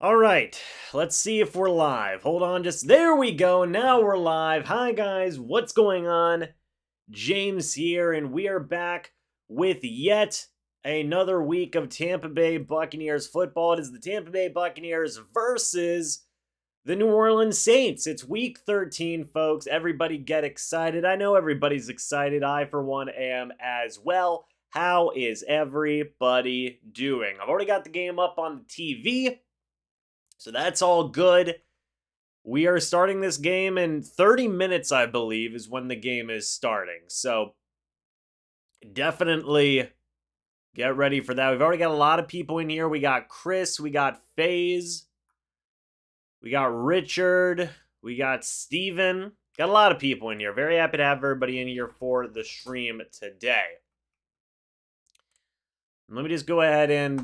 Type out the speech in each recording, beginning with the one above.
All right, let's see if we're live. Hold on, there we go. Now we're live. Hi, guys. What's going on? James here, and we are back with yet another week of Tampa Bay Buccaneers football. It is the Tampa Bay Buccaneers versus the New Orleans Saints. It's week 13, folks. Everybody get excited. I know everybody's excited. I, for one, am as well. How is everybody doing? I've already got the game up on the TV. So that's all good. We are starting this game in 30 minutes, I believe, is when the game is starting. So definitely get ready for that. We've already got a lot of people in here. We got Chris, we got FaZe, we got Richard, we got Steven. Got a lot of people in here. Very happy to have everybody in here for the stream today. Let me just go ahead and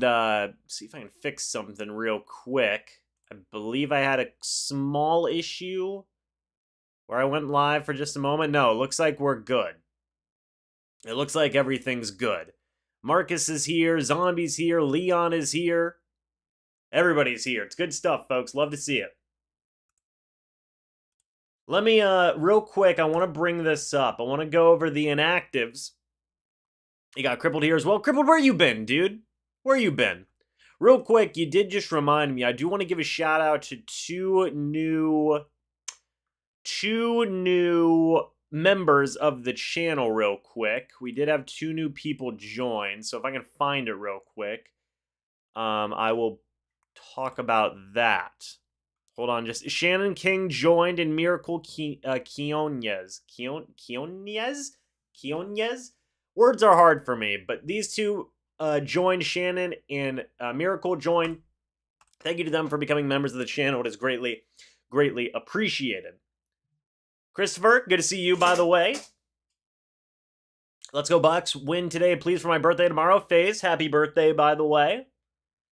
see if I can fix something real quick. I believe I had a small issue where I went live for just a moment. No, it looks like we're good. It looks like everything's good. Marcus is here. Zombie's here. Leon is here. Everybody's here. It's good stuff, folks. Love to see it. Let me, real quick, I want to bring this up. I want to go over the inactives. You got Crippled here as well. Crippled, where you been, dude? Where you been? Real quick, you did just remind me, I do want to give a shout out to two new members of the channel real quick. We did have two new people join, so if I can find it real quick, I will talk about that. Hold on, just Shannon King joined and Miracle Quionez. Quionez? Words are hard for me, but these two joined. Shannon and Miracle joined. Thank you to them for becoming members of the channel. It is greatly, greatly appreciated. Christopher, good to see you, by the way. Let's go Bucs. Win today, please, for my birthday tomorrow. FaZe, happy birthday, by the way.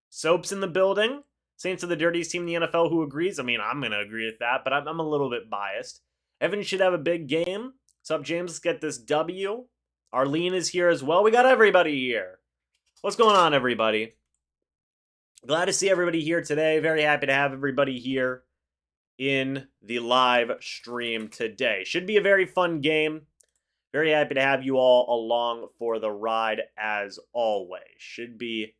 Soap's in the building. Saints are the dirtiest team in the NFL. Who agrees? I mean, I'm going to agree with that, but I'm a little bit biased. Evan should have a big game. What's up, James? Let's get this W. Arlene is here as well. We got everybody here. What's going on, everybody? Glad to see everybody here today. Very happy to have everybody here in the live stream today. Should be a very fun game. Very happy to have you all along for the ride as always. Should be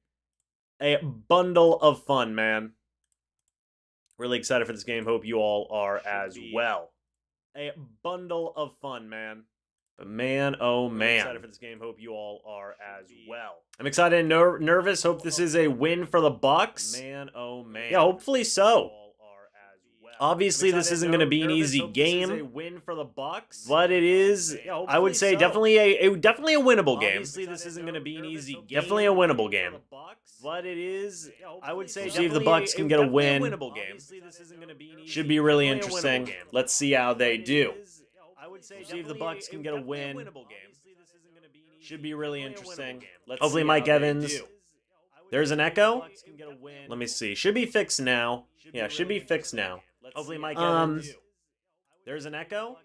a bundle of fun, man. Really excited for this game. Hope you all are as well. A bundle of fun, man. But man, oh man. I'm excited for this game. Hope you all are as well. I'm excited and nervous. Hope this is a win for the Bucs. Man, oh man. Yeah, hopefully so. Obviously, this isn't going to be an easy game, win for the Bucs, but it is, I would say, definitely a winnable game. Obviously, this isn't going to be an easy game. Definitely a winnable game. But it is, I would say, see if the Bucs can get a win. Should be really interesting. Let's see how they do. See if the Bucs can get a win. Should be really interesting. Hopefully Mike Evans. There's an echo? Let me see. Should be fixed now. Yeah, should be fixed now. Hopefully Mike Evans. There's an echo?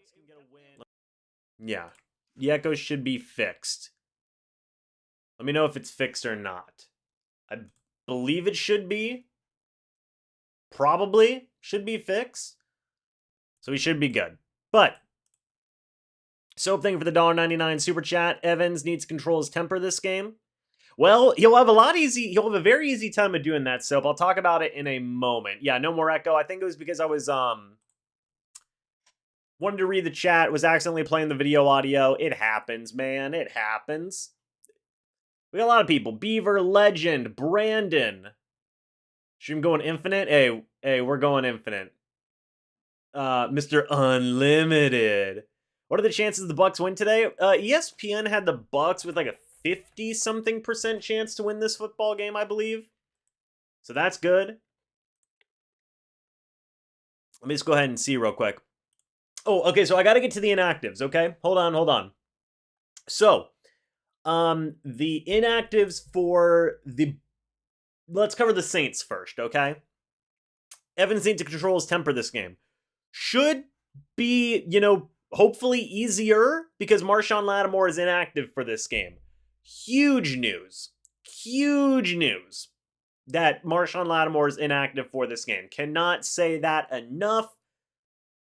Yeah. The echo should be fixed. Let me know if it's fixed or not. I believe it should be. Probably should be fixed. So we should be good. But Soap, thank you for the $1.99 super chat. Evans needs to control his temper this game. Well, he'll have a very easy time of doing that, Soap. I'll talk about it in a moment. Yeah, no more echo. I think it was because I was wanted to read the chat, was accidentally playing the video audio. It happens, man. It happens. We got a lot of people. Beaver, Legend, Brandon. Stream going infinite? Hey, we're going infinite. Mr. Unlimited. What are the chances the Bucs win today? ESPN had the Bucs with like a 50-something% chance to win this football game, I believe. So that's good. Let me just go ahead and see real quick. Oh, okay, so I got to get to the inactives, okay? Hold on. So, the inactives for the... Let's cover the Saints first, okay? Evans needs to control his temper this game. Should be, hopefully easier because Marshawn Lattimore is inactive for this game. Huge news. that Marshawn Lattimore is inactive for this game. Cannot say that enough.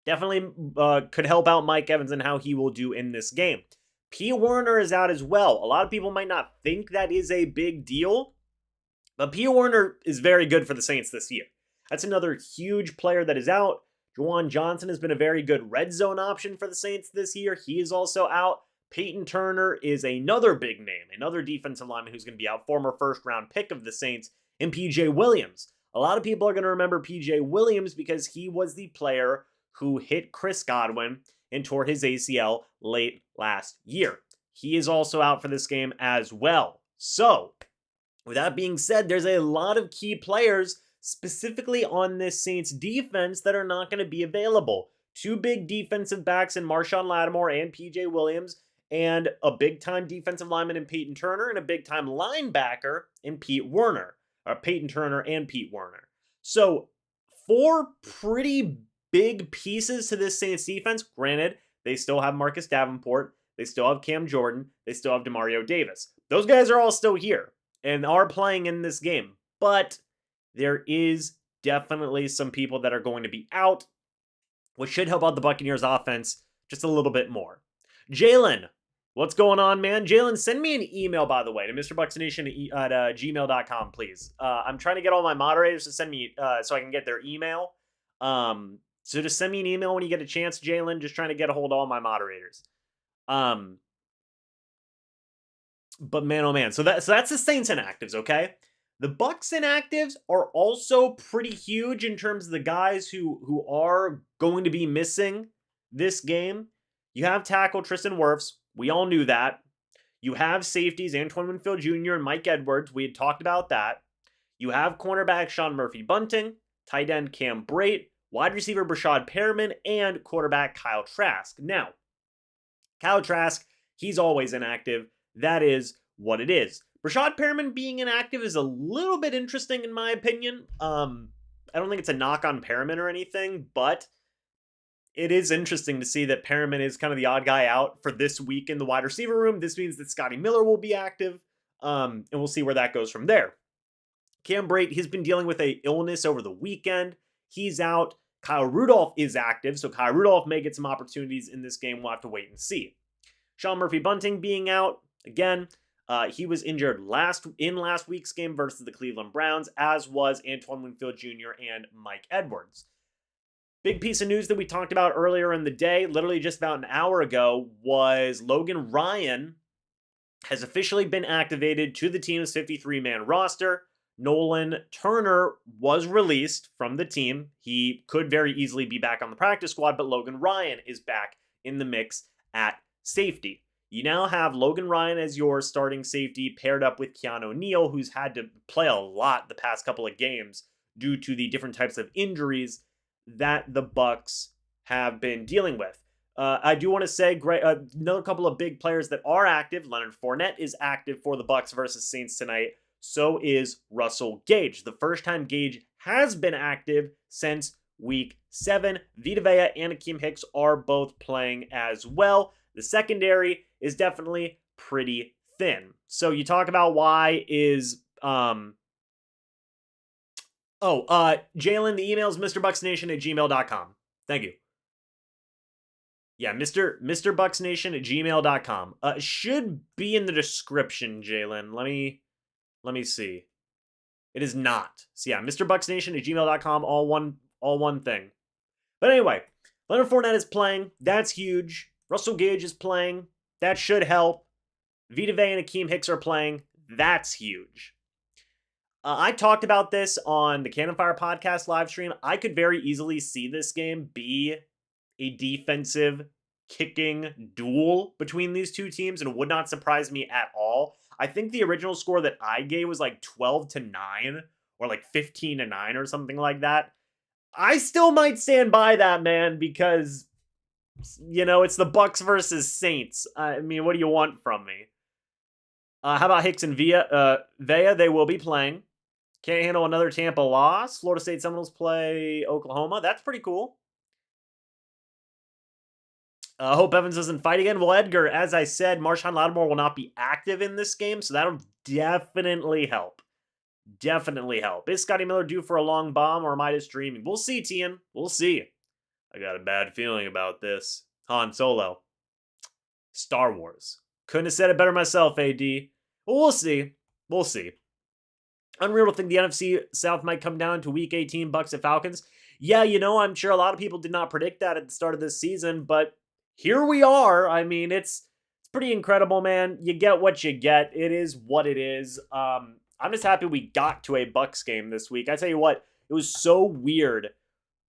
Definitely could help out Mike Evans and how he will do in this game. P. Werner is out as well. A lot of people might not think that is a big deal, but P. Werner is very good for the Saints this year. That's another huge player that is out. Juwan Johnson has been a very good red zone option for the Saints this year. He is also out. Peyton Turner is another big name, another defensive lineman who's going to be out, former first-round pick of the Saints, and P.J. Williams. A lot of people are going to remember P.J. Williams because he was the player who hit Chris Godwin and tore his ACL late last year. He is also out for this game as well. So, with that being said, there's a lot of key players specifically on this Saints defense that are not going to be available. Two big defensive backs in Marshawn Lattimore and P.J. Williams, and a big-time defensive lineman in Peyton Turner, and a big-time linebacker in Peyton Turner and Pete Werner. So, 4 pretty big pieces to this Saints defense. Granted, they still have Marcus Davenport, they still have Cam Jordan, they still have Demario Davis. Those guys are all still here and are playing in this game. But there is definitely some people that are going to be out, which should help out the Buccaneers offense just a little bit more. Jalen, what's going on, man? Jalen, send me an email, by the way, to MrBucsNation at gmail.com, please. I'm trying to get all my moderators to send me so I can get their email. So just send me an email when you get a chance, Jalen. Just trying to get a hold of all my moderators. But man, oh man. So that's the Saints inactives, okay? The Bucs inactives are also pretty huge in terms of the guys who are going to be missing this game. You have tackle Tristan Wirfs. We all knew that. You have safeties Antoine Winfield Jr. and Mike Edwards. We had talked about that. You have cornerback Sean Murphy-Bunting, tight end Cam Brate, wide receiver Brashad Perriman, and quarterback Kyle Trask. Now, Kyle Trask, he's always inactive. That is what it is. Brashad Perriman being inactive is a little bit interesting in my opinion. I don't think it's a knock on Perriman or anything, but it is interesting to see that Perriman is kind of the odd guy out for this week in the wide receiver room. This means that Scotty Miller will be active, and we'll see where that goes from there. Cam Brate, he's been dealing with a illness over the weekend. He's out. Kyle Rudolph is active, so Kyle Rudolph may get some opportunities in this game. We'll have to wait and see. Sean Murphy-Bunting being out, again, he was injured last week's game versus the Cleveland Browns, as was Antoine Winfield Jr. and Mike Edwards. Big piece of news that we talked about earlier in the day, literally just about an hour ago, was Logan Ryan has officially been activated to the team's 53-man roster. Nolan Turner was released from the team. He could very easily be back on the practice squad, but Logan Ryan is back in the mix at safety. You now have Logan Ryan as your starting safety paired up with Keanu Neal, who's had to play a lot the past couple of games due to the different types of injuries that the Bucs have been dealing with. I do want to say another couple of big players that are active. Leonard Fournette is active for the Bucs versus Saints tonight. So is Russell Gage. The first time Gage has been active since week 7. Vita Vea and Akeem Hicks are both playing as well. The secondary is definitely pretty thin. So you talk about why is Jalen, the email is MrBucsNation at gmail.com. Thank you. Yeah, MrBucsNation at gmail.com. Should be in the description, Jalen. Let me see. It is not. So yeah, MrBucsNation at gmail.com, all one thing. But anyway, Leonard Fournette is playing. That's huge. Russell Gage is playing. That should help. Vita Vea and Akeem Hicks are playing. That's huge. I talked about this on the Cannon Fire podcast live stream. I could very easily see this game be a defensive kicking duel between these two teams, and it would not surprise me at all. I think the original score that I gave was like 12-9 or like 15-9 or something like that. I still might stand by that, man, because, you know, it's the Bucs versus Saints. I mean, what do you want from me? How about Hicks and Vea? They will be playing. Can't handle another Tampa loss. Florida State Seminoles play Oklahoma. That's pretty cool. Hope Evans doesn't fight again. Well, Edgar, as I said, Marshawn Lattimore will not be active in this game, so that'll definitely help. definitely help. Is Scotty Miller due for a long bomb, or am I just dreaming? We'll see, Tien. We'll see. I got a bad feeling about this. Han Solo. Star Wars. Couldn't have said it better myself, AD. Well, we'll see. We'll see. Unreal to think the NFC South might come down to Week 18 Bucs at Falcons. Yeah, I'm sure a lot of people did not predict that at the start of this season, but here we are. I mean, it's pretty incredible, man. You get what you get. It is what it is. I'm just happy we got to a Bucs game this week. I tell you what, it was so weird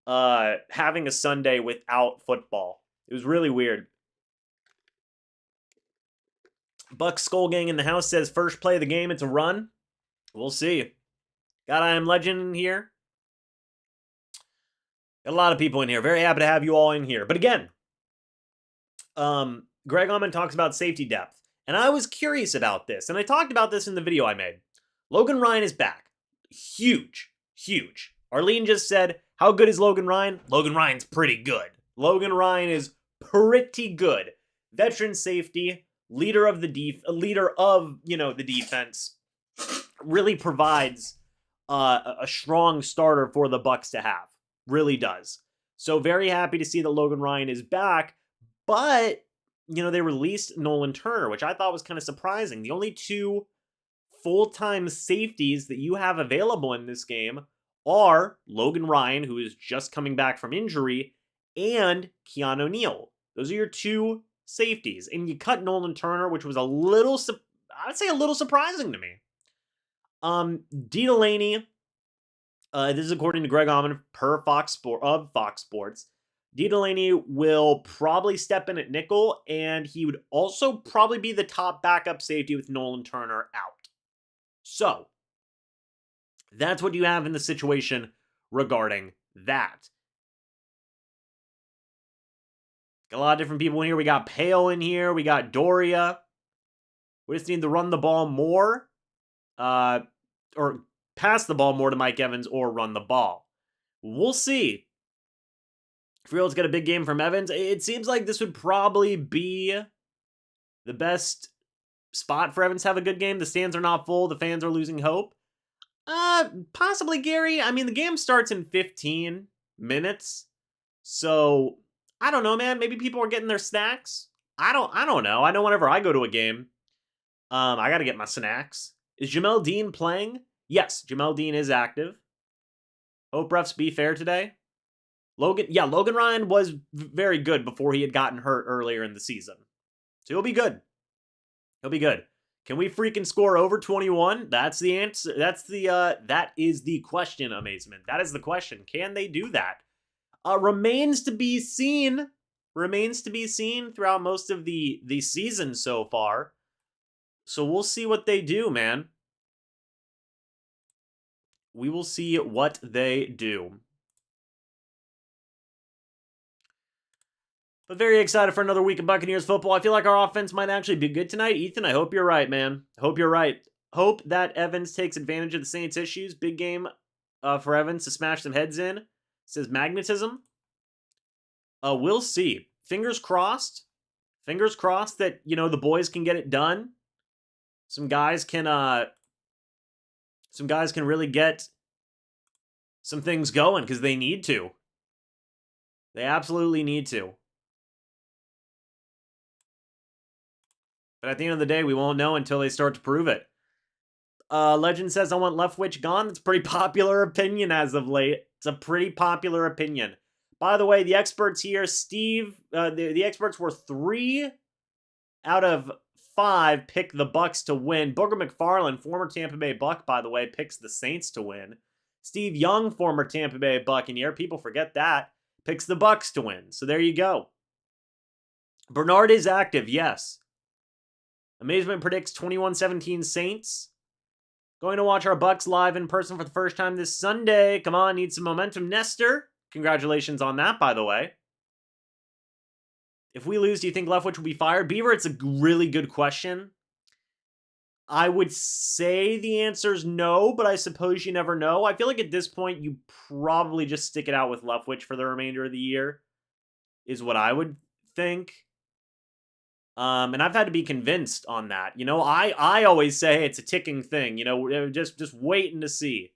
having a Sunday without football. It was really weird. Bucs Skull Gang in the house says first play of the game, it's a run. We'll see. Got I Am Legend in here. Got a lot of people in here. Very happy to have you all in here. But again, Greg Allman talks about safety depth. And I was curious about this. And I talked about this in the video I made. Logan Ryan is back. Huge. Huge. Arlene just said, how good is Logan Ryan? Logan Ryan's pretty good. Logan Ryan is pretty good. Veteran safety, leader of the defense, really provides a strong starter for the Bucs to have. Really does. So very happy to see that Logan Ryan is back. But, they released Nolan Turner, which I thought was kind of surprising. The only two full-time safeties that you have available in this game are Logan Ryan, who is just coming back from injury, and Keanu Neal. Those are your two safeties. And you cut Nolan Turner, which was a little surprising to me. D. Delaney, this is according to Greg Allman per Fox Sports. D. Delaney will probably step in at nickel, and he would also probably be the top backup safety with Nolan Turner out. So, that's what you have in the situation regarding that. Got a lot of different people in here. We got Pale in here. We got Doria. We just need to run the ball more. Or pass the ball more to Mike Evans or run the ball. We'll see. If we're able to get a big game from Evans, it seems like this would probably be the best spot for Evans to have a good game. The stands are not full. The fans are losing hope. Possibly Gary. I mean, the game starts in 15 minutes. So, I don't know, man. Maybe people are getting their snacks. I don't know. I know whenever I go to a game, I got to get my snacks. Is Jamel Dean playing? Yes, Jamel Dean is active. Hope refs be fair today. Logan Ryan was very good before he had gotten hurt earlier in the season. So he'll be good. He'll be good. Can we freaking score over 21? That's the answer. That is the question, Amazement. That is the question. Can they do that? Remains to be seen. Remains to be seen throughout most of the season so far. So we'll see what they do, man. We will see what they do. But very excited for another week of Buccaneers football. I feel like our offense might actually be good tonight. Ethan, I hope you're right, man. Hope you're right. Hope that Evans takes advantage of the Saints' issues. Big game for Evans to smash some heads in. Says magnetism. We'll see. Fingers crossed. Fingers crossed that, the boys can get it done. Some guys can really get some things going because they need to. They absolutely need to. But at the end of the day, we won't know until they start to prove it. Legend says, I want Leftwich gone. That's a pretty popular opinion as of late. It's a pretty popular opinion. By the way, the experts here, Steve, the experts were 3 out of 5 pick the Bucs to win. Booger McFarland, former Tampa Bay Buck, by the way, picks the Saints to win. Steve Young, former Tampa Bay Buccaneer, people forget that, picks the Bucs to win. So there you go. Bernard is active, yes. Amazement predicts 21-17 Saints. Going to watch our Bucs live in person for the first time this Sunday. Come on, need some momentum. Nestor, congratulations on that, by the way. If we lose, do you think Leftwich will be fired? Beaver, it's a really good question. I would say the answer is no, but I suppose you never know. I feel like at this point, you probably just stick it out with Leftwich for the remainder of the year, is what I would think. And I've had to be convinced on that. I always say it's a ticking thing. Just waiting to see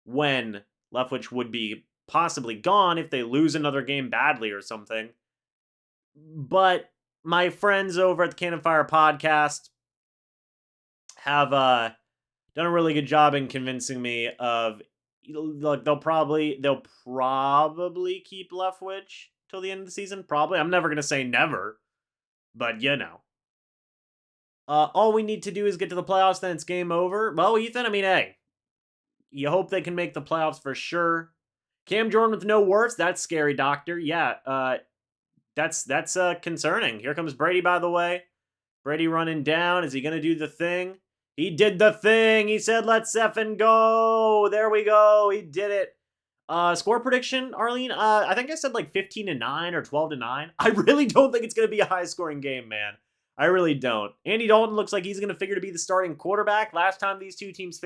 when Leftwich would be possibly gone if they lose another game badly or something. But my friends over at the Cannon Fire podcast have done a really good job in convincing me of, like, they'll probably keep Leftwich till the end of the season. Probably. I'm never gonna say never, but all we need to do is get to the playoffs, then it's game over. Well, Ethan, I mean, hey, you hope they can make the playoffs for sure. Cam Jordan with no warts, that's scary, doctor. Yeah, that's concerning. Here comes Brady, by the way. Brady running down. Is he going to do the thing? He did the thing. He said, let's effing go. There we go. He did it. Score prediction, Arlene? I think I said like 15-9 or 12-9. I really don't think it's going to be a high-scoring game, man. I really don't. Andy Dalton looks like he's going to figure to be the starting quarterback. Last time these two teams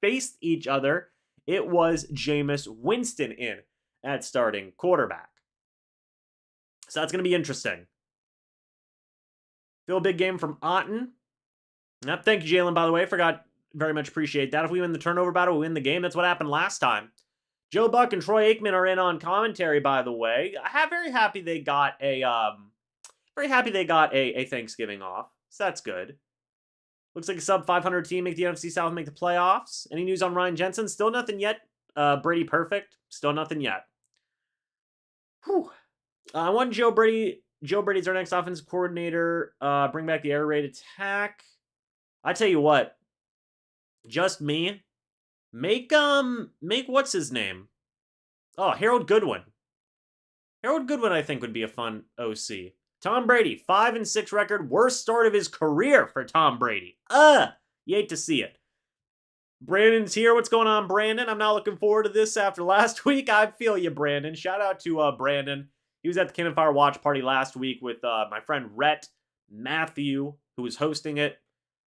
faced each other, it was Jameis Winston in at starting quarterback. So that's going to be interesting. Feel a big game from Otten. Yep, thank you, Jalen, by the way. Forgot, very much appreciate that. If we win the turnover battle, we win the game. That's what happened last time. Joe Buck and Troy Aikman are in on commentary, by the way. I'm very happy they got a Thanksgiving off. So that's good. Looks like a sub 500 team make the NFC South, make the playoffs. Any news on Ryan Jensen? Still nothing yet. Brady perfect. Still nothing yet. Whew. I want Joe Brady. Joe Brady's our next offensive coordinator. Bring back the air raid attack. I tell you what. Just me. Make what's his name? Oh, Harold Goodwin. Harold Goodwin, I think, would be a fun OC. Tom Brady, 5-6 record, worst start of his career for Tom Brady. You hate to see it. Brandon's here. What's going on, Brandon? I'm not looking forward to this after last week. I feel you, Brandon. Shout out to Brandon. He was at the Cannon Fire Watch Party last week with my friend Rhett Matthew, who was hosting it.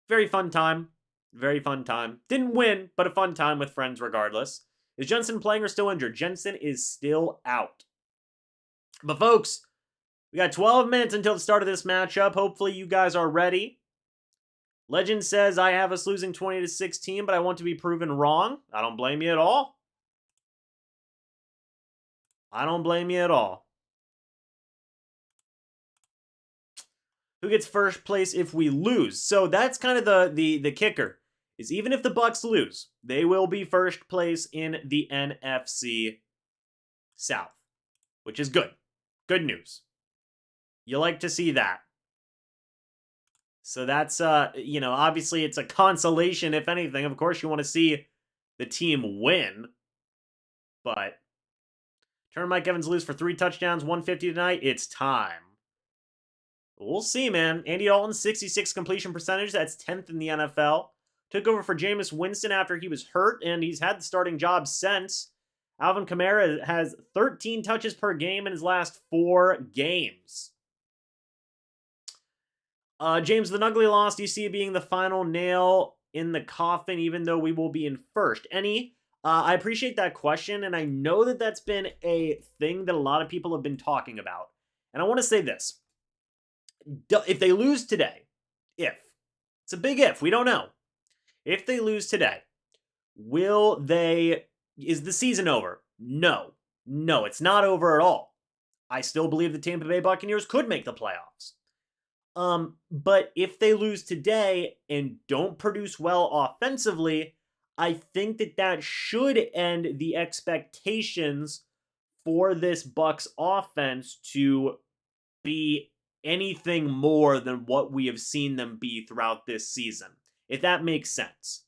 Very fun time. Very fun time. Didn't win, but a fun time with friends regardless. Is Jensen playing or still injured? Jensen is still out. But folks, we got 12 minutes until the start of this matchup. Hopefully you guys are ready. Legend says, I have us losing 20-16, but I want to be proven wrong. I don't blame you at all. I don't blame you at all. Who gets first place if we lose? So that's kind of the kicker. Is even if the Bucs lose, they will be first place in the NFC South, which is good. Good news. You like to see that. So that's, obviously it's a consolation, if anything. Of course, you want to see the team win. But turn Mike Evans loose for 3 touchdowns, 150 tonight. It's time. We'll see, man. Andy Dalton, 66 completion percentage. That's 10th in the NFL. Took over for Jameis Winston after he was hurt, and he's had the starting job since. Alvin Kamara has 13 touches per game in his last 4 games. James the Nuggly lost. Do you see it being the final nail in the coffin, even though we will be in first? I appreciate that question, and I know that that's been a thing that a lot of people have been talking about. And I want to say this. If they lose today, it's a big if, we don't know. If they lose today, is the season over? No, it's not over at all. I still believe the Tampa Bay Buccaneers could make the playoffs. But if they lose today and don't produce well offensively, I think that should end the expectations for this Bucs offense to be anything more than what we have seen them be throughout this season, if that makes sense.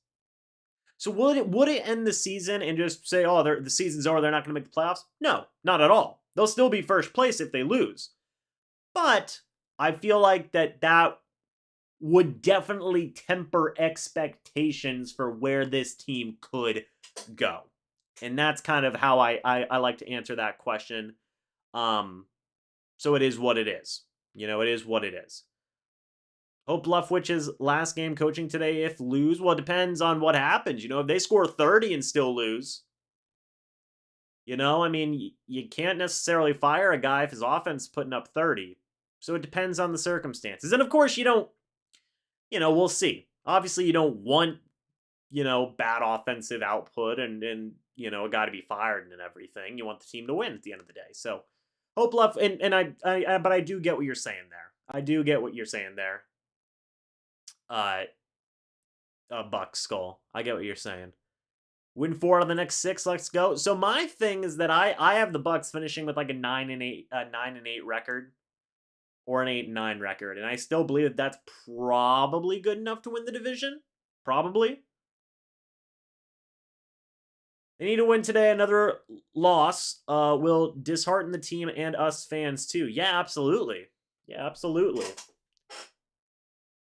So would it end the season and just say, oh, the season's over, they're not going to make the playoffs? No, not at all. They'll still be first place if they lose. But I feel like that would definitely temper expectations for where this team could go. And that's kind of how I like to answer that question. So it is what it is. It is what it is. Hope Leftwich's last game coaching today, if lose, well, it depends on what happens. If they score 30 and still lose, you can't necessarily fire a guy if his offense is putting up 30. So it depends on the circumstances. And of course, you don't, we'll see. Obviously, you don't want, bad offensive output and a guy to be fired and everything. You want the team to win at the end of the day. So hope left, but I do get what you're saying there. I do get what you're saying there. Buck Skull. I get what you're saying. Win 4 out of the next 6. Let's go. So my thing is that I have the Bucs finishing with like a 9-8 record, or an 8-9 record, and I still believe that that's probably good enough to win the division. Probably. They need to win today. Another loss will dishearten the team and us fans too. Yeah, absolutely. Yeah, absolutely.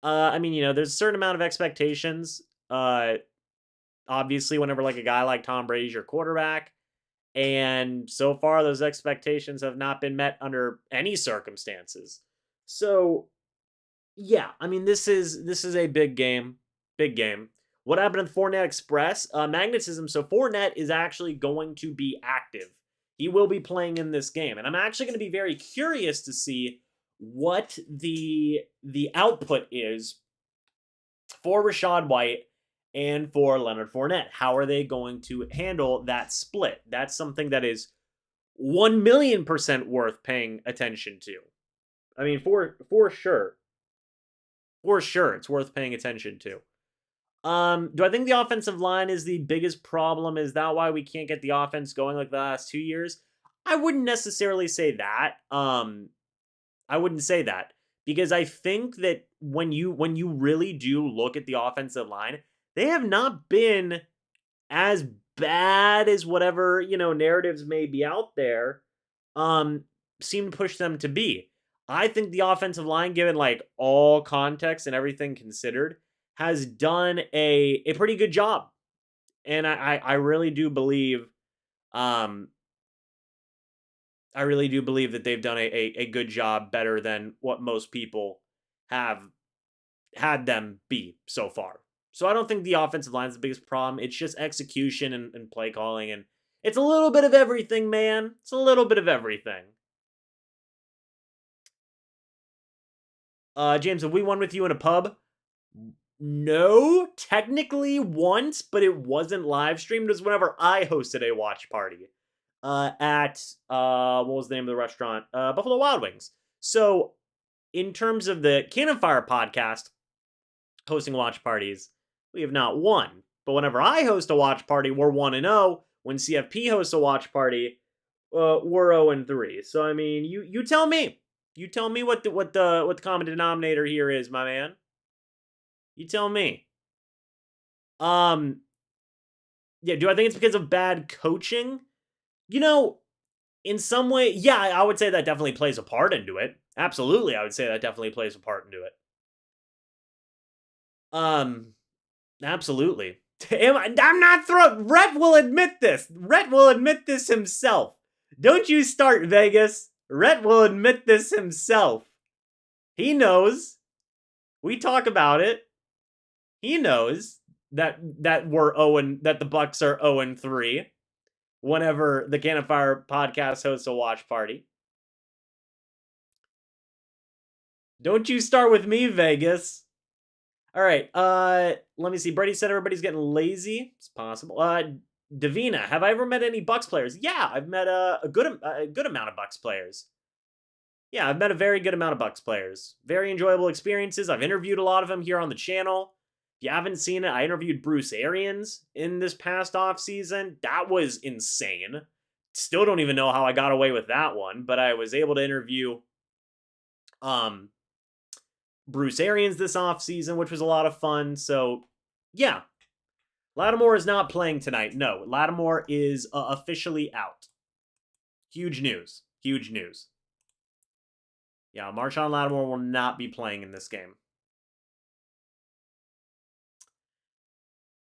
I mean, there's a certain amount of expectations. Obviously, whenever like a guy like Tom Brady's your quarterback, and so far those expectations have not been met under any circumstances. So, yeah, I mean, this is a big game. Big game. What happened at the Fournette Express? Magnetism. So Fournette is actually going to be active. He will be playing in this game, and I'm actually going to be very curious to see what the output is for Rachaad White and for Leonard Fournette. How are they going to handle that split? That's something that is 1,000,000% worth paying attention to. I mean, for sure. For sure, it's worth paying attention to. Do I think the offensive line is the biggest problem? Is that why we can't get the offense going like the last 2 years? I wouldn't necessarily say that. I wouldn't say that, because I think that when you really do look at the offensive line, they have not been as bad as whatever, narratives may be out there seem to push them to be. I think the offensive line, given like all context and everything considered, has done a pretty good job. And I really do believe that they've done a good job, better than what most people have had them be so far. So I don't think the offensive line is the biggest problem. It's just execution and play calling. And it's a little bit of everything, man. It's a little bit of everything. James, have we won with you in a pub? No, technically once, but it wasn't live streamed. It was whenever I hosted a watch party at what was the name of the restaurant? Buffalo Wild Wings. So in terms of the Cannon Fire podcast hosting watch parties, we have not won. But whenever I host a watch party, we're 1-0. When CFP hosts a watch party, we're 0-3. So I mean, you tell me. You tell me what the common denominator here is, my man. You tell me. Yeah, do I think it's because of bad coaching? In some way, yeah, I would say that definitely plays a part into it. Absolutely, I would say that definitely plays a part into it. Absolutely. I'm not throwing. Rhett will admit this. Rhett will admit this himself. Don't you start, Vegas. Rhett will admit this himself. He knows. We talk about it. He knows that we're that the Bucs are 0-3 whenever the Cannon Fire podcast hosts a watch party. Don't you start with me, Vegas. All right. Let me see. Brady said everybody's getting lazy. It's possible. Davina, have I ever met any Bucs players? Yeah, I've met a good amount of Bucs players. Yeah, I've met a very good amount of Bucs players. Very enjoyable experiences. I've interviewed a lot of them here on the channel. If you haven't seen it, I interviewed Bruce Arians in this past offseason. That was insane. Still don't even know how I got away with that one, but I was able to interview Bruce Arians this offseason, which was a lot of fun. So, yeah. Lattimore is not playing tonight. No, Lattimore is officially out. Huge news. Huge news. Yeah, Marshawn Lattimore will not be playing in this game.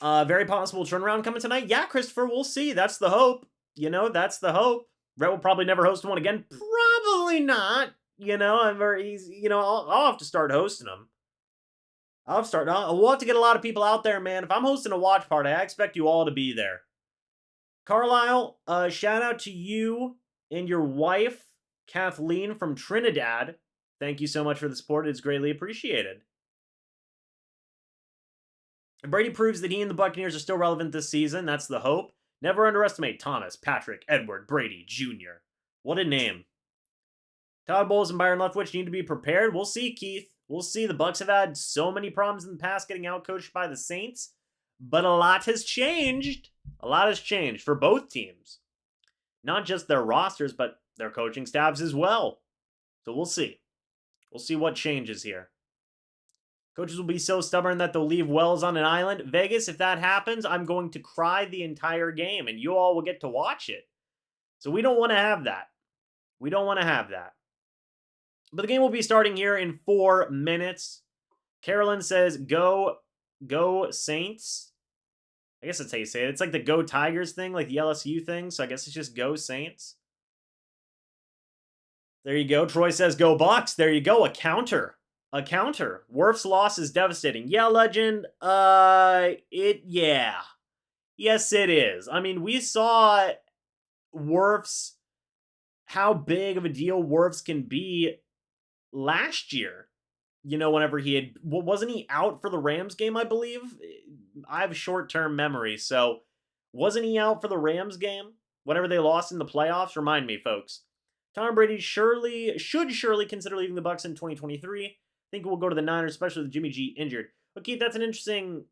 Very possible turnaround coming tonight. Yeah, Christopher, we'll see. That's the hope. That's the hope. Brett will probably never host one again. Probably not. I'll have to start hosting them. We'll have to get a lot of people out there, man. If I'm hosting a watch party, I expect you all to be there. Carlisle, shout out to you and your wife, Kathleen, from Trinidad. Thank you so much for the support. It's greatly appreciated. Brady proves that he and the Buccaneers are still relevant this season. That's the hope. Never underestimate Thomas, Patrick, Edward, Brady, Jr. What a name. Todd Bowles and Byron Leftwich need to be prepared. We'll see, Keith. We'll see. The Bucs have had so many problems in the past getting outcoached by the Saints, but a lot has changed. A lot has changed for both teams. Not just their rosters, but their coaching staffs as well. So we'll see. We'll see what changes here. Coaches will be so stubborn that they'll leave Wells on an island. Vegas, if that happens, I'm going to cry the entire game, and you all will get to watch it. So we don't want to have that. We don't want to have that. But the game will be starting here in 4 minutes. Carolyn says, go Saints. I guess that's how you say it. It's like the Go Tigers thing, like the LSU thing. So I guess it's just Go Saints. There you go. Troy says, go Bucs. There you go. A counter. A counter. Wirf's loss is devastating. Yeah, Legend. Yeah. Yes, it is. I mean, we saw Wirf's, how big of a deal Wirf's can be last year. You know, whenever he had, wasn't he out for the Rams game, I believe? I have short-term memory, so wasn't he out for the Rams game whenever they lost in the playoffs? Remind me, folks. Tom Brady should surely consider leaving the Bucs in 2023. I think we'll go to the Niners, especially with Jimmy G injured. Okay, that's an interesting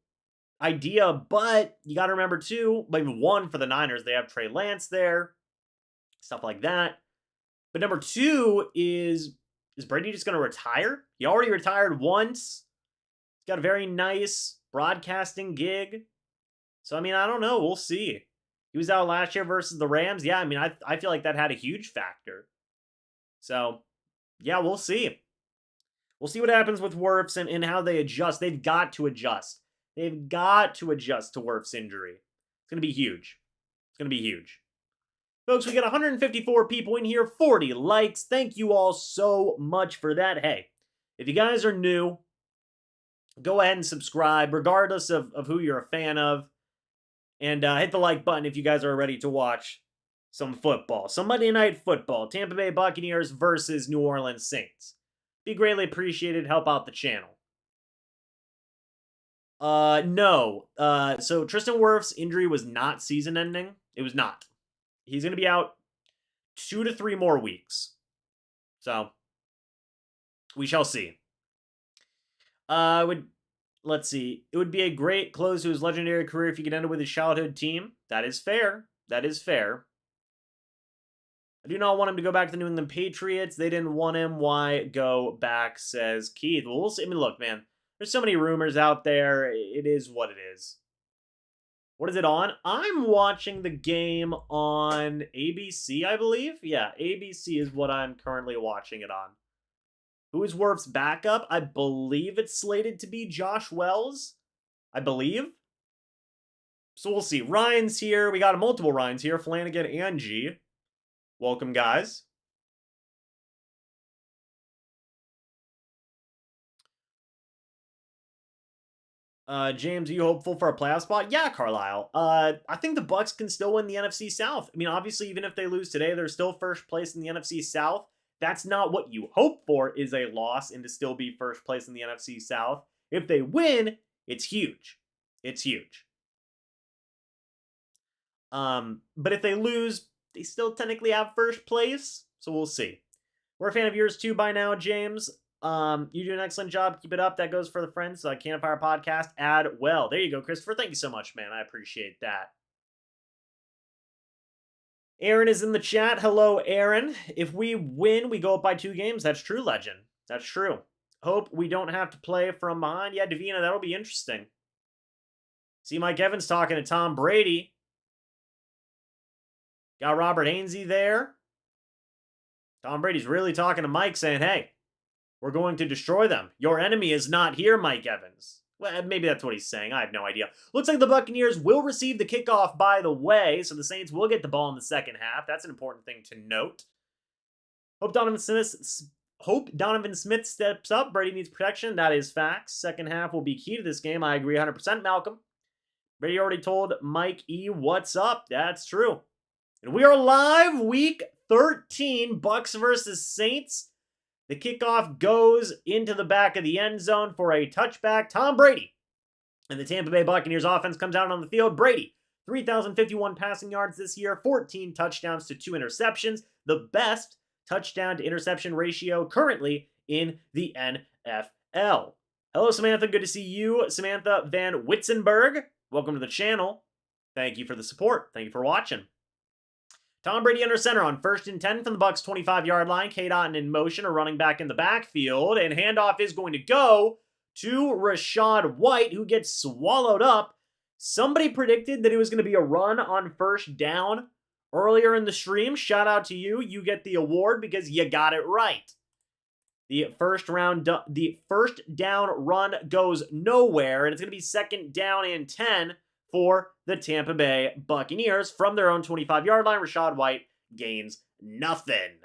idea, but you got to remember, too, like, one, for the Niners, they have Trey Lance there, stuff like that. But number two is Brady just going to retire? He already retired once. He's got a very nice broadcasting gig. So, I mean, I don't know. We'll see. He was out last year versus the Rams. Yeah, I mean, I feel like that had a huge factor. So, yeah, we'll see. We'll see what happens with Wirfs and how they adjust. They've got to adjust. They've got to adjust to Wirfs' injury. It's going to be huge. It's going to be huge. Folks, we got 154 people in here, 40 likes. Thank you all so much for that. Hey, if you guys are new, go ahead and subscribe, regardless of who you're a fan of. And hit the like button if you guys are ready to watch some football. Some Monday Night Football. Tampa Bay Buccaneers versus New Orleans Saints. Be greatly appreciated. Help out the channel. No. So Tristan Wirfs' injury was not season-ending. It was not. He's going to be out 2 to 3 more weeks. So, we shall see. Let's see. It would be a great close to his legendary career if he could end it with his childhood team. That is fair. That is fair. I do not want him to go back to the New England Patriots. They didn't want him. Why go back, says Keith. Well, we'll see. I mean, look, man. There's so many rumors out there. It is what it is. What is it on? I'm watching the game on ABC, I believe. Yeah, ABC is what I'm currently watching it on. Who is Wirf's backup? I believe it's slated to be Josh Wells. I believe. So we'll see. Ryan's here. We got multiple Ryans here. Flanagan and G. Welcome, guys. James, are you hopeful for a playoff spot? Yeah, Carlisle. I think the Bucs can still win the NFC South. I mean, obviously, even if they lose today, they're still first place in the NFC South. That's not what you hope for, is a loss and to still be first place in the NFC South. If they win, it's huge. It's huge. But if they lose, they still technically have first place. So we'll see. We're a fan of yours too by now, James. You do an excellent job. Keep it up. That goes for the friends. Cannon Fire Podcast. Add well. There you go, Christopher. Thank you so much, man. I appreciate that. Aaron is in the chat. Hello, Aaron. If we win, we go up by 2 games. That's true, Legend. That's true. Hope we don't have to play from behind. Yeah, Davina, that'll be interesting. See Mike Evans talking to Tom Brady. Got Robert Hainsey there. Tom Brady's really talking to Mike saying, hey, we're going to destroy them. Your enemy is not here, Mike Evans. Well, maybe that's what he's saying. I have no idea. Looks like the Buccaneers will receive the kickoff, by the way, so the Saints will get the ball in the second half. That's an important thing to note. Hope Donovan Smith steps up. Brady needs protection. That is facts. Second half will be key to this game. I agree 100%, Malcolm. Brady already told Mike E. what's up. That's true. And we are live, week 13, Bucs versus Saints. The kickoff goes into the back of the end zone for a touchback. Tom Brady and the Tampa Bay Buccaneers offense comes out on the field. Brady, 3,051 passing yards this year, 14 touchdowns to 2 interceptions, the best touchdown to interception ratio currently in the NFL. Hello, Samantha. Good to see you. Samantha Van Witzenberg. Welcome to the channel. Thank you for the support. Thank you for watching. Tom Brady under center on 1st and 10 from the Bucs 25-yard line. Kate Otten in motion, a running back in the backfield, and handoff is going to go to Rachaad White, who gets swallowed up. Somebody predicted that it was going to be a run on 1st down earlier in the stream. Shout out to you. You get the award because you got it right. The first down run goes nowhere, and it's going to be 2nd down and 10 for the Tampa Bay Buccaneers from their own 25-yard line. Rachaad White gains nothing.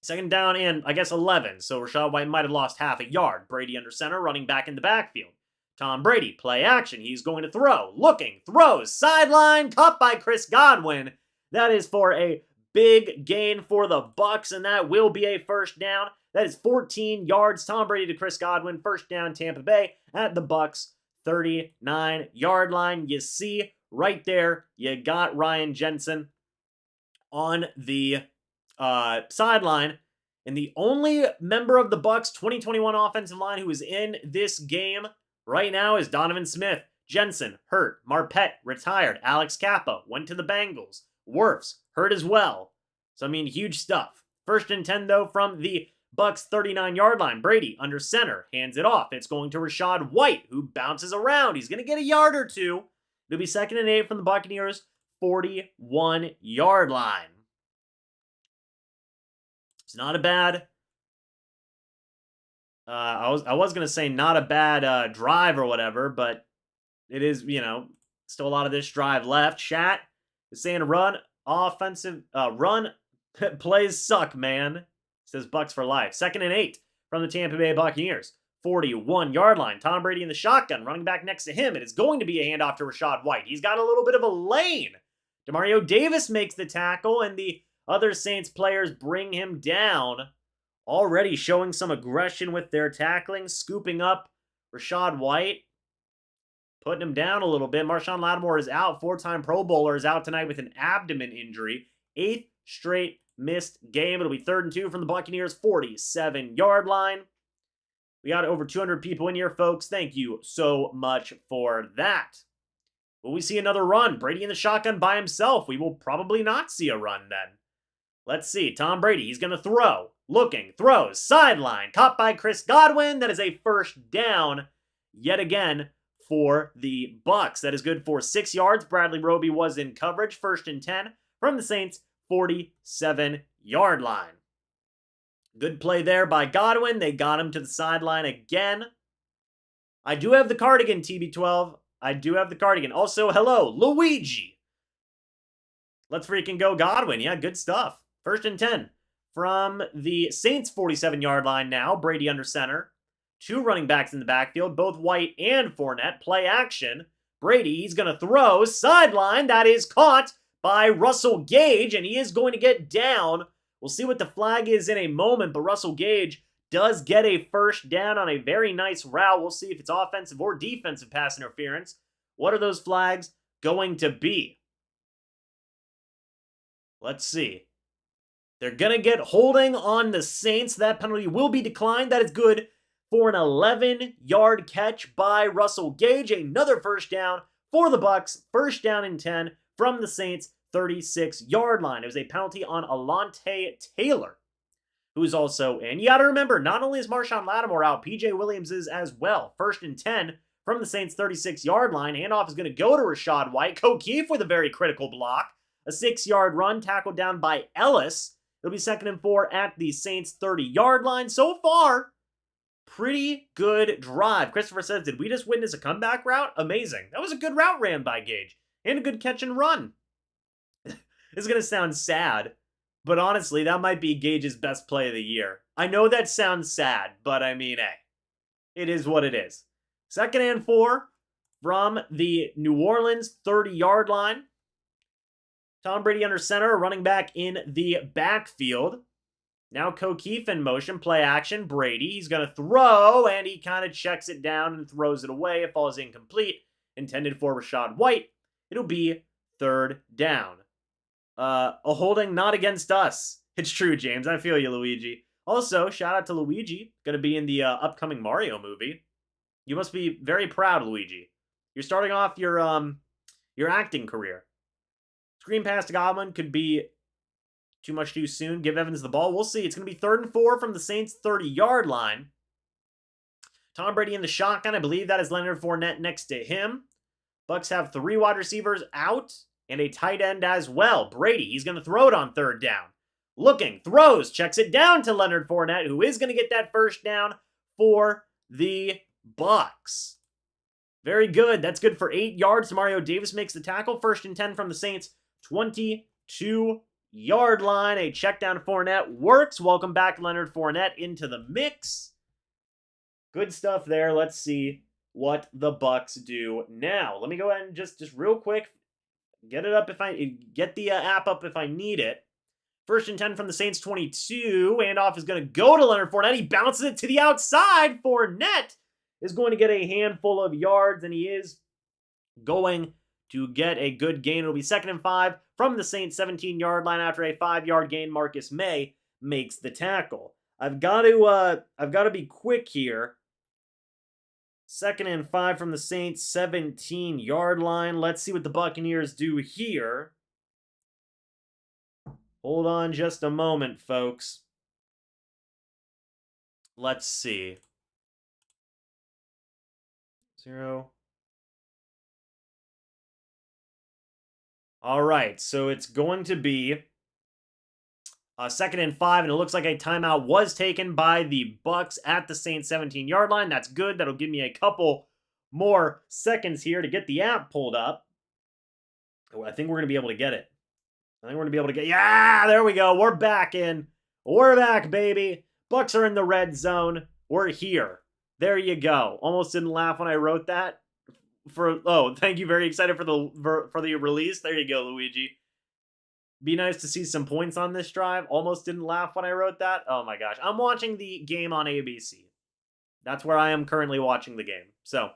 2nd down and, I guess, 11, so Rachaad White might have lost half a yard. Brady under center, running back in the backfield. Tom Brady, play action. He's going to throw. Looking, throws, sideline, caught by Chris Godwin. That is for a big gain for the Bucs, and that will be a 1st down. That is 14 yards. Tom Brady to Chris Godwin. 1st down, Tampa Bay at the Bucs 39-yard line. You see right there, you got Ryan Jensen on the sideline. And the only member of the Bucs 2021 offensive line who is in this game right now is Donovan Smith. Jensen, hurt. Marpet, retired. Alex Kappa, went to the Bengals. Wirfs, hurt as well. So, I mean, huge stuff. 1st and 10, though, from the Bucs 39-yard line. Brady under center, hands it off. It's going to Rachaad White, who bounces around. He's going to get a yard or two. It'll be 2nd and 8 from the Buccaneers 41-yard line. It's not a bad. I was gonna say not a bad drive or whatever, but it is, you know, still a lot of this drive left. Chat is saying run plays suck, man. Says Bucs for life. 2nd and 8 from the Tampa Bay Buccaneers 41-yard line. Tom Brady in the shotgun, running back next to him. It is going to be a handoff to Rachaad White. He's got a little bit of a lane. Demario Davis makes the tackle, and the other Saints players bring him down. Already showing some aggression with their tackling, scooping up Rachaad White, putting him down a little bit. Marshawn Lattimore is out. 4-time Pro Bowler is out tonight with an abdomen injury. 8th straight missed game. It'll be 3rd and 2 from the Buccaneers 47-yard line. We got over 200 people in here, folks. Thank you so much for that. Will we see another run? Brady in the shotgun by himself. We will probably not see a run then. Let's see. Tom Brady, he's going to throw. Looking, throws, sideline, caught by Chris Godwin. That is a 1st down yet again for the Bucs. That is good for 6 yards. Bradley Roby was in coverage. 1st and 10 from the Saints 47-yard line. Good play there by Godwin. They got him to the sideline again. I do have the cardigan, TB12. I do have the cardigan. Also, hello, Luigi. Let's freaking go Godwin. Yeah, good stuff. 1st and 10 from the Saints 47-yard line now. Brady under center. 2 running backs in the backfield, both White and Fournette. Play action. Brady, he's going to throw. Sideline. That is caught by Russell Gage, and he is going to get down. We'll see what the flag is in a moment, but Russell Gage does get a 1st down on a very nice route. We'll see if it's offensive or defensive pass interference. What are those flags going to be? Let's see. They're going to get holding on the Saints. That penalty will be declined. That is good for an 11-yard catch by Russell Gage. Another 1st down for the Bucs. 1st down and 10 from the Saints 36-yard line. It was a penalty on Alontae Taylor, who's also in. You got to remember, not only is Marshawn Lattimore out, PJ Williams is as well. 1st and 10 from the Saints 36-yard line. Handoff is going to go to Rachaad White. O'Keefe with a very critical block. A 6-yard run tackled down by Ellis. It'll be 2nd and 4 at the Saints 30-yard line. So far, pretty good drive. Christopher says, did we just witness a comeback route? Amazing. That was a good route ran by Gage. And a good catch and run. This is going to sound sad, but honestly, that might be Gage's best play of the year. I know that sounds sad, but I mean, hey, it is what it is. 2nd and 4 from the New Orleans 30-yard line. Tom Brady under center, running back in the backfield. Now O'Keefe in motion, play action, Brady. He's going to throw, and he kind of checks it down and throws it away. It falls incomplete. Intended for Rashad White. It'll be 3rd down. A holding not against us. It's true, James. I feel you, Luigi. Also, shout out to Luigi. Going to be in the upcoming Mario movie. You must be very proud, Luigi. You're starting off your acting career. Screen pass to Godwin could be too much too soon. Give Evans the ball. We'll see. It's going to be 3rd and 4 from the Saints' 30-yard line. Tom Brady in the shotgun. I believe that is Leonard Fournette next to him. Bucs have 3 wide receivers out and a tight end as well. Brady, he's going to throw it on 3rd down. Looking, throws, checks it down to Leonard Fournette, who is going to get that 1st down for the Bucs. Very good. That's good for 8 yards. Mario Davis makes the tackle. 1st and 10 from the Saints' 22-yard line. A check down to Fournette works. Welcome back, Leonard Fournette, into the mix. Good stuff there. Let's see what the Bucs do now. Let me go ahead and just real quick get it up if I get the app up if I need it. 1st and 10 from the Saints 22. Handoff is going to go to Leonard Fournette. He bounces it to the outside. Fournette is going to get a handful of yards, and he is going to get a good gain. It'll be 2nd and 5 from the Saints 17-yard line after a 5-yard gain. Marcus May makes the tackle. I've got to be quick here. 2nd and 5 from the Saints 17-yard line. Let's see what the Buccaneers do here. Hold on just a moment, folks. Let's see. 0. All right, so it's going to be 2nd and 5, and it looks like a timeout was taken by the Bucs at the Saints 17-yard line. That's good. That'll give me a couple more seconds here to get the app pulled up. I think we're going to be able to get it. Yeah, there we go. We're back in. We're back, baby. Bucs are in the red zone. We're here. There you go. Almost didn't laugh when I wrote that. Thank you. Very excited for the release. There you go, Luigi. Be nice to see some points on this drive. Almost didn't laugh when I wrote that. Oh my gosh. I'm watching the game on ABC. That's where I am currently watching the game. So,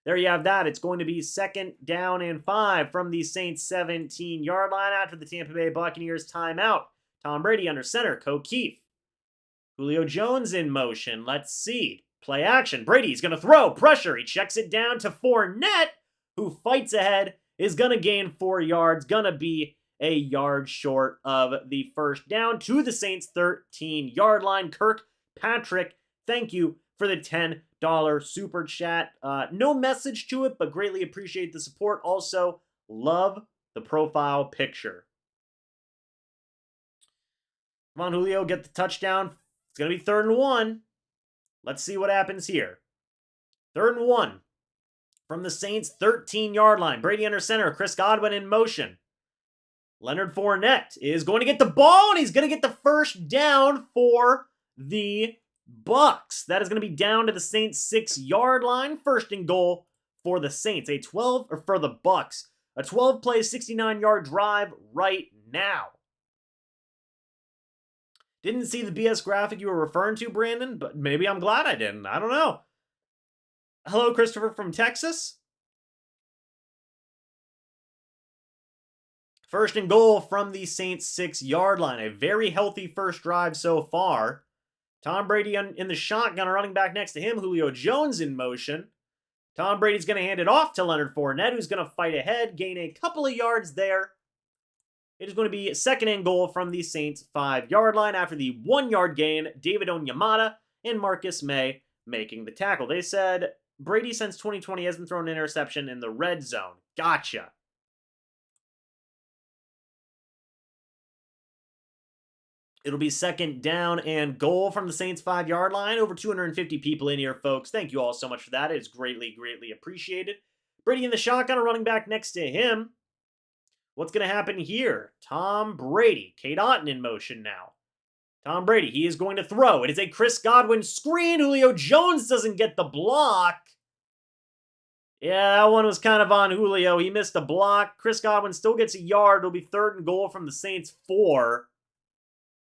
there you have that. It's going to be 2nd down and 5 from the Saints 17-yard line after the Tampa Bay Buccaneers timeout. Tom Brady under center. O'Keefe. Julio Jones in motion. Let's see. Play action. Brady's going to throw. Pressure. He checks it down to Fournette, who fights ahead, is going to gain 4 yards. Going to be a yard short of the 1st down to the Saints 13-yard line. Kirkpatrick, thank you for the $10 super chat. No message to it, but greatly appreciate the support. Also, love the profile picture. Come on, Julio, get the touchdown. It's going to be 3rd and 1. Let's see what happens here. 3rd and 1 from the Saints 13-yard line. Brady under center. Chris Godwin in motion. Leonard Fournette is going to get the ball, and he's going to get the 1st down for the Bucs. That is going to be down to the Saints 6-yard line. 1st and goal for the Saints. For the Bucs. A 12-play, 69-yard drive right now. Didn't see the BS graphic you were referring to, Brandon, but maybe I'm glad I didn't. I don't know. Hello, Christopher from Texas. 1st and goal from the Saints 6-yard line. A very healthy first drive so far. Tom Brady in the shotgun, running back next to him. Julio Jones in motion. Tom Brady's going to hand it off to Leonard Fournette, who's going to fight ahead, gain a couple of yards there. It is going to be 2nd and goal from the Saints 5-yard line after the 1-yard gain. David Onyemata and Marcus May making the tackle. They said Brady since 2020 hasn't thrown an interception in the red zone. Gotcha. It'll be 2nd down and goal from the Saints 5-yard line. Over 250 people in here, folks. Thank you all so much for that. It is greatly, greatly appreciated. Brady in the shotgun, a running back next to him. What's going to happen here? Tom Brady. Kate Otten in motion now. Tom Brady, he is going to throw. It is a Chris Godwin screen. Julio Jones doesn't get the block. Yeah, that one was kind of on Julio. He missed a block. Chris Godwin still gets a yard. It'll be 3rd and goal from the Saints 4.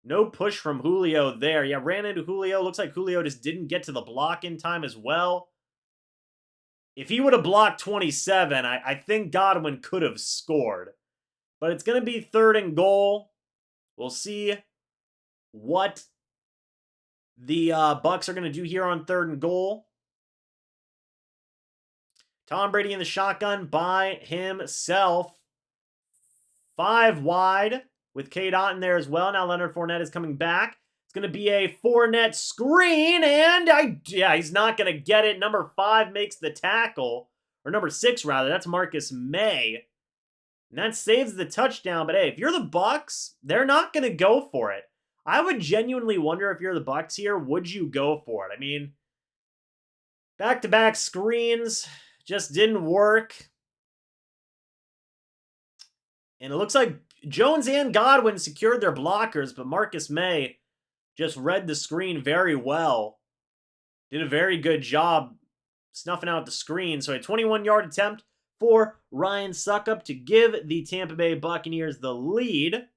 No push from Julio there. Yeah, ran into Julio. Looks like Julio just didn't get to the block in time as well. If he would have blocked 27, I think Godwin could have scored. But it's going to be 3rd and goal. We'll see what the Bucs are going to do here on 3rd and goal. Tom Brady in the shotgun by himself. 5 wide with K-Dot in there as well. Now Leonard Fournette is coming back. It's going to be a Fournette screen, and he's not going to get it. Number 5 makes the tackle, or number 6 rather. That's Marcus May, and that saves the touchdown. But hey, if you're the Bucs, they're not going to go for it. I would genuinely wonder if you're the Bucs here, would you go for it? I mean, back-to-back screens just didn't work. And it looks like Jones and Godwin secured their blockers, but Marcus May just read the screen very well. Did a very good job snuffing out the screen. So a 21-yard attempt for Ryan Suckup to give the Tampa Bay Buccaneers the lead.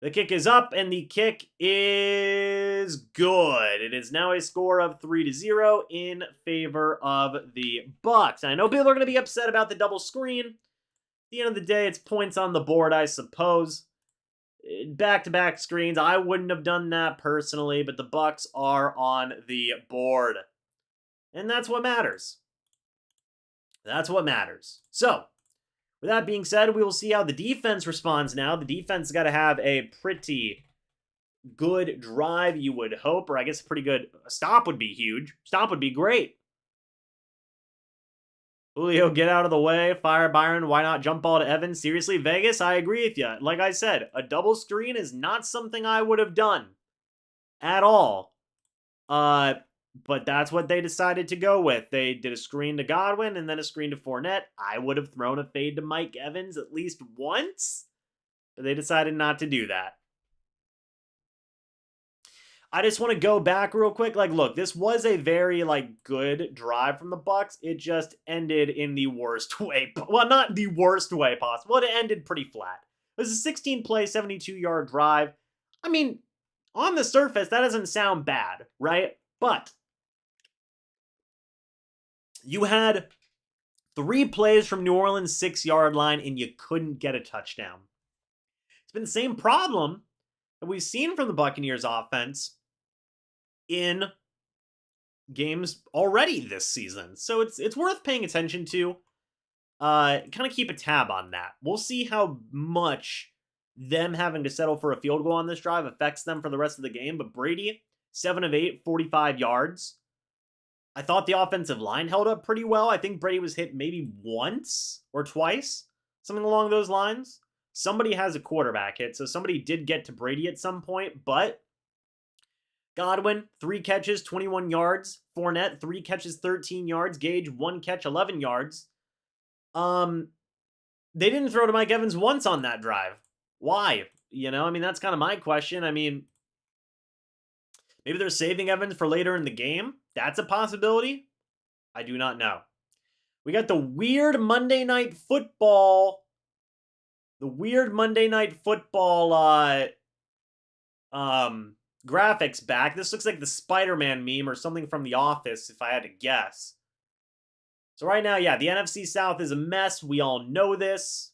The kick is up, and the kick is good. It is now a score of 3-0 in favor of the Bucs. And I know people are going to be upset about the double screen. At the end of the day, it's points on the board, I suppose. Back-to-back screens, I wouldn't have done that personally, but the Bucs are on the board. And that's what matters. That's what matters. So, with that being said, we will see how the defense responds now. The defense has got to have a pretty good drive, you would hope, or I guess a pretty good stop would be huge. Stop would be great. Julio, get out of the way. Fire Byron. Why not jump ball to Evans? Seriously, Vegas, I agree with you. Like I said, a double screen is not something I would have done at all. But that's what they decided to go with. They did a screen to Godwin and then a screen to Fournette. I would have thrown a fade to Mike Evans at least once, but they decided not to do that. I just want to go back real quick. Like, look, this was a very, good drive from the Bucs. It just ended in the worst way. Well, not the worst way possible. It ended pretty flat. It was a 16-play, 72-yard drive. I mean, on the surface, that doesn't sound bad, right? But you had 3 plays from New Orleans' 6-yard line, and you couldn't get a touchdown. It's been the same problem that we've seen from the Buccaneers offense in games already this season. So it's worth paying attention to. Kind of keep a tab on that. We'll see how much them having to settle for a field goal on this drive affects them for the rest of the game. But Brady, 7 of 8, 45 yards. I thought the offensive line held up pretty well. I think Brady was hit maybe once or twice, something along those lines. Somebody has a quarterback hit, so somebody did get to Brady at some point, but Godwin, 3 catches, 21 yards. Fournette, 3 catches, 13 yards. Gage, 1 catch, 11 yards. They didn't throw to Mike Evans once on that drive. Why? That's kind of my question. Maybe they're saving Evans for later in the game. That's a possibility. I do not know. We got the weird Monday Night Football. Graphics back. This looks like the Spider-Man meme or something from The Office, if I had to guess. So right now, the NFC South is a mess. We all know this.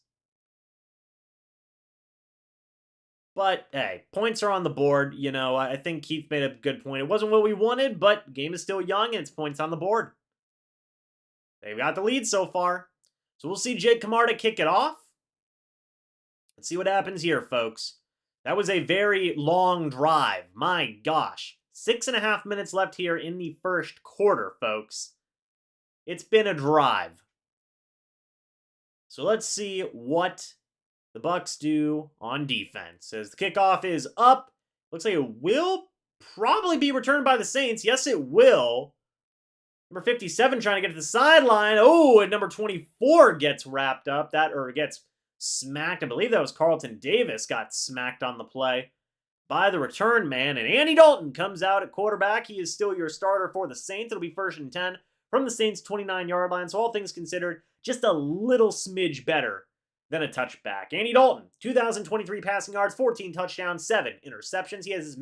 But, hey, points are on the board. I think Keith made a good point. It wasn't what we wanted, but the game is still young, and it's points on the board. They've got the lead so far. So we'll see Jake Camarda kick it off. Let's see what happens here, folks. That was a very long drive. My gosh. 6.5 minutes left here in the first quarter, folks. It's been a drive. So let's see what the Bucs do on defense. As the kickoff is up, looks like it will probably be returned by the Saints. Yes, it will. Number 57 trying to get to the sideline. Oh, and number 24 gets wrapped up. Gets smacked. I believe that was Carlton Davis got smacked on the play by the return man. And Andy Dalton comes out at quarterback. He is still your starter for the Saints. It'll be 1st and 10 from the Saints' 29-yard line. So all things considered, just a little smidge better then a touchback. Andy Dalton, 2,023 passing yards, 14 touchdowns, 7 interceptions. He has as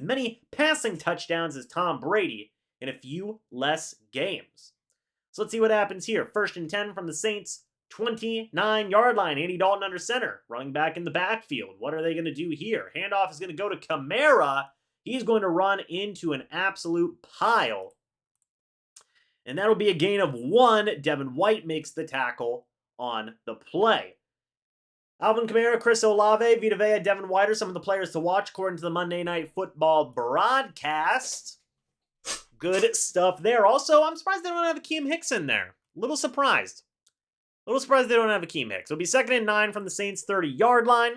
many passing touchdowns as Tom Brady in a few less games. So let's see what happens here. 1st and 10 from the Saints, 29-yard line. Andy Dalton under center, running back in the backfield. What are they going to do here? Handoff is going to go to Kamara. He's going to run into an absolute pile. And that'll be a gain of 1. Devin White makes the tackle on the play. Alvin Kamara, Chris Olave, Vita Vea, Devin White are some of the players to watch according to the Monday Night Football broadcast. Good stuff there. Also, I'm surprised they don't have Akeem Hicks in there. A little surprised. A little surprised they don't have Akeem Hicks. It'll be 2nd and 9 from the Saints' 30-yard line.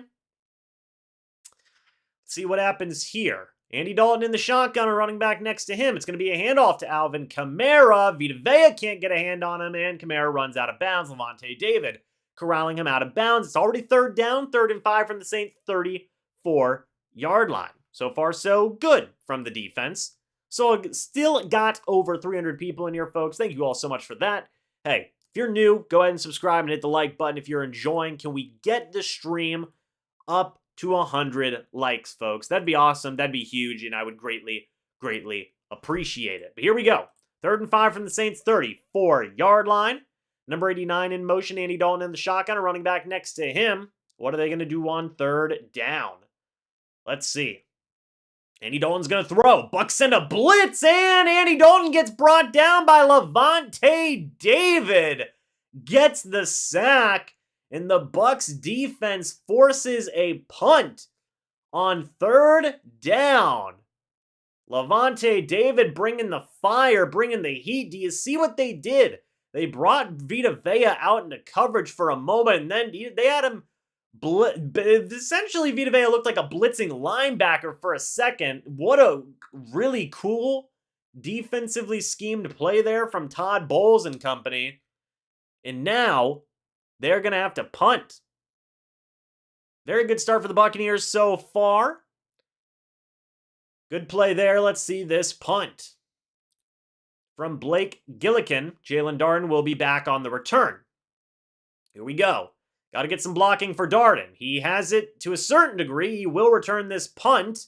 Let's see what happens here. Andy Dalton in the shotgun, a running back next to him. It's going to be a handoff to Alvin Kamara. Vita Vea can't get a hand on him, and Kamara runs out of bounds. Lavonte David corralling him out of bounds. It's already 3rd down, 3rd and 5 from the Saints' 34-yard line. So far, so good from the defense. So still got over 300 people in here, folks. Thank you all so much for that. Hey, if you're new, go ahead and subscribe and hit the like button. If you're enjoying, can we get the stream up to 100 likes, folks? That'd be awesome. That'd be huge, and I would greatly, greatly appreciate it. But here we go. 3rd and 5 from the Saints' 34-yard line. Number 89 in motion, Andy Dalton in the shotgun, a running back next to him. What are they going to do on 3rd down? Let's see. Andy Dalton's going to throw. Bucs send a blitz, and Andy Dalton gets brought down by Lavonte David. Gets the sack, and the Bucs defense forces a punt on 3rd down. Lavonte David bringing the fire, bringing the heat. Do you see what they did? They brought Vita Vea out into coverage for a moment, and then they had him essentially, Vita Vea looked like a blitzing linebacker for a second. What a really cool defensively schemed play there from Todd Bowles and company. And now they're going to have to punt. Very good start for the Buccaneers so far. Good play there. Let's see this punt. From Blake Gillikin, Jalen Darden will be back on the return. Here we go. Got to get some blocking for Darden. He has it to a certain degree. He will return this punt.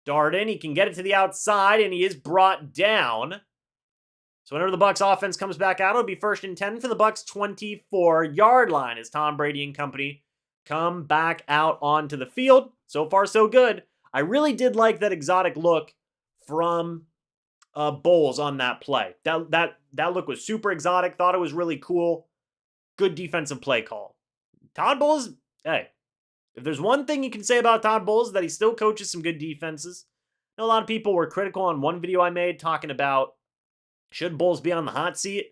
Darden, he can get it to the outside, and he is brought down. So whenever the Bucs offense comes back out, it'll be 1st and 10 for the Bucs 24-yard line as Tom Brady and company come back out onto the field. So far, so good. I really did like that exotic look from Bowles on that play. That look was super exotic. Thought it was really cool. Good defensive play call. Todd Bowles, hey, if there's one thing you can say about Todd Bowles, that he still coaches some good defenses. I know a lot of people were critical on one video I made talking about should Bowles be on the hot seat?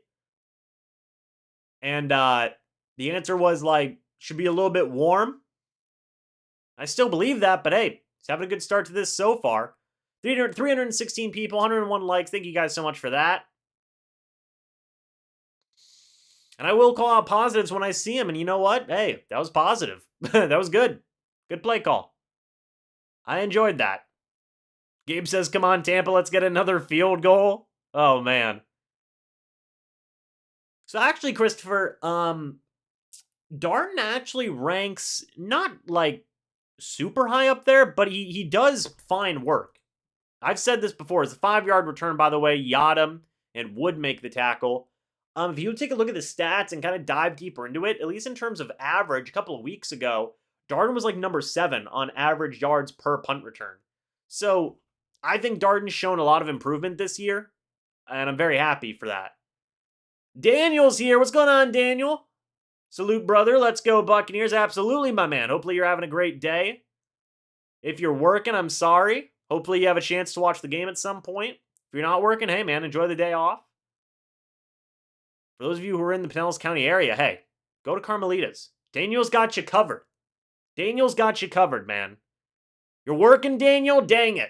And the answer was like, should be a little bit warm. I still believe that, but hey, he's having a good start to this so far. 316 people, 101 likes. Thank you guys so much for that. And I will call out positives when I see him. And you know what? Hey, that was positive. That was good. Good play call. I enjoyed that. Gabe says, come on, Tampa, let's get another field goal. Oh, man. So actually, Christopher, Darden actually ranks not like super high up there, but he does fine work. I've said this before. It's a 5-yard return, by the way. Yadam and Wood make the tackle. If you take a look at the stats and kind of dive deeper into it, at least in terms of average, a couple of weeks ago, Darden was like number 7 on average yards per punt return. So I think Darden's shown a lot of improvement this year, and I'm very happy for that. Daniel's here. What's going on, Daniel? Salute, brother. Let's go, Buccaneers. Absolutely, my man. Hopefully you're having a great day. If you're working, I'm sorry. Hopefully you have a chance to watch the game at some point. If you're not working, hey, man, enjoy the day off. For those of you who are in the Pinellas County area, hey, go to Carmelitas. Daniel's got you covered. Daniel's got you covered, man. You're working, Daniel? Dang it.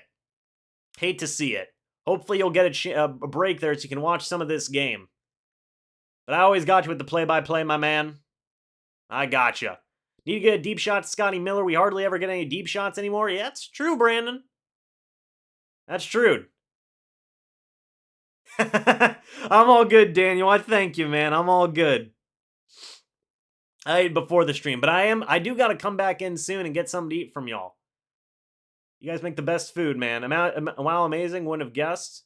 Hate to see it. Hopefully you'll get a break there so you can watch some of this game. But I always got you with the play-by-play, my man. I got you. Need to get a deep shot to Scotty Miller. We hardly ever get any deep shots anymore. Yeah, that's true, Brandon. That's true. I'm all good, Daniel. I thank you, man. I'm all good. I ate before the stream, but I do got to come back in soon and get something to eat from y'all. You guys make the best food, man. Wow, amazing. Wouldn't have guessed.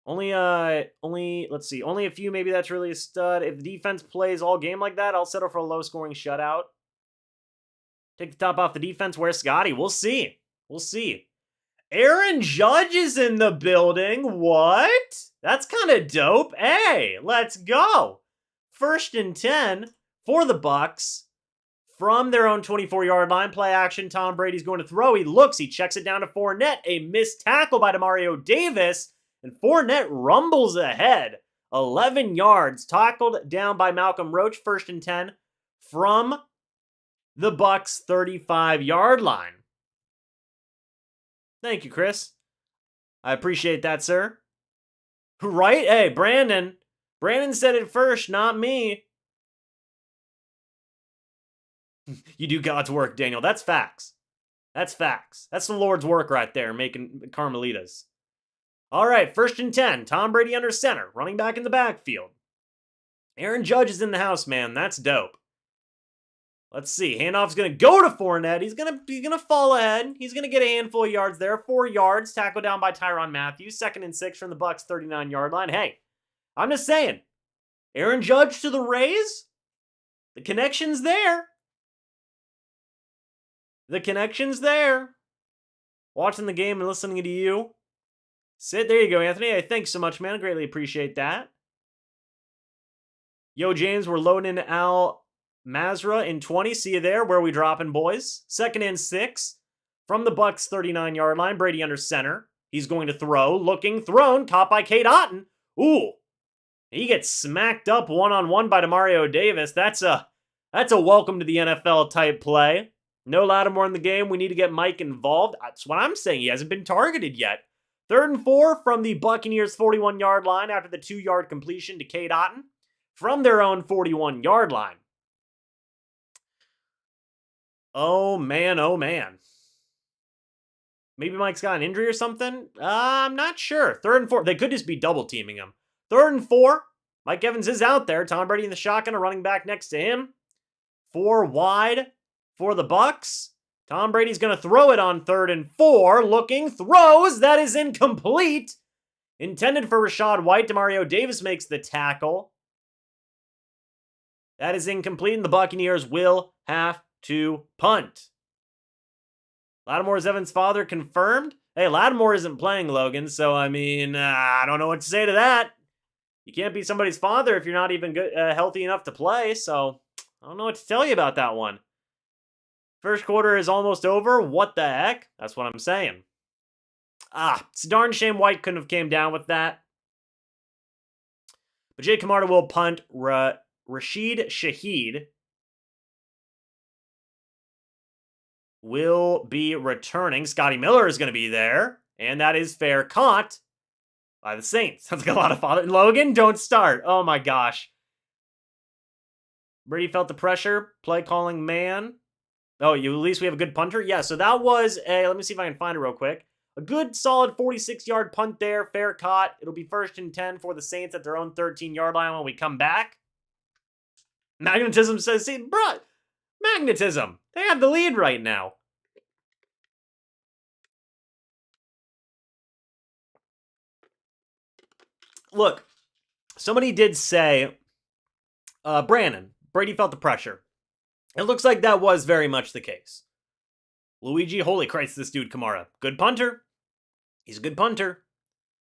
Let's see. Only a few, maybe that's really a stud. If the defense plays all game like that, I'll settle for a low-scoring shutout. Take the top off the defense. Where's Scotty? We'll see. We'll see. Aaron Judge is in the building. What? That's kind of dope. Hey, let's go. 1st and 10 for the Bucs. From their own 24-yard line, play action. Tom Brady's going to throw. He looks. He checks it down to Fournette. A missed tackle by Demario Davis. And Fournette rumbles ahead. 11 yards. Tackled down by Malcolm Roach. 1st and 10 from the Bucs 35-yard line. Thank you, Chris. I appreciate that, sir. Right? Hey, Brandon. Brandon said it first, not me. You do God's work, Daniel. That's facts. That's facts. That's the Lord's work right there, making Carmelitas. All right, 1st and 10. Tom Brady under center, running back in the backfield. Aaron Judge is in the house, man. That's dope. Let's see. Handoff's going to go to Fournette. He's going to fall ahead. He's going to get a handful of yards there. 4 yards. Tackled down by Tyrann Mathieu. 2nd and 6 from the Bucs 39-yard line. Hey, I'm just saying. Aaron Judge to the Rays? The connection's there. The connection's there. Watching the game and listening to you. There you go, Anthony. Hey, thanks so much, man. I greatly appreciate that. Yo, James, we're loading in Al Mazra in 20. See you there. Where are we dropping, boys? 2nd and 6 from the Bucs 39-yard line. Brady under center. He's going to throw. Looking. Thrown. Caught by Cade Otton. Ooh. He gets smacked up one-on-one by Demario Davis. That's a welcome to the NFL type play. No Lattimore in the game. We need to get Mike involved. That's what I'm saying. He hasn't been targeted yet. 3rd and 4 from the Buccaneers 41-yard line after the 2-yard completion to Cade Otton from their own 41-yard line. Oh, man, oh, man. Maybe Mike's got an injury or something? I'm not sure. 3rd and 4. They could just be double-teaming him. 3rd and 4. Mike Evans is out there. Tom Brady in the shotgun, a running back next to him. 4 wide for the Bucs. Tom Brady's going to throw it on 3rd and 4. Looking, throws. That is incomplete. Intended for Rachaad White. Demario Davis makes the tackle. That is incomplete, and the Buccaneers will have to punt. Lattimore's Evans' father confirmed. Hey, Lattimore isn't playing, Logan, so, I mean, I don't know what to say to that. You can't be somebody's father if you're not even healthy enough to play, so I don't know what to tell you about that one. 1st quarter is almost over. What the heck? That's what I'm saying. It's a darn shame White couldn't have came down with that. But Jay Camarda will punt. Rashid Shaheed will be returning. Scotty Miller is going to be there. And that is fair caught by the Saints. That's got a lot of father. Logan, don't start. Oh my gosh. Brady felt the pressure. Play calling man. Oh, at least we have a good punter? Yeah, so that was let me see if I can find it real quick. A good, solid 46-yard punt there. Fair caught. It'll be 1st and 10 for the Saints at their own 13-yard line when we come back. Magnetism says, see, bruh, Magnetism. They have the lead right now. Look, somebody did say, Brandon, Brady felt the pressure. It looks like that was very much the case. Luigi, holy Christ, this dude, Kamara. Good punter. He's a good punter.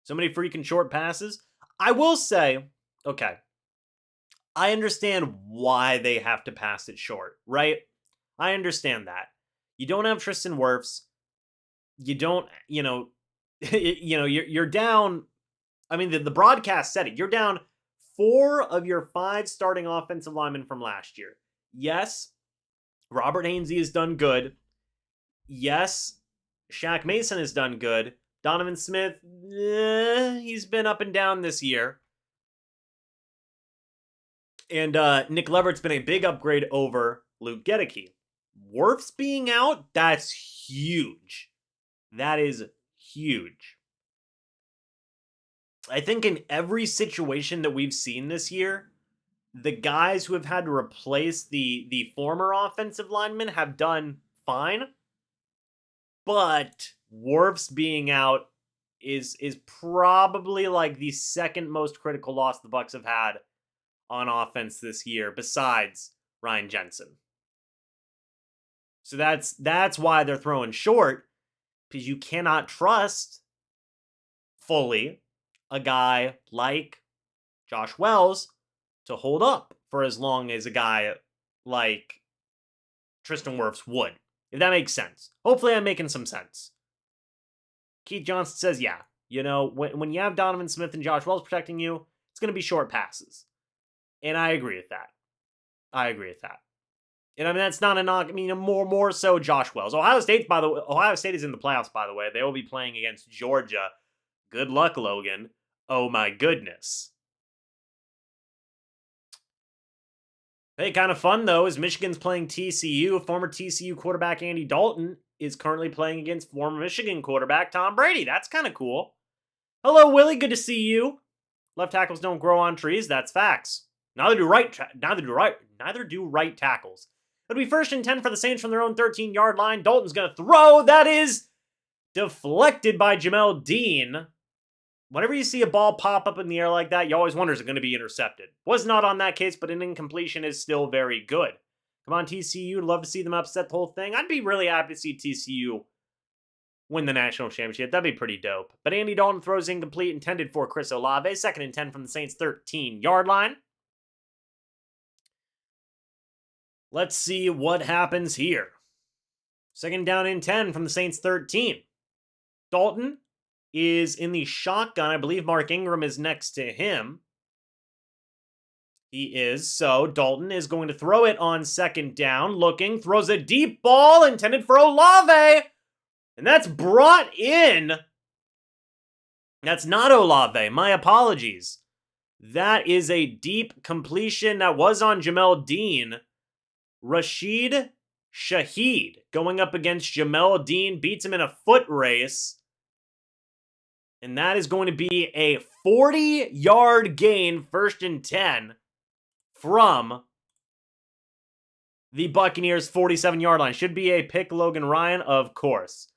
So many freaking short passes. I will say, okay, I understand why they have to pass it short, right? I understand that. You don't have Tristan Wirfs. You don't, you're down. I mean, the broadcast said it. You're down 4 of your 5 starting offensive linemen from last year. Yes, Robert Hainsey has done good. Yes, Shaq Mason has done good. Donovan Smith, he's been up and down this year. And Nick Leverrett's been a big upgrade over Luke Gedeke. Wirfs being out, that's huge. That is huge. I think in every situation that we've seen this year, the guys who have had to replace the former offensive linemen have done fine. But Wirfs being out is probably like the second most critical loss the Bucs have had on offense this year, besides Ryan Jensen. So that's why they're throwing short, because you cannot trust fully a guy like Josh Wells to hold up for as long as a guy like Tristan Wirfs would, if that makes sense. Hopefully I'm making some sense. Keith Johnson says, yeah, you know, when you have Donovan Smith and Josh Wells protecting you, it's going to be short passes. And I agree with that. And I mean, that's not a knock. I mean, more so Josh Wells. Ohio State is in the playoffs, by the way. They will be playing against Georgia. Good luck, Logan. Oh my goodness. Hey, kind of fun, though, is Michigan's playing TCU. Former TCU quarterback Andy Dalton is currently playing against former Michigan quarterback Tom Brady. That's kind of cool. Hello, Willie. Good to see you. Left tackles don't grow on trees. That's facts. Neither do right tackles. It'll be 1st and 10 for the Saints from their own 13-yard line. Dalton's going to throw. That is deflected by Jamel Dean. Whenever you see a ball pop up in the air like that, you always wonder, is it going to be intercepted? Was not on that case, but an incompletion is still very good. Come on, TCU. Love to see them upset the whole thing. I'd be really happy to see TCU win the national championship. That'd be pretty dope. But Andy Dalton throws incomplete, intended for Chris Olave. 2nd and 10 from the Saints' 13-yard line. Let's see what happens here. 2nd down and 10 from the Saints' 13. Dalton is in the shotgun. I believe Mark Ingram is next to him. He is. So Dalton is going to throw it on 2nd down. Looking, throws a deep ball intended for Olave. And that's brought in. That's not Olave. My apologies. That is a deep completion that was on Jamel Dean. Rashid Shaheed going up against Jamel Dean. Beats him in a foot race. And that is going to be a 40-yard gain, 1st and 10, from the Buccaneers' 47-yard line. Should be a pick, Logan Ryan, of course.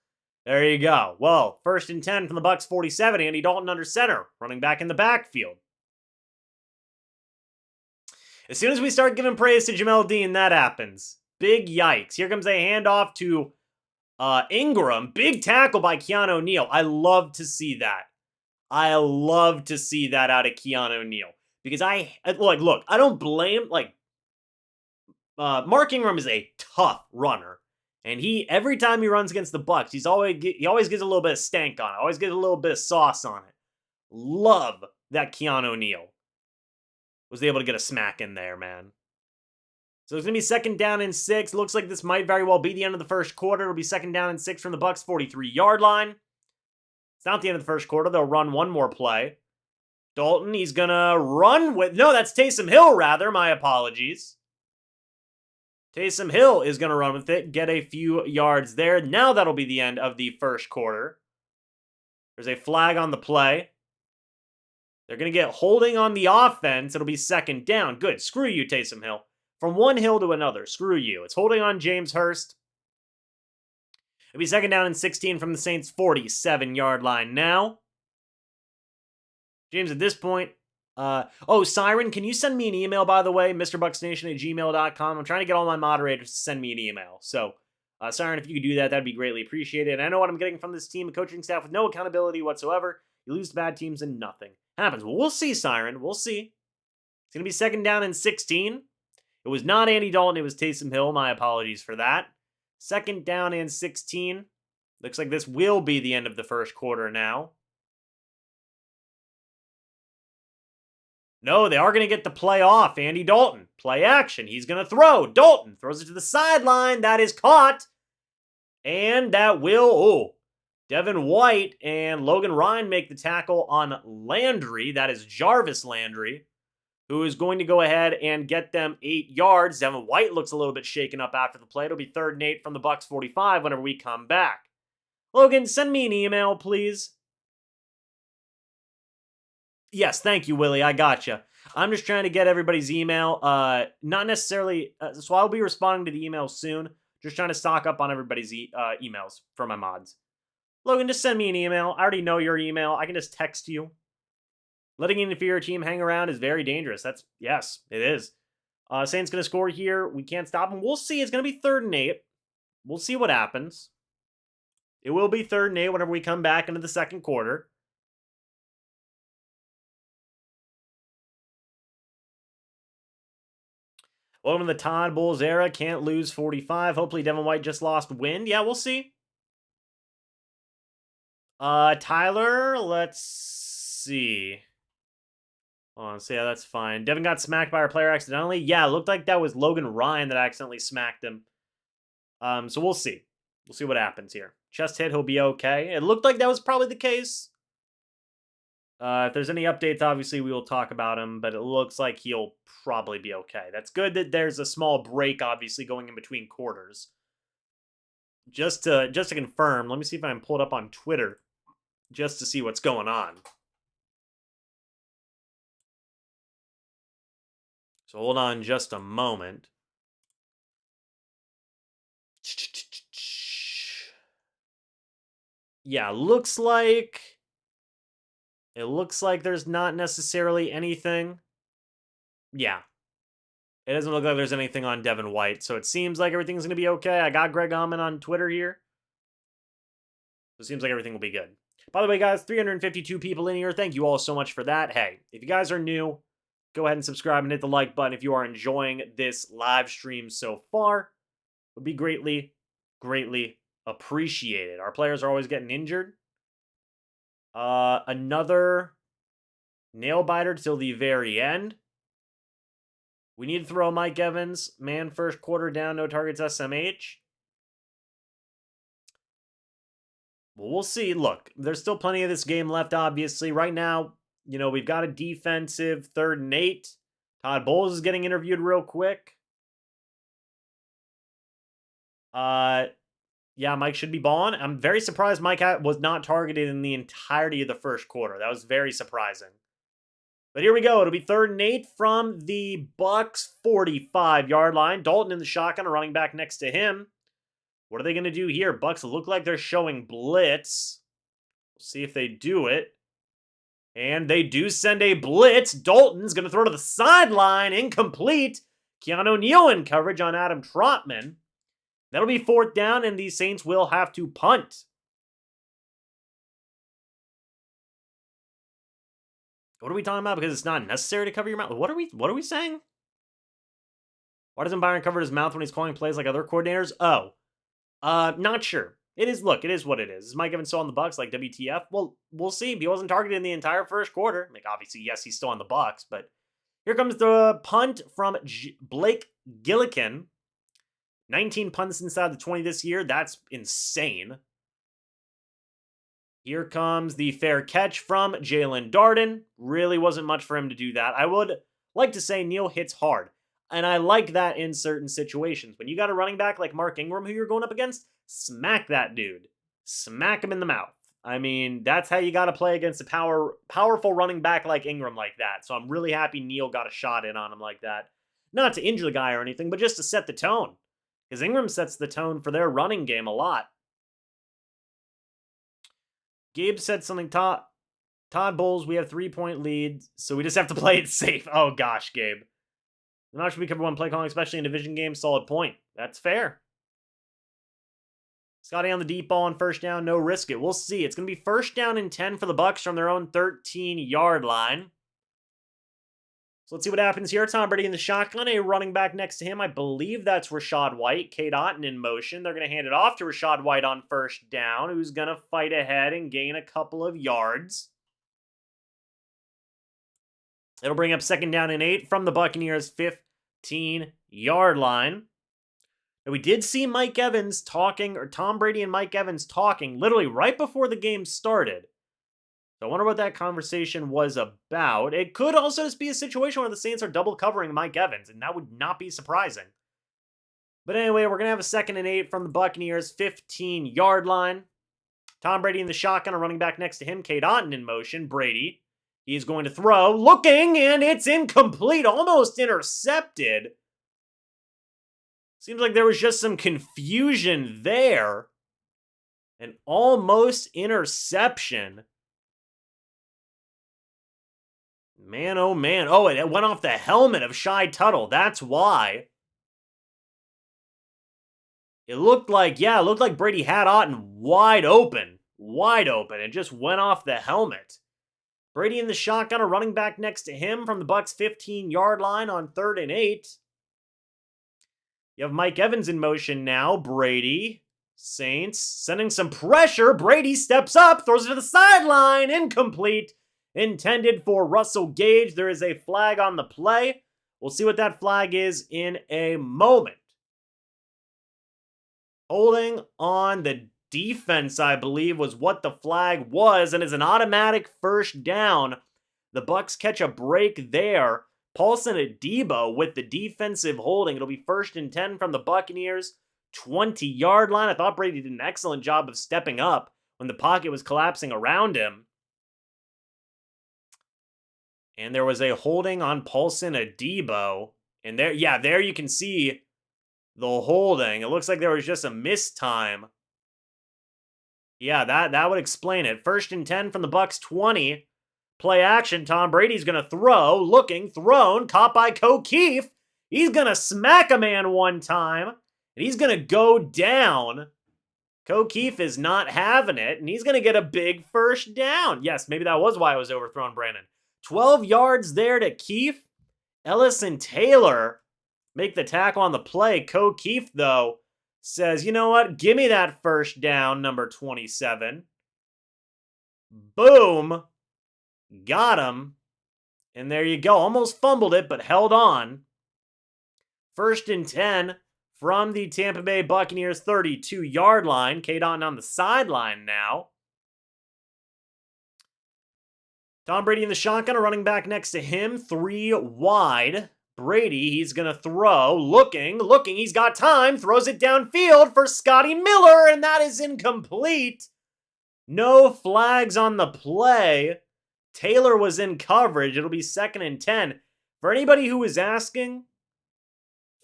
There you go. Well, 1st and 10 from the Bucs' 47. Andy Dalton under center, running back in the backfield. As soon as we start giving praise to Jamel Dean, that happens. Big yikes. Here comes a handoff to Ingram. Big tackle by Keanu Neal. I love to see that. I love to see that out of Keanu Neal. Because look, I don't blame, Mark Ingram is a tough runner. And every time he runs against the Bucs, he always gets a little bit of stank on it. Always gets a little bit of sauce on it. Love that Keanu Neal was able to get a smack in there, man. So it's going to be 2nd down and 6. Looks like this might very well be the end of the first quarter. It'll be 2nd down and 6 from the Bucs' 43-yard line. It's not the end of the first quarter. They'll run one more play. Dalton, he's going to run with... No, that's Taysom Hill, rather. My apologies. Taysom Hill is going to run with it, get a few yards there. Now that'll be the end of the first quarter. There's a flag on the play. They're going to get holding on the offense. It'll be 2nd down. Good. Screw you, Taysom Hill. From one hill to another. Screw you. It's holding on James Hurst. It'll be 2nd down and 16 from the Saints' 47-yard line now. James, at this point... Siren, can you send me an email, by the way? MrBucsNation@gmail.com. I'm trying to get all my moderators to send me an email. So, Siren, if you could do that, that'd be greatly appreciated. And I know what I'm getting from this team, a coaching staff with no accountability whatsoever. You lose to bad teams and nothing happens. Well, we'll see, Siren. We'll see. It's going to be 2nd down and 16. It was not Andy Dalton. It was Taysom Hill. My apologies for that. 2nd down and 16. Looks like this will be the end of the first quarter now. No, they are going to get the play off. Andy Dalton. Play action. He's going to throw. Dalton throws it to the sideline. That is caught. And that will... Devin White and Logan Ryan make the tackle on Landry. That is Jarvis Landry, who is going to go ahead and get them 8 yards. Devin White looks a little bit shaken up after the play. It'll be 3rd and 8 from the Bucs' 45 whenever we come back. Logan, send me an email, please. Yes, thank you, Willie. I gotcha. I'm just trying to get everybody's email. Not necessarily. So I'll be responding to the emails soon. Just trying to stock up on everybody's emails for my mods. Logan, just send me an email. I already know your email. I can just text you. Letting an inferior team hang around is very dangerous. Yes, it is. Saints going to score here. We can't stop them. We'll see. It's going to be 3rd and 8. We'll see what happens. It will be 3rd and 8 whenever we come back into the second quarter. Welcome to the Todd Bowles era. Can't lose 45. Hopefully Devin White just lost wind. Yeah, we'll see. Tyler, let's see. Oh, so yeah, that's fine. Devin got smacked by our player accidentally. Yeah, it looked like that was Logan Ryan that accidentally smacked him. So we'll see. We'll see what happens here. Chest hit, he'll be okay. It looked like that was probably the case. If there's any updates, obviously we will talk about him, but it looks like he'll probably be okay. That's good that there's a small break, obviously, going in between quarters. Just to confirm, let me see if I can pull it up on Twitter just to see what's going on. So hold on just a moment. Yeah, looks like there's not necessarily anything. Yeah. It doesn't look like there's anything on Devin White, so it seems like everything's going to be okay. I got Greg Allman on Twitter here. So it seems like everything will be good. By the way, guys, 352 people in here. Thank you all so much for that. Hey, if you guys are new, go ahead and subscribe and hit the like button if you are enjoying this live stream so far. It would be greatly, greatly appreciated. Our players are always getting injured. Another nail biter till the very end. We need to throw Mike Evans. Man, first quarter down, no targets, SMH. Well, we'll see. Look, there's still plenty of this game left, obviously. Right now, we've got a defensive 3rd and 8. Todd Bowles is getting interviewed real quick. Yeah, Mike should be balling. I'm very surprised Mike was not targeted in the entirety of the first quarter. That was very surprising. But here we go. It'll be 3rd and 8 from the Bucs 45-yard line. Dalton in the shotgun, a running back next to him. What are they going to do here? Bucs look like they're showing blitz. We'll see if they do it. And they do send a blitz. Dalton's going to throw to the sideline. Incomplete. Keanu Neal in coverage on Adam Trotman. That'll be 4th down, and the Saints will have to punt. What are we talking about? Because it's not necessary to cover your mouth. What are we saying? Why doesn't Byron cover his mouth when he's calling plays like other coordinators? Oh. Not sure. It is what it is. Is Mike Evans still on the Bucs like WTF? Well, we'll see. He wasn't targeted in the entire first quarter. Like, obviously, yes, he's still on the Bucs, but here comes the punt from Blake Gillikin. 19 punts inside the 20 this year. That's insane. Here comes the fair catch from Jalen Darden. Really wasn't much for him to do that. I would like to say Neal hits hard. And I like that in certain situations. When you got a running back like Mark Ingram who you're going up against, smack that dude. Smack him in the mouth. I mean, that's how you got to play against a powerful running back like Ingram like that. So I'm really happy Neal got a shot in on him like that. Not to injure the guy or anything, but just to set the tone. Because Ingram sets the tone for their running game a lot. Gabe said something, Todd Bowles, we have 3-point leads, so we just have to play it safe. Oh gosh, Gabe. I'm not sure we cover one play calling, especially in division games. Solid point. That's fair. Scotty on the deep ball on first down. No risk it. We'll see. It's going to be 1st down and 10 for the Bucs from their own 13-yard line. So let's see what happens here. Tom Brady in the shotgun. A running back next to him. I believe that's Rachaad White. Cade Otton in motion. They're going to hand it off to Rachaad White on first down, who's going to fight ahead and gain a couple of yards. It'll bring up 2nd down and 8 from the Buccaneers' 15-yard line. And we did see Mike Evans talking, or Tom Brady and Mike Evans talking, literally right before the game started. So I wonder what that conversation was about. It could also just be a situation where the Saints are double covering Mike Evans, and that would not be surprising. But anyway, we're going to have a 2nd and 8 from the Buccaneers' 15-yard line. Tom Brady in the shotgun, a running back next to him. Cade Otton in motion. Brady. He's going to throw, looking, and it's incomplete, almost intercepted. Seems like there was just some confusion there. An almost interception. Man, oh man. Oh, it went off the helmet of Shy Tuttle. That's why. It looked like Brady had Otten wide open. Wide open. It just went off the helmet. Brady in the shotgun, a running back next to him from the Bucs 15-yard line on 3rd and 8. You have Mike Evans in motion now. Brady. Saints sending some pressure. Brady steps up, throws it to the sideline. Incomplete. Intended for Russell Gage. There is a flag on the play. We'll see what that flag is in a moment. Holding on the defense, I believe, was what the flag was, and is an automatic first down. The Bucs catch a break there. Paulson Adebo with the defensive holding. It'll be 1st and 10 from the Buccaneers. 20-yard line. I thought Brady did an excellent job of stepping up when the pocket was collapsing around him. And there was a holding on Paulson Adebo. And there you can see the holding. It looks like there was just a missed time. Yeah, that would explain it. 1st and 10 from the Bucs 20. Play action. Tom Brady's going to throw. Looking. Thrown. Caught by O'Keefe. He's going to smack a man one time. And he's going to go down. O'Keefe is not having it. And he's going to get a big first down. Yes, maybe that was why I was overthrown, Brandon. 12 yards there to Keefe. Ellis and Taylor make the tackle on the play. O'Keefe, though, says, you know what? Give me that first down, number 27. Boom. Got him. And there you go. Almost fumbled it, but held on. 1st and 10 from the Tampa Bay Buccaneers 32-yard line. K-Don on the sideline now. Tom Brady in the shotgun, a running back next to him. 3 wide. Brady, he's going to throw. Looking. He's got time. Throws it downfield for Scotty Miller, and that is incomplete. No flags on the play. Taylor was in coverage. It'll be 2nd and 10. For anybody who was asking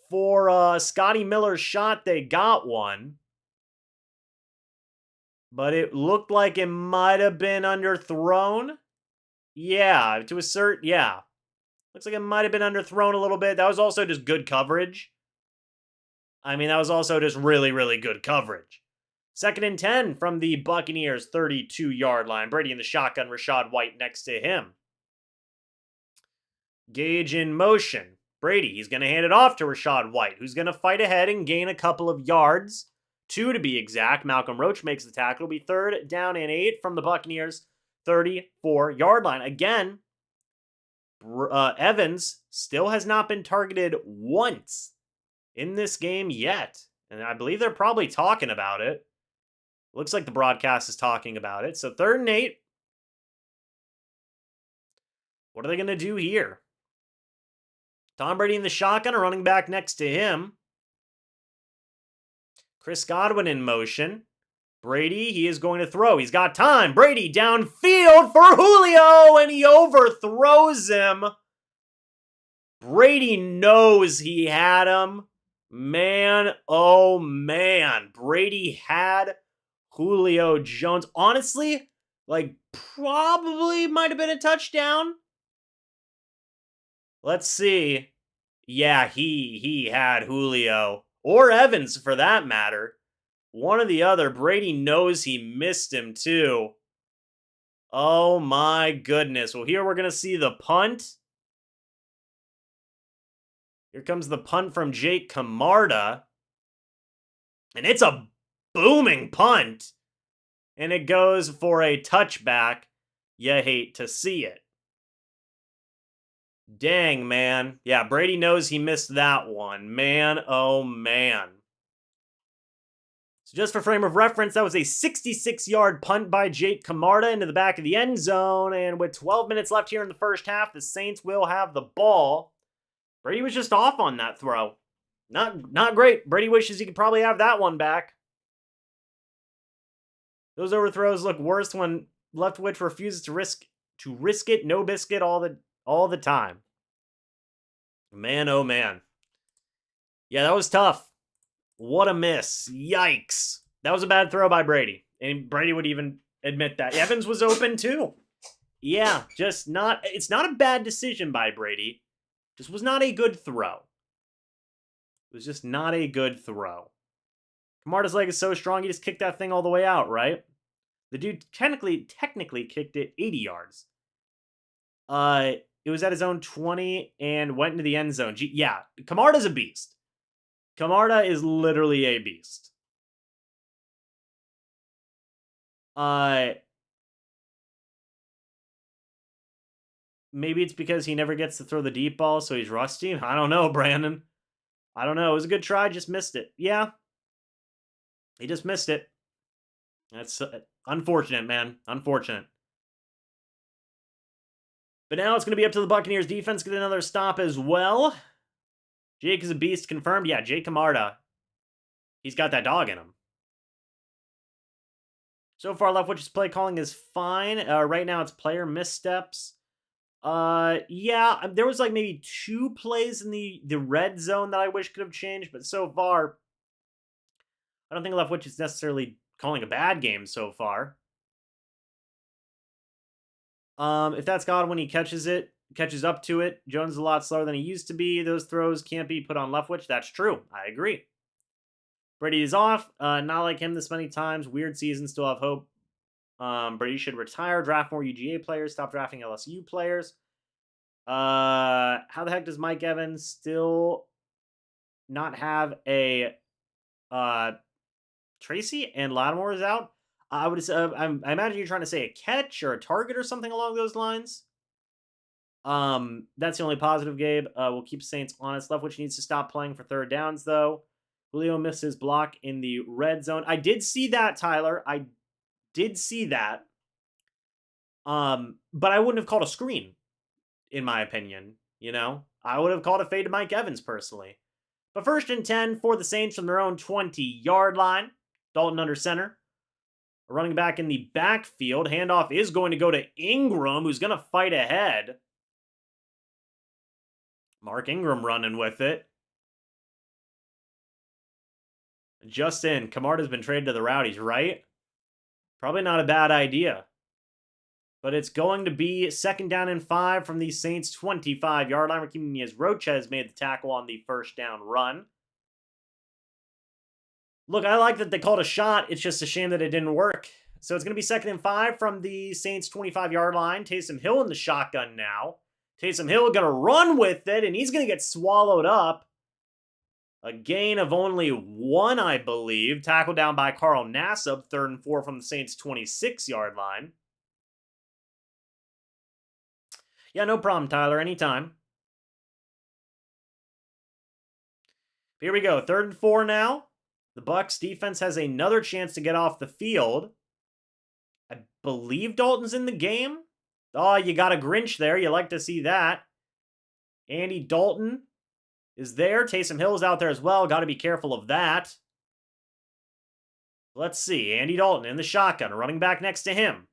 for Scotty Miller's shot, they got one. But it looked like it might have been underthrown. Yeah, to assert, yeah. Looks like it might have been underthrown a little bit. That was also just good coverage. I mean, that was also just really, really good coverage. 2nd and 10 from the Buccaneers 32-yard line. Brady in the shotgun, Rachaad White next to him. Gage in motion. Brady, he's going to hand it off to Rachaad White, who's going to fight ahead and gain a couple of yards. 2 to be exact. Malcolm Roach makes the tackle. It'll be 3rd down and 8 from the Buccaneers 34-yard line. Again, Evans still has not been targeted once in this game yet. And I believe they're probably talking about it. Looks like the broadcast is talking about it. So 3rd and 8. What are they going to do here? Tom Brady in the shotgun, a running back next to him. Chris Godwin in motion. Brady, he is going to throw. He's got time. Brady downfield for Julio, and he overthrows him. Brady knows he had him. Man, oh man. Brady had Julio Jones. Honestly, probably might have been a touchdown. Let's see. Yeah, he had Julio. Or Evans, for that matter. One or the other. Brady knows he missed him, too. Oh, my goodness. Well, here we're going to see the punt. Here comes the punt from Jake Camarda. And it's a booming punt. And it goes for a touchback. You hate to see it. Dang, man. Yeah, Brady knows he missed that one. Man, oh, man. So just for frame of reference, that was a 66-yard punt by Jake Camarda into the back of the end zone. And with 12 minutes left here in the first half, the Saints will have the ball. Brady was just off on that throw. Not great. Brady wishes he could probably have that one back. Those overthrows look worse when Leftwich refuses to risk to risk it, no biscuit all the time. Man, oh man. Yeah, that was tough. What a miss. Yikes. That was a bad throw by Brady. And Brady would even admit that. Evans was open too. Yeah, it's not a bad decision by Brady. Just was not a good throw. It was just not a good throw. Camarda's leg is so strong, he just kicked that thing all the way out, right? The dude technically kicked it 80 yards. It was at his own 20 and went into the end zone. Yeah, Camarda's a beast. Camarda is literally a beast. Maybe it's because he never gets to throw the deep ball, so he's rusty. I don't know, Brandon. I don't know. It was a good try, just missed it. Yeah. He just missed it. That's unfortunate, man. Unfortunate. But now it's going to be up to the Buccaneers defense to get another stop as well. Jake is a beast, confirmed. Yeah, Jake Camarda. He's got that dog in him. So far, Leftwich's play calling is fine. Right now, it's player missteps. Yeah, there was like maybe 2 plays in the red zone that I wish could have changed, but so far, I don't think Leftwich is necessarily calling a bad game so far. If that's Godwin, he catches up to it. Jones is a lot slower than he used to be. Those throws can't be put on Leftwich. That's true. I agree. Brady is off. Not like him this many times. Weird season. Still have hope. Brady should retire. Draft more UGA players. Stop drafting LSU players. How the heck does Mike Evans still not have a Tracy and Lattimore is out? I imagine you're trying to say a catch or a target or something along those lines. That's the only positive, Gabe. We'll keep Saints honest. Leftwich needs to stop playing for third downs, though. Julio missed his block in the red zone. I did see that, Tyler. I did see that. But I wouldn't have called a screen, in my opinion. You know? I would have called a fade to Mike Evans, personally. But 1st and 10 for the Saints from their own 20-yard line. Dalton under center. A running back in the backfield. Handoff is going to go to Ingram, who's going to fight ahead. Mark Ingram running with it. Just in. Camarda's been traded to the Rowdies, right? Probably not a bad idea. But it's going to be 2nd down and 5 from the Saints' 25-yard line. Raheem Roches made the tackle on the 1st down run. Look, I like that they called a shot. It's just a shame that it didn't work. So it's going to be 2nd and 5 from the Saints' 25-yard line. Taysom Hill in the shotgun now. Taysom Hill going to run with it, and he's going to get swallowed up. A gain of only 1, I believe. Tackled down by Carl Nassib. 3rd and 4 from the Saints' 26-yard line. Yeah, no problem, Tyler. Anytime. Here we go. 3rd and 4 now. The Bucs defense has another chance to get off the field. I believe Dalton's in the game. Oh, you got a Grinch there. You like to see that. Andy Dalton is there. Taysom Hill is out there as well. Got to be careful of that. Let's see. Andy Dalton in the shotgun. Running back next to him.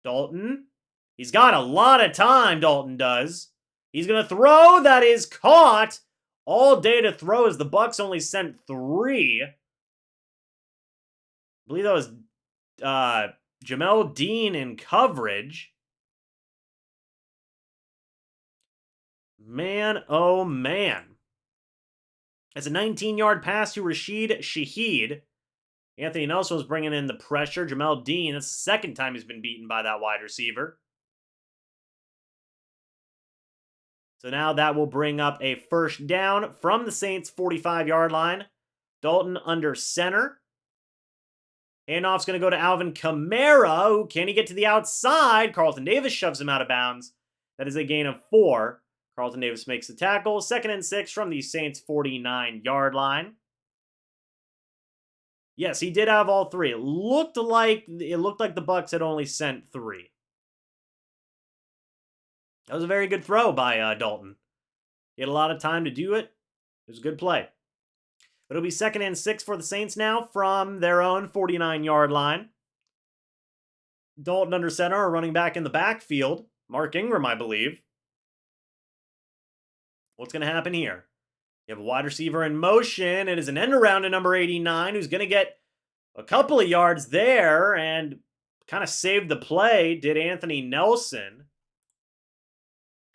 Dalton. He's got a lot of time, Dalton does. He's going to throw. That is caught. All day to throw as the Bucs only sent 3. I believe that was Jamel Dean in coverage. Man, oh man. It's a 19-yard pass to Rashid Shaheed. Anthony Nelson was bringing in the pressure. Jamel Dean, that's the 2nd time he's been beaten by that wide receiver. So now that will bring up a 1st down from the Saints' 45-yard line. Dalton under center. Handoff's going to go to Alvin Kamara. Can he get to the outside? Carlton Davis shoves him out of bounds. That is a gain of 4. Carlton Davis makes the tackle. 2nd and 6 from the Saints' 49-yard line. Yes, he did have all 3. It looked like the Bucs had only sent 3. That was a very good throw by Dalton. He had a lot of time to do it. It was a good play. But it'll be 2nd and 6 for the Saints now from their own 49-yard line. Dalton under center, a running back in the backfield. Mark Ingram, I believe. What's going to happen here? You have a wide receiver in motion. It is an end around to number 89, who's going to get a couple of yards there and kind of saved the play, did Anthony Nelson.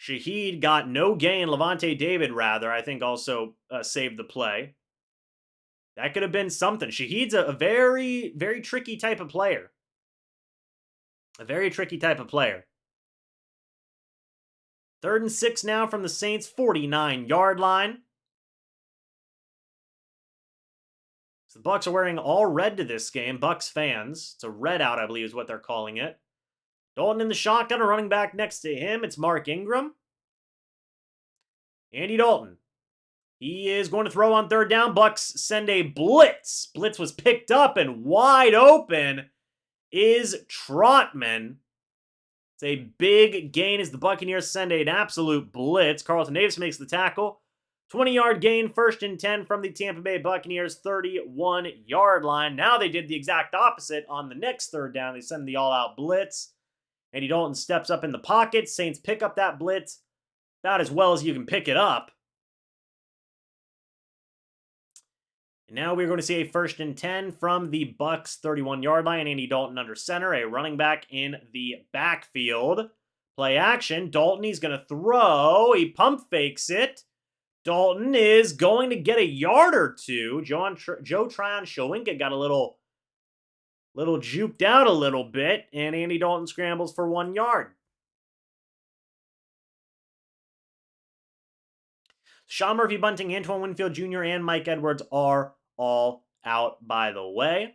Shaheed got no gain. Levante David, rather, I think also saved the play. That could have been something. Shaheed's a very, very tricky type of player. A very tricky type of player. 3rd and 6 now from the Saints' 49-yard line. So the Bucs are wearing all red to this game. Bucs fans. It's a red out, I believe is what they're calling it. Dalton in the shotgun, a running back next to him. It's Mark Ingram. Andy Dalton. He is going to throw on 3rd down. Bucs send a blitz. Blitz was picked up, and wide open is Trotman. It's a big gain as the Buccaneers send an absolute blitz. Carlton Davis makes the tackle. 20-yard gain, 1st and 10 from the Tampa Bay Buccaneers 31-yard line. Now they did the exact opposite on the next 3rd down. They send the all-out blitz. Andy Dalton steps up in the pocket. Saints pick up that blitz about as well as you can pick it up. And now we're going to see a 1st and 10 from the Bucs 31-yard line. Andy Dalton under center, a running back in the backfield. Play action. Dalton, he's going to throw. He pump fakes it. Dalton is going to get a yard or two. Joe Tryon-Shoyinka got a little juked out a little bit, and Andy Dalton scrambles for 1 yard. Sean Murphy Bunting, Antoine Winfield Jr., and Mike Edwards are all out, by the way.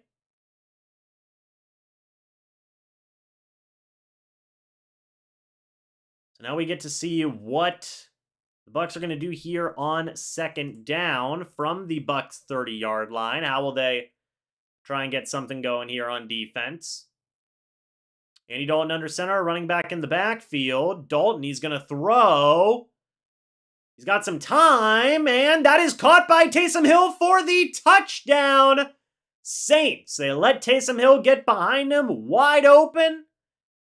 So now we get to see what the Bucs are going to do here on 2nd down from the Bucs 30-yard line. How will they try and get something going here on defense? Andy Dalton under center, running back in the backfield. Dalton, he's going to throw. He's got some time, and that is caught by Taysom Hill for the touchdown. Saints, they let Taysom Hill get behind him, wide open,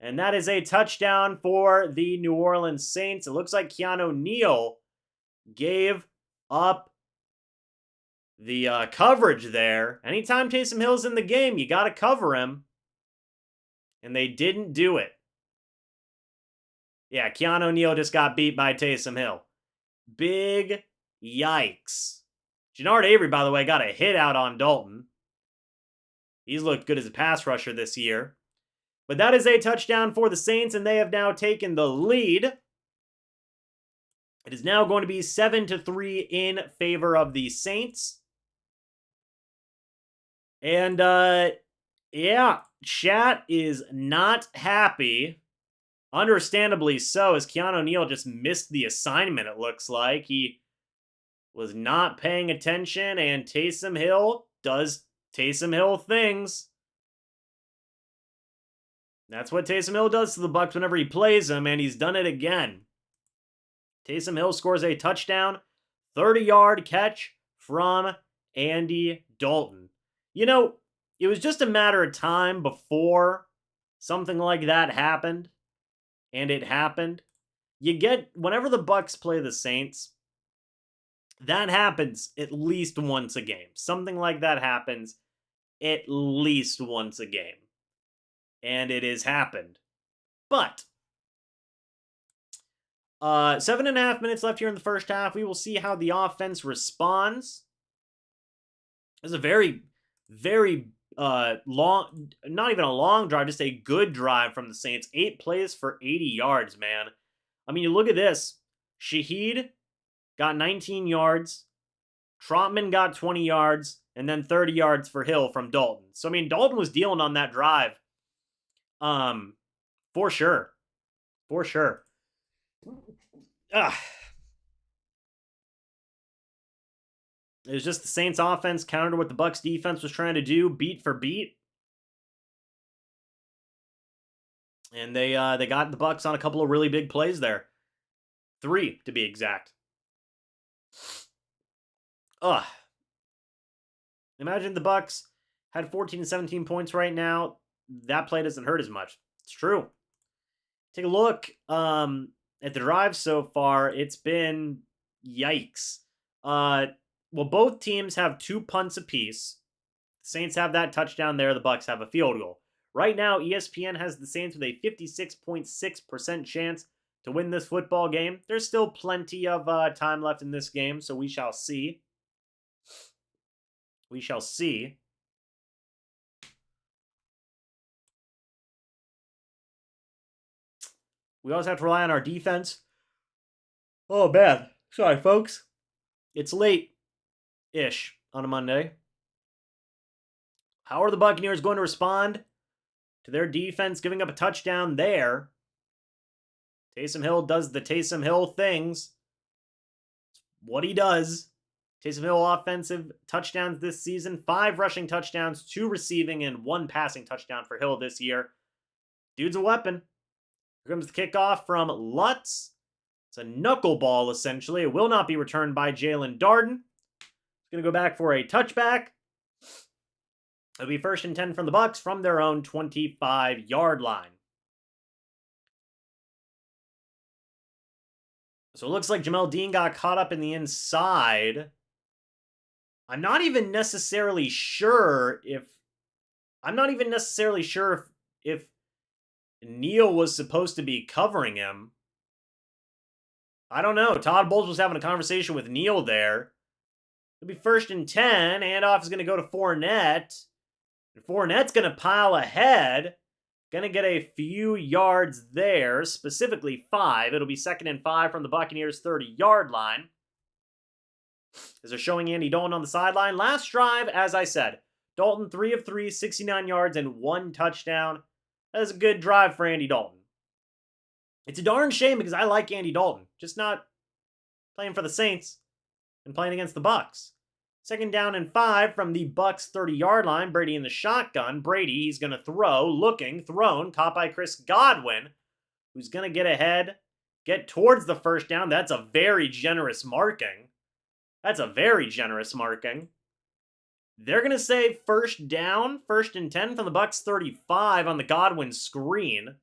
and that is a touchdown for the New Orleans Saints. It looks like Keanu Neal gave up the coverage there. Anytime Taysom Hill's in the game, you got to cover him, and they didn't do it. Yeah, Keanu Neal just got beat by Taysom Hill. Big yikes. Jannard Avery, by the way, got a hit out on Dalton. He's looked good as a pass rusher this year. But that is a touchdown for the Saints, and they have now taken the lead. It is now going to be 7-3 in favor of the Saints. And, yeah, chat is not happy. Understandably so, as Keanu Neal just missed the assignment, it looks like. He was not paying attention, and Taysom Hill does Taysom Hill things. That's what Taysom Hill does to the Bucs whenever he plays them, and he's done it again. Taysom Hill scores a touchdown, 30-yard catch from Andy Dalton. You know, it was just a matter of time before something like that happened. And it happened. You get, whenever the Bucs play the Saints, that happens at least once a game. Something like that happens at least once a game. And it has happened. But 7.5 minutes left here in the first half. We will see how the offense responds. It was a very, very long, not even a long drive, just a good drive from the Saints. 8 plays for 80 yards, man. I mean, you look at this. Shaheed got 19 yards. Trotman got 20 yards. And then 30 yards for Hill from Dalton. So, I mean, Dalton was dealing on that drive. For sure. For sure. It was just the Saints offense countered what the Bucs defense was trying to do, beat for beat. And they got the Bucs on a couple of really big plays there. 3, to be exact. Imagine the Bucs had 14 and 17 points right now. that play doesn't hurt as much. It's true. Take a look at the drive so far. It's been yikes. Well, both teams have 2 punts apiece. The Saints have that touchdown there. The Bucs have a field goal. Right now, ESPN has the Saints with a 56.6% chance to win this football game. There's still plenty of time left in this game, so we shall see. We shall see. We also have to rely on our defense. Oh, bad. Sorry, folks. It's late-ish on a Monday. How are the Buccaneers going to respond to their defense giving up a touchdown there? Taysom Hill does the Taysom Hill things. What he does. Taysom Hill offensive touchdowns this season. 5 rushing touchdowns, 2 receiving, and 1 passing touchdown for Hill this year. Dude's a weapon. Here comes the kickoff from Lutz. It's a knuckleball, essentially. It will not be returned by Jalen Darden. It's going to go back for a touchback. It'll be 1st and 10 from the Bucs from their own 25-yard line. So it looks like Jamel Dean got caught up in the inside. I'm not even necessarily sure if Neal was supposed to be covering him. I don't know. Todd Bowles was having a conversation with Neal there. It'll be 1st and 10. Handoff is going to go to Fournette. And Fournette's going to pile ahead. Going to get a few yards there, specifically 5. It'll be 2nd and 5 from the Buccaneers' 30-yard line. As they're showing Andy Dalton on the sideline. Last drive, as I said, Dalton 3 of 3, 69 yards and 1 touchdown. That is a good drive for Andy Dalton. It's a darn shame because I like Andy Dalton. Just not playing for the Saints and playing against the Bucs. 2nd down and 5 from the Bucs 30-yard line. Brady in the shotgun. Brady, he's going to throw. Looking. Thrown. Caught by Chris Godwin, who's going to get ahead. Get towards the 1st down. That's a very generous marking. They're going to say 1st down. 1st and 10 from the Bucs 35 on the Godwin screen.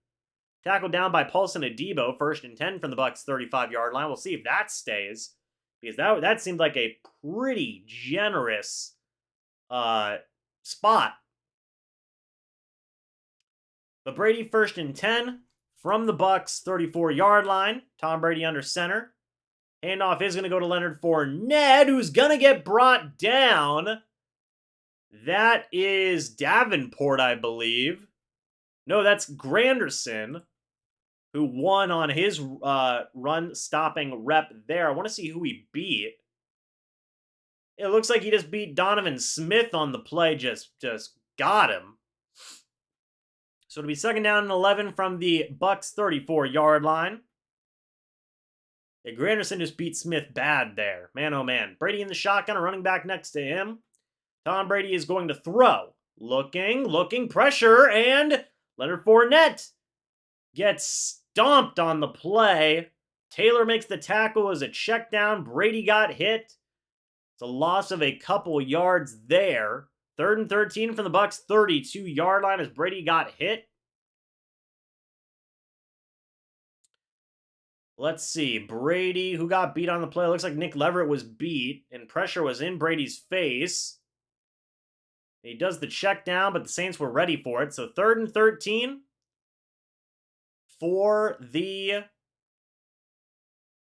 Tackled down by Paulson Adebo. 1st and 10 from the Bucs 35-yard line. We'll see if that stays. Because that seemed like a pretty generous spot. But Brady 1st and 10 from the Bucs 34-yard line. Tom Brady under center. Handoff is going to go to Leonard Fournette, who's going to get brought down. That is Davenport, I believe. No, that's Granderson, who won on his run-stopping rep there. I want to see who he beat. It looks like he just beat Donovan Smith on the play. Just got him. So it'll be 2nd down and 11 from the Bucs 34-yard line. Yeah, Granderson just beat Smith bad there. Man, oh man. Brady in the shotgun, a running back next to him. Tom Brady is going to throw. Looking, pressure, and Leonard Fournette gets stomped on the play. Taylor makes the tackle as a check down. Brady got hit. It's a loss of a couple yards there. 3rd and 13 from the Bucs 32-yard line as Brady got hit. Let's see. Brady, who got beat on the play? Looks like Nick Leverett was beat, and pressure was in Brady's face. He does the check down, but the Saints were ready for it. So 3rd and 13 for the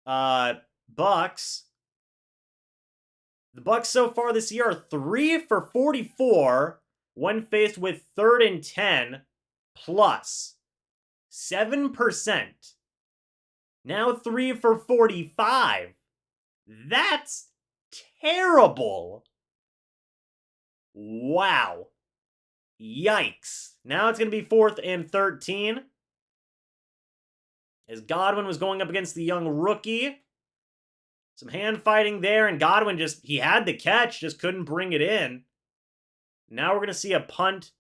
Bucs. The Bucs so far this year are 3 for 44 when faced with 3rd and 10 plus 7%. Now 3 for 45. That's terrible. Wow. Yikes. Now it's going to be 4th and 13. As Godwin was going up against the young rookie. Some hand fighting there, and Godwin he had the catch, just couldn't bring it in. Now we're going to see a punt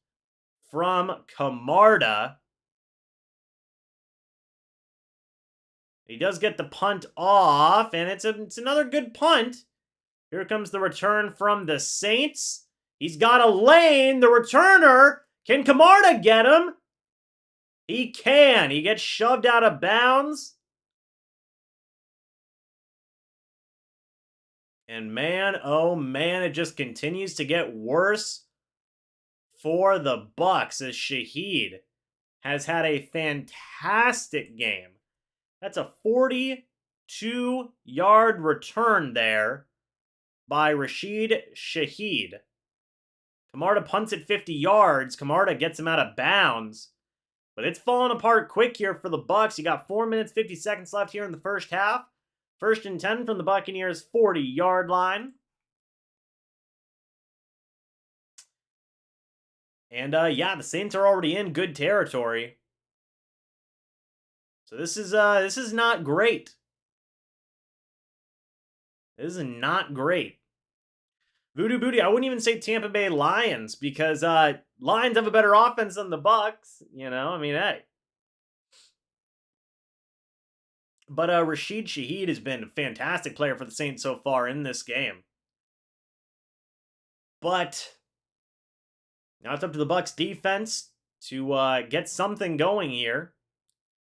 from Camarda. He does get the punt off, and it's another good punt. Here comes the return from the Saints. He's got a lane. The returner Can Camarda get him? He can. He gets shoved out of bounds. And man, oh man, it just continues to get worse for the Bucs as Shaheed has had a fantastic game. That's a 42-yard return there by Rashid Shaheed. Camarda punts at 50 yards. Camarda gets him out of bounds. But it's falling apart quick here for the Bucs. You got 4 minutes, 50 seconds left here in the first half. 1st and 10 from the Buccaneers' 40-yard line. And yeah, the Saints are already in good territory. So this is not great. This is not great. Voodoo Booty, I wouldn't even say Tampa Bay Lions because Lions have a better offense than the Bucs. You know, I mean, hey. But Rashid Shaheed has been a fantastic player for the Saints so far in this game. But now it's up to the Bucs defense to get something going here.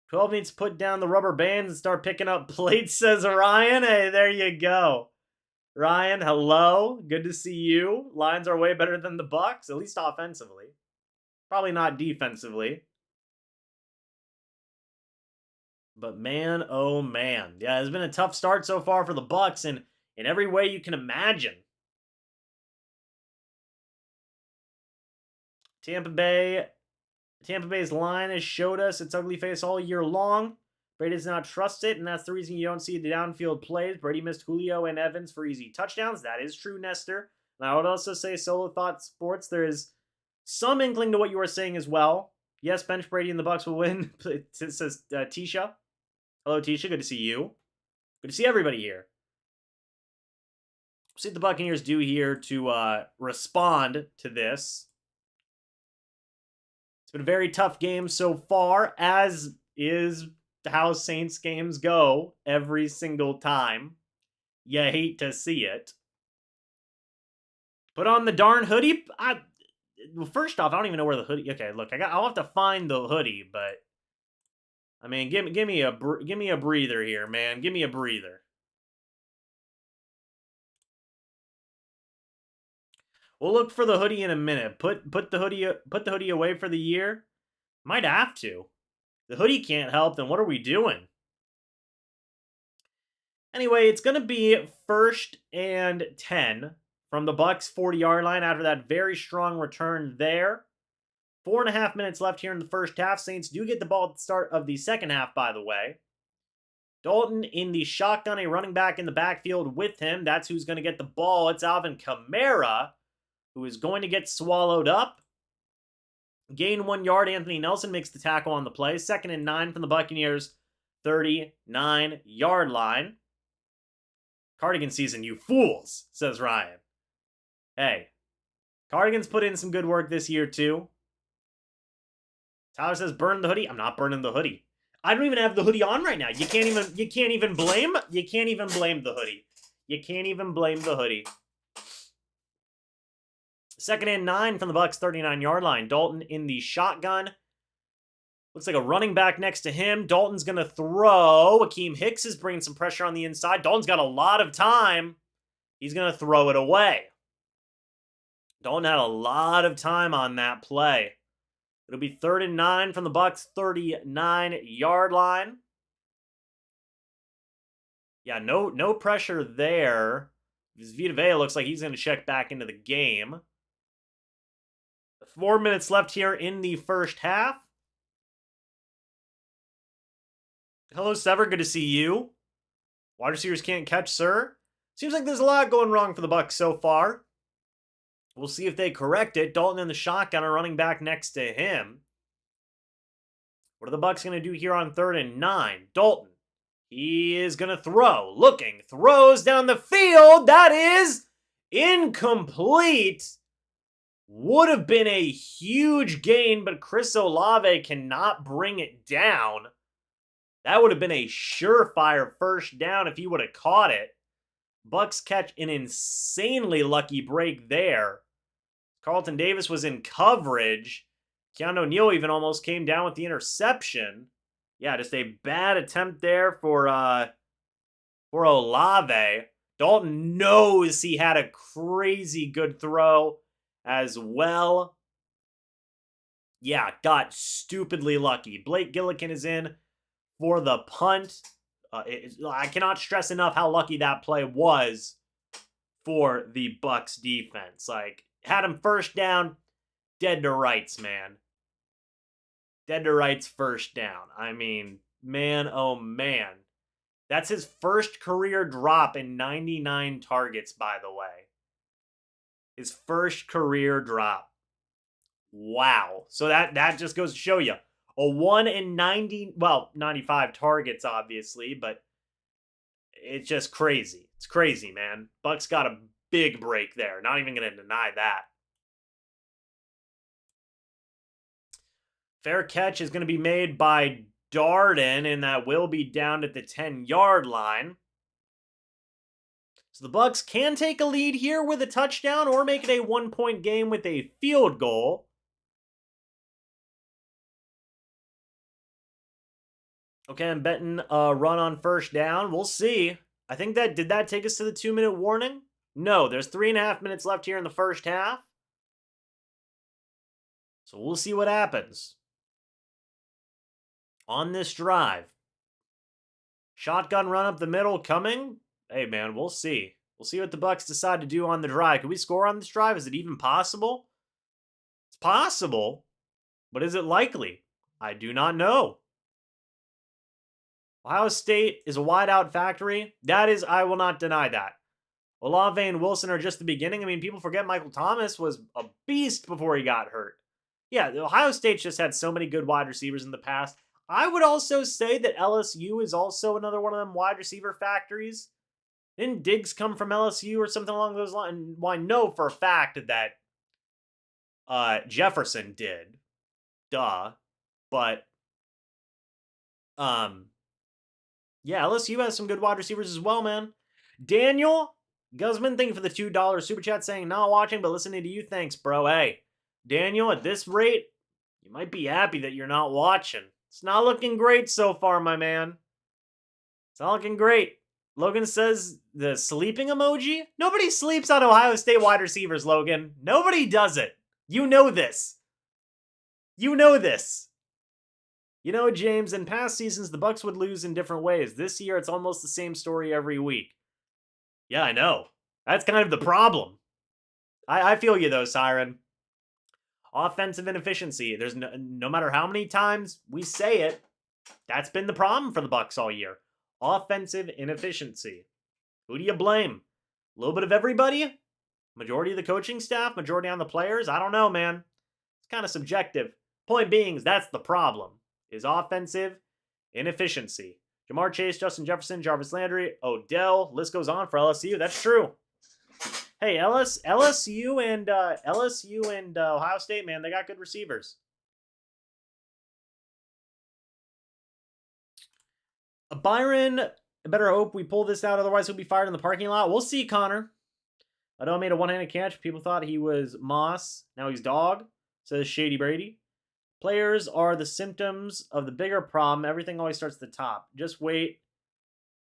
12 needs to put down the rubber bands and start picking up plates, says Ryan. Hey, there you go. Ryan, hello. Good to see you. Lions are way better than the Bucs, at least offensively. Probably not defensively. But man, oh man. Yeah, it's been a tough start so far for the Bucs in every way you can imagine. Tampa Bay's line has showed us its ugly face all year long. Brady does not trust it, and that's the reason you don't see the downfield plays. Brady missed Julio and Evans for easy touchdowns. That is true, Nestor. And I would also say, Solo Thought Sports, there is some inkling to what you are saying as well. Yes, bench Brady and the Bucs will win. It says Tisha. Hello, Tisha. Good to see you. Good to see everybody here. See what the Buccaneers do here to respond to this. It's been a very tough game so far, as is how Saints games go every single time. You hate to see it. Put on the darn hoodie. Well, first off, I don't even know where the hoodie. Okay, look, I'll have to find the hoodie, but I mean, give me a breather here, man. Give me a breather. We'll look for the hoodie in a minute. Put the hoodie away for the year. Might have to. The hoodie can't help, then what are we doing? Anyway, it's going to be 1st and 10 from the Bucs 40-yard line after that very strong return there. 4.5 minutes left here in the first half. Saints do get the ball at the start of the second half, by the way. Dalton in the shotgun, a running back in the backfield with him. That's who's going to get the ball. It's Alvin Kamara, who is going to get swallowed up. Gain 1 yard. Anthony Nelson makes the tackle on the play. 2nd and 9 from the Buccaneers' 39-yard line. Cardigan season, you fools, says Ryan. Hey, Cardigan's put in some good work this year, too. Tyler says, burn the hoodie. I'm not burning the hoodie. I don't even have the hoodie on right now. You can't even blame the hoodie. You can't even blame the hoodie. 2nd and 9 from the Bucs 39-yard line. Dalton in the shotgun. Looks like a running back next to him. Dalton's going to throw. Akeem Hicks is bringing some pressure on the inside. Dalton's got a lot of time. He's going to throw it away. Dalton had a lot of time on that play. It'll be 3rd and 9 from the Bucs 39-yard line. Yeah, no pressure there. Vita Vea looks like he's going to check back into the game. 4 minutes left here in the first half. Hello, Sever. Good to see you. Wide receivers can't catch, sir. Seems like there's a lot going wrong for the Bucs so far. We'll see if they correct it. Dalton in the shotgun, a running back next to him. What are the Bucs going to do here on 3rd and 9? Dalton. He is going to throw. Looking. Throws down the field. That is incomplete. Would have been a huge gain, but Chris Olave cannot bring it down. That would have been a surefire first down if he would have caught it. Bucs catch an insanely lucky break there. Carlton Davis was in coverage, Keanu Neal even almost came down with the interception. Yeah, just a bad attempt there for Olave. Dalton knows he had a crazy good throw as well. Yeah, got stupidly lucky. Blake Gillikin is in for the punt. I cannot stress enough how lucky that play was for the Bucs defense. Like, had him first down, dead to rights, man. Dead to rights first down. I mean, man, oh man. That's his first career drop in 99 targets, by the way. His first career drop. Wow. So that just goes to show you. A 1 in 90, well, 95 targets, obviously, but it's just crazy. It's crazy, man. Bucs got a big break there. Not even going to deny that. Fair catch is going to be made by Darden, and that will be down at the 10-yard line. So the Bucs can take a lead here with a touchdown or make it a 1-point game with a field goal. Okay, I'm betting a run on first down. We'll see. I think did that take us to the 2-minute warning? No, there's 3.5 minutes left here in the first half. So we'll see what happens on this drive. Shotgun run up the middle coming. Hey, man, we'll see. We'll see what the Bucs decide to do on the drive. Can we score on this drive? Is it even possible? It's possible, but is it likely? I do not know. Ohio State is a wide-out factory. That is, I will not deny that. Olave and Wilson are just the beginning. I mean, people forget Michael Thomas was a beast before he got hurt. Yeah, Ohio State's just had so many good wide receivers in the past. I would also say that LSU is also another one of them wide receiver factories. Didn't Diggs come from LSU or something along those lines? Well, I know for a fact that Jefferson did. Duh. But, yeah, LSU has some good wide receivers as well, man. Daniel Guzman, thank you for the $2 super chat saying, not watching, but listening to you. Thanks, bro. Hey, Daniel, at this rate, you might be happy that you're not watching. It's not looking great so far, my man. It's not looking great. Logan says the sleeping emoji. Nobody sleeps on Ohio State wide receivers, Logan. Nobody does it. You know this. You know this. You know, James, in past seasons, the Bucs would lose in different ways. This year, it's almost the same story every week. Yeah, I know. That's kind of the problem. I feel you, though, Siren. Offensive inefficiency. There's no matter how many times we say it, that's been the problem for the Bucs all year. Offensive inefficiency. Who do you blame? A little bit of everybody? Majority of the coaching staff? Majority on the players? I don't know, man. It's kind of subjective. Point being is that's the problem. Is offensive inefficiency. Jamar Chase, Justin Jefferson, Jarvis Landry, Odell. List goes on for LSU. That's true. Hey, LSU and Ohio State, man, they got good receivers. Byron, I better hope we pull this out, otherwise he'll be fired in the parking lot. We'll see, Connor. Odell made a one-handed catch. People thought he was Moss. Now he's dog, says Shady Brady. Players are the symptoms of the bigger problem. Everything always starts at the top. Just wait.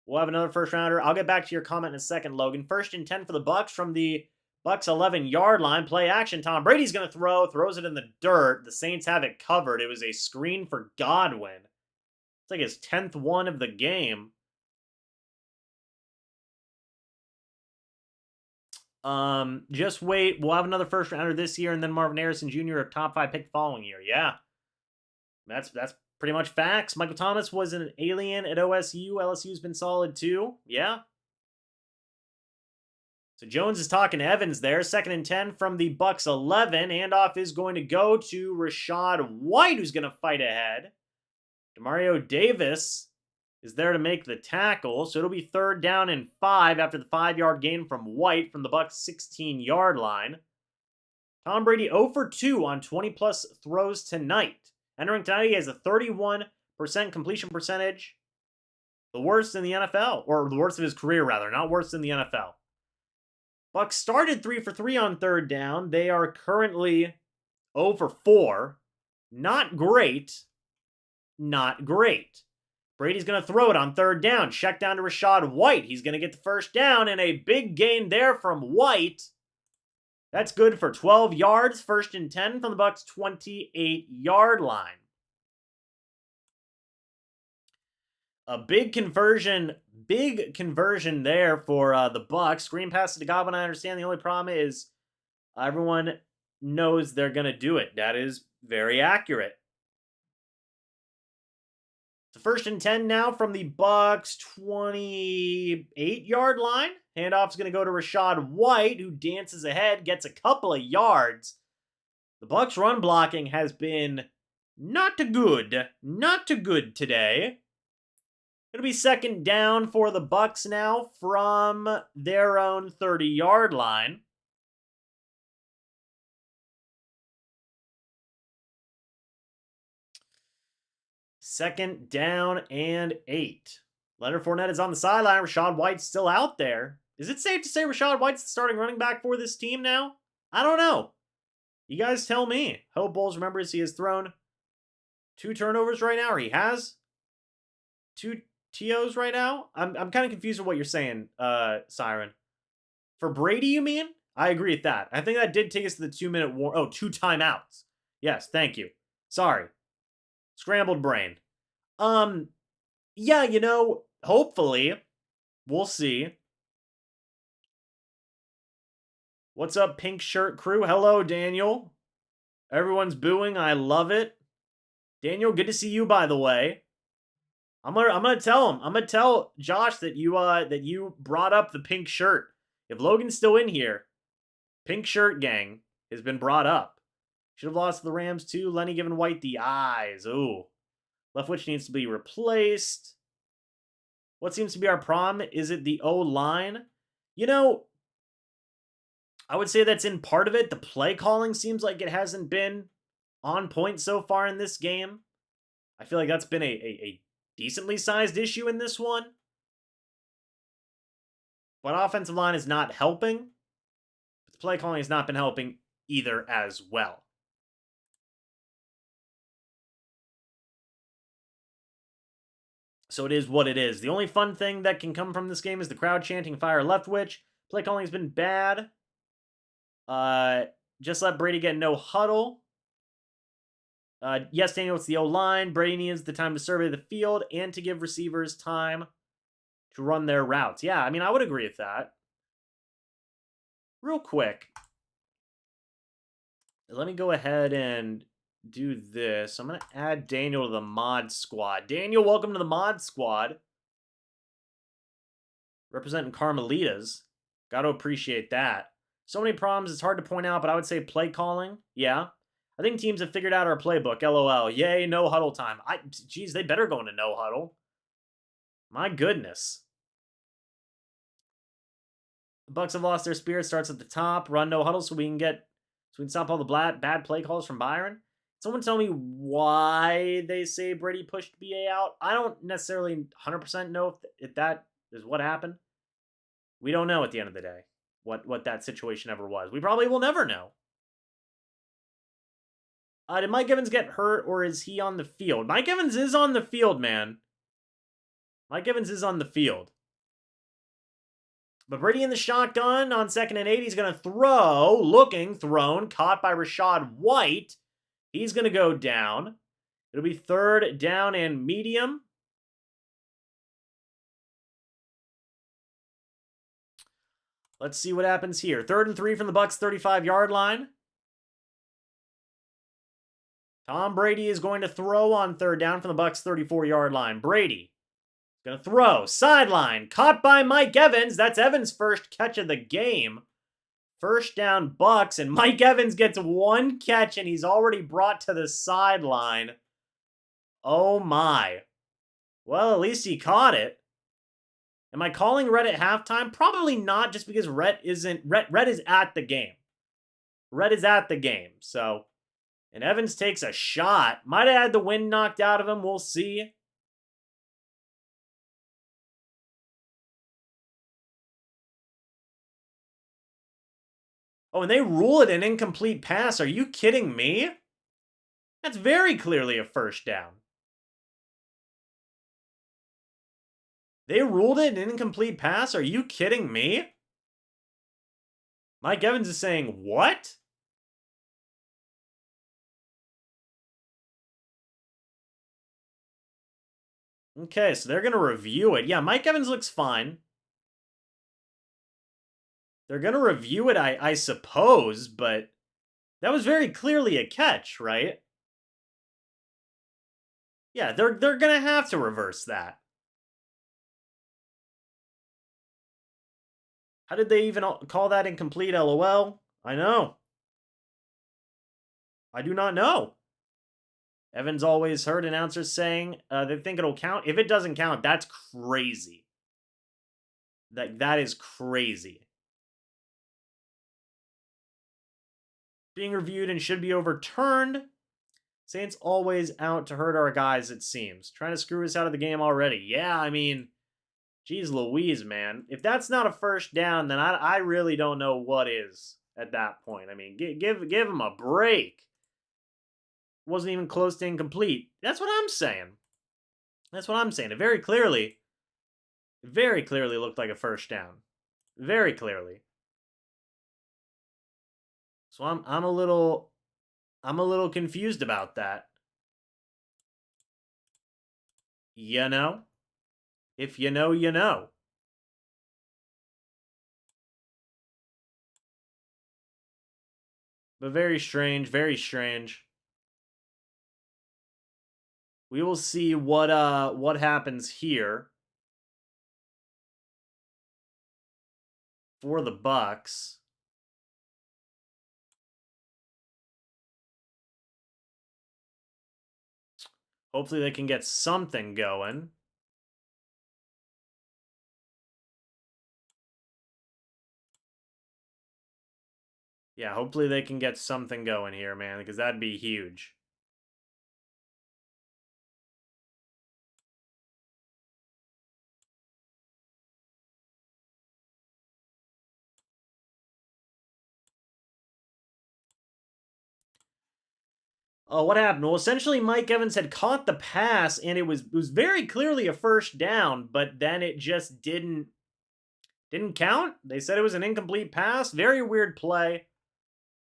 We'll have another first rounder. I'll get back to your comment in a second, Logan. 1st and 10 for the Bucs from the Bucs 11-yard line. Play action. Tom Brady's going to throw. Throws it in the dirt. The Saints have it covered. It was a screen for Godwin. It's like his 10th one of the game. Just wait. We'll have another first rounder this year, and then Marvin Harrison Jr. a top 5 pick the following year. Yeah. That's pretty much facts. Michael Thomas was an alien at OSU. LSU's been solid too. Yeah. So Jones is talking to Evans there. 2nd and 10 from the Bucs 11. Handoff is going to go to Rashad White, who's going to fight ahead. Demario Davis is there to make the tackle. So it'll be 3rd down and 5 after the 5-yard gain from White from the Bucs 16-yard line. Tom Brady 0 for 2 on 20-plus throws tonight. Entering tonight, he has a 31% completion percentage. The worst in the NFL. Or the worst of his career, rather. Not worse than the NFL. Bucs started 3 for 3 on 3rd down. They are currently 0 for 4. Not great. Not great. Brady's going to throw it on third down. Check down to Rachaad White. He's going to get the first down, and a big gain there from White. That's good for 12 yards. 1st and 10 from the Bucs' 28-yard line. A big conversion there for the Bucs. Screen pass to Godwin, I understand. The only problem is everyone knows they're going to do it. That is very accurate. The 1st and 10 now from the Bucs' 28-yard line. Handoff's going to go to Rachaad White, who dances ahead, gets a couple of yards. The Bucs' run blocking has been not good today. Going to be 2nd down for the Bucs now from their own 30-yard line. Second down and 8. Leonard Fournette is on the sideline. Rachaad White's still out there. Is it safe to say Rachaad White's the starting running back for this team now? I don't know. You guys tell me. Hope Bowles remembers he has thrown 2 turnovers right now, or he has 2 TOs right now. I'm kind of confused with what you're saying, Siren. For Brady, you mean? I agree with that. I think that did take us to the 2-minute war. Oh, 2 timeouts. Yes, thank you. Sorry. Scrambled brain. Yeah, you know, hopefully, we'll see. What's up, pink shirt crew? Hello, Daniel. Everyone's booing. I love it. Daniel, good to see you, by the way. I'm gonna tell him. I'm gonna tell Josh that you brought up the pink shirt. If Logan's still in here, pink shirt gang has been brought up. Should have lost to the Rams too. Lenny giving White the eyes. Ooh. Leftwich needs to be replaced. What seems to be our problem? Is it the O-line? You know, I would say that's in part of it. The play calling seems like it hasn't been on point so far in this game. I feel like that's been a decently sized issue in this one. But offensive line is not helping. But the play calling has not been helping either as well. So it is what it is. The only fun thing that can come from this game is the crowd chanting fire Leftwich. Play calling has been bad. Just let Brady get no huddle. Yes, Daniel, it's the O-line. Brady needs the time to survey the field and to give receivers time to run their routes. Yeah, I mean, I would agree with that. Real quick. Let me go ahead and do this. I'm going to add Daniel to the mod squad. Daniel, welcome to the mod squad. Representing Carmelitas. Got to appreciate that. So many problems, it's hard to point out, but I would say play calling. Yeah. I think teams have figured out our playbook. LOL. Yay, no huddle time. Geez, they better go into no huddle. My goodness. The Bucs have lost their spirit. Starts at the top. Run no huddle so we can stop all the bad play calls from Byron. Someone tell me why they say Brady pushed BA out. I don't necessarily 100% know if that is what happened. We don't know at the end of the day what that situation ever was. We probably will never know. Did Mike Evans get hurt, or is he on the field? Mike Evans is on the field, man. Mike Evans is on the field. But Brady in the shotgun on 2nd and 8. He's going to throw. Looking. Thrown. Caught by Rachaad White. He's going to go down. It'll be 3rd down and medium. Let's see what happens here. 3rd and 3 from the Bucs 35-yard line. Tom Brady is going to throw on 3rd down from the Bucs 34-yard line. Brady is going to throw. Sideline. Caught by Mike Evans. That's Evans' first catch of the game. 1st down Bucs, and Mike Evans gets 1 catch, and he's already brought to the sideline. Oh my. Well, at least he caught it. Am I calling Rhett at halftime? Probably not, just because Rhett is at the game. Rhett is at the game, so. And Evans takes a shot. Might have had the wind knocked out of him. We'll see. Oh, and they rule it an incomplete pass. Are you kidding me? That's very clearly a first down. They ruled it an incomplete pass? Are you kidding me? Mike Evans is saying, what? Okay, so they're going to review it. Yeah, Mike Evans looks fine. They're going to review it, I suppose, but that was very clearly a catch, right? Yeah, they're going to have to reverse that. How did they even call that incomplete, LOL? I know. I do not know. Evans always heard announcers saying they think it'll count. If it doesn't count, that's crazy. That is crazy. Being reviewed and should be overturned. Saints always out to hurt our guys, it seems. Trying to screw us out of the game already. Yeah, I mean, geez Louise, man. If that's not a first down, then I really don't know what is at that point. I mean, give him a break. Wasn't even close to incomplete. That's what I'm saying. That's what I'm saying. It very clearly looked like a first down. Very clearly. So I'm a little confused about that. You know? If you know, you know. But very strange, very strange. We will see what happens here for the Bucs. Hopefully they can get something going. Yeah, hopefully they can get something going here, man, because that'd be huge. What happened? Well, essentially Mike Evans had caught the pass, and it was very clearly a first down, but then it just didn't count. They said it was an incomplete pass. Very weird play.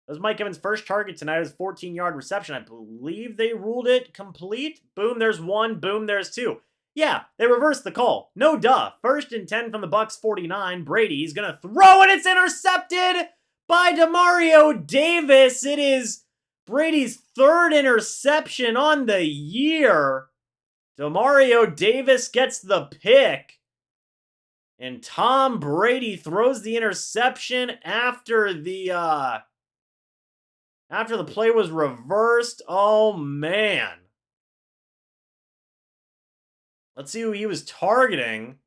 That was Mike Evans' first target tonight. It was 14-yard reception. I believe they ruled it complete. Boom, there's one. Boom, there's two. Yeah, they reversed the call. No duh. 1st and 10 from the Bucs 49. Brady's going to throw it. It's intercepted by Demario Davis. It is Brady's 3rd interception on the year. Demario Davis gets the pick. And Tom Brady throws the interception after the play was reversed. Oh, man. Let's see who he was targeting.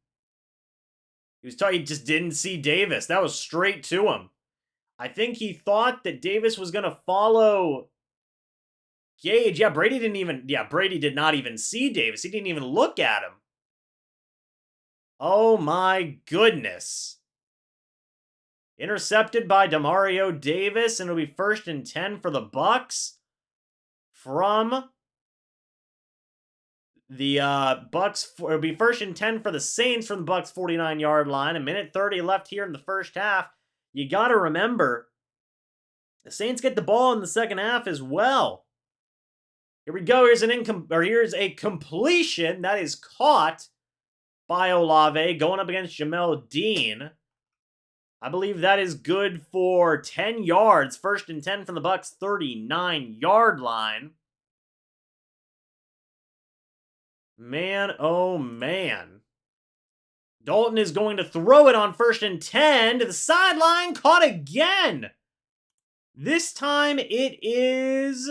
He just didn't see Davis. That was straight to him. I think he thought that Davis was going to follow Gage. Yeah, Brady did not even see Davis. He didn't even look at him. Oh, my goodness. Intercepted by Demario Davis, and it'll be 1st and 10 for the Bucs from the Bucs. It'll be 1st and 10 for the Saints from the Bucs 49-yard line. 1:30 left here in the first half. You got to remember, the Saints get the ball in the second half as well. Here we go. Here's a completion that is caught by Olave going up against Jamel Dean. I believe that is good for 10 yards. 1st and 10 from the Bucs 39-yard line. Man, oh man. Dalton is going to throw it on 1st and 10 to the sideline. Caught again. This time it is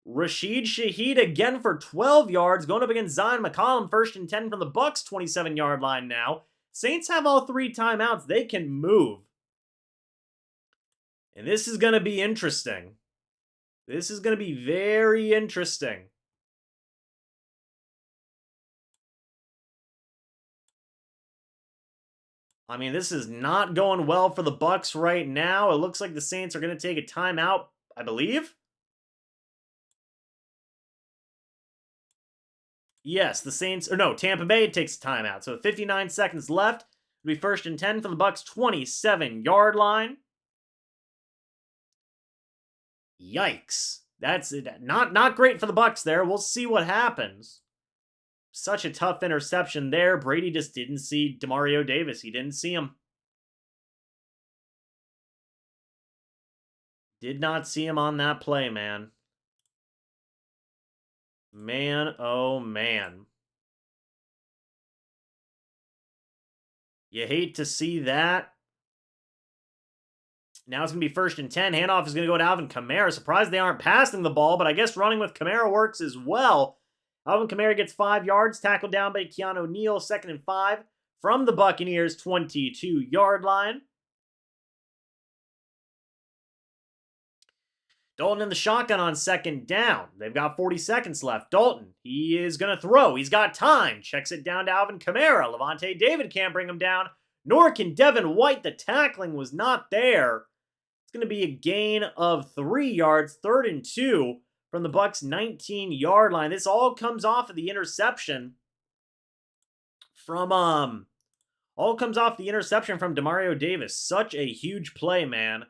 Rashid Shaheed again for 12 yards. Going up against Zion McCollum. 1st and 10 from the Bucs 27-yard line now. Saints have all 3 timeouts. They can move. And this is going to be interesting. This is going to be very interesting. I mean, this is not going well for the Bucs right now. It looks like the Saints are going to take a timeout, I believe. Yes, the Saints, or no, Tampa Bay takes a timeout. So 59 seconds left. It'll be 1st and 10 from the Bucs 27-yard line. Yikes. That's it. Not great for the Bucs there. We'll see what happens. Such a tough interception there. Brady just didn't see Demario Davis. He didn't see him. Did not see him on that play, man. Man, oh man. You hate to see that. Now it's going to be 1st and 10. Handoff is going to go to Alvin Kamara. Surprised they aren't passing the ball, but I guess running with Kamara works as well. Alvin Kamara gets 5 yards, tackled down by Keanu Neal. 2nd and 5 from the Buccaneers' 22-yard line. Dalton in the shotgun on 2nd down. They've got 40 seconds left. Dalton, he is going to throw. He's got time. Checks it down to Alvin Kamara. Levante David can't bring him down, nor can Devin White. The tackling was not there. It's going to be a gain of 3 yards, 3rd and 2 from the Bucs' 19-yard line. This all comes off of the interception from Demario Davis. Such a huge play, man.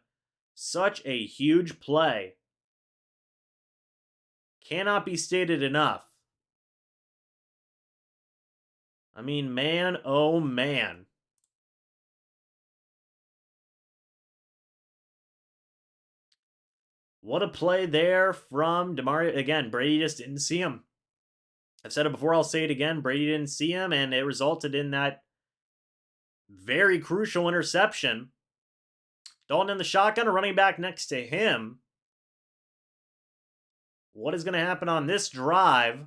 Such a huge play. Cannot be stated enough. I mean, man, oh man. What a play there from Demario. Again, Brady just didn't see him. I've said it before, I'll say it again. Brady didn't see him, and it resulted in that very crucial interception. Dalton in the shotgun, a running back next to him. What is going to happen on this drive?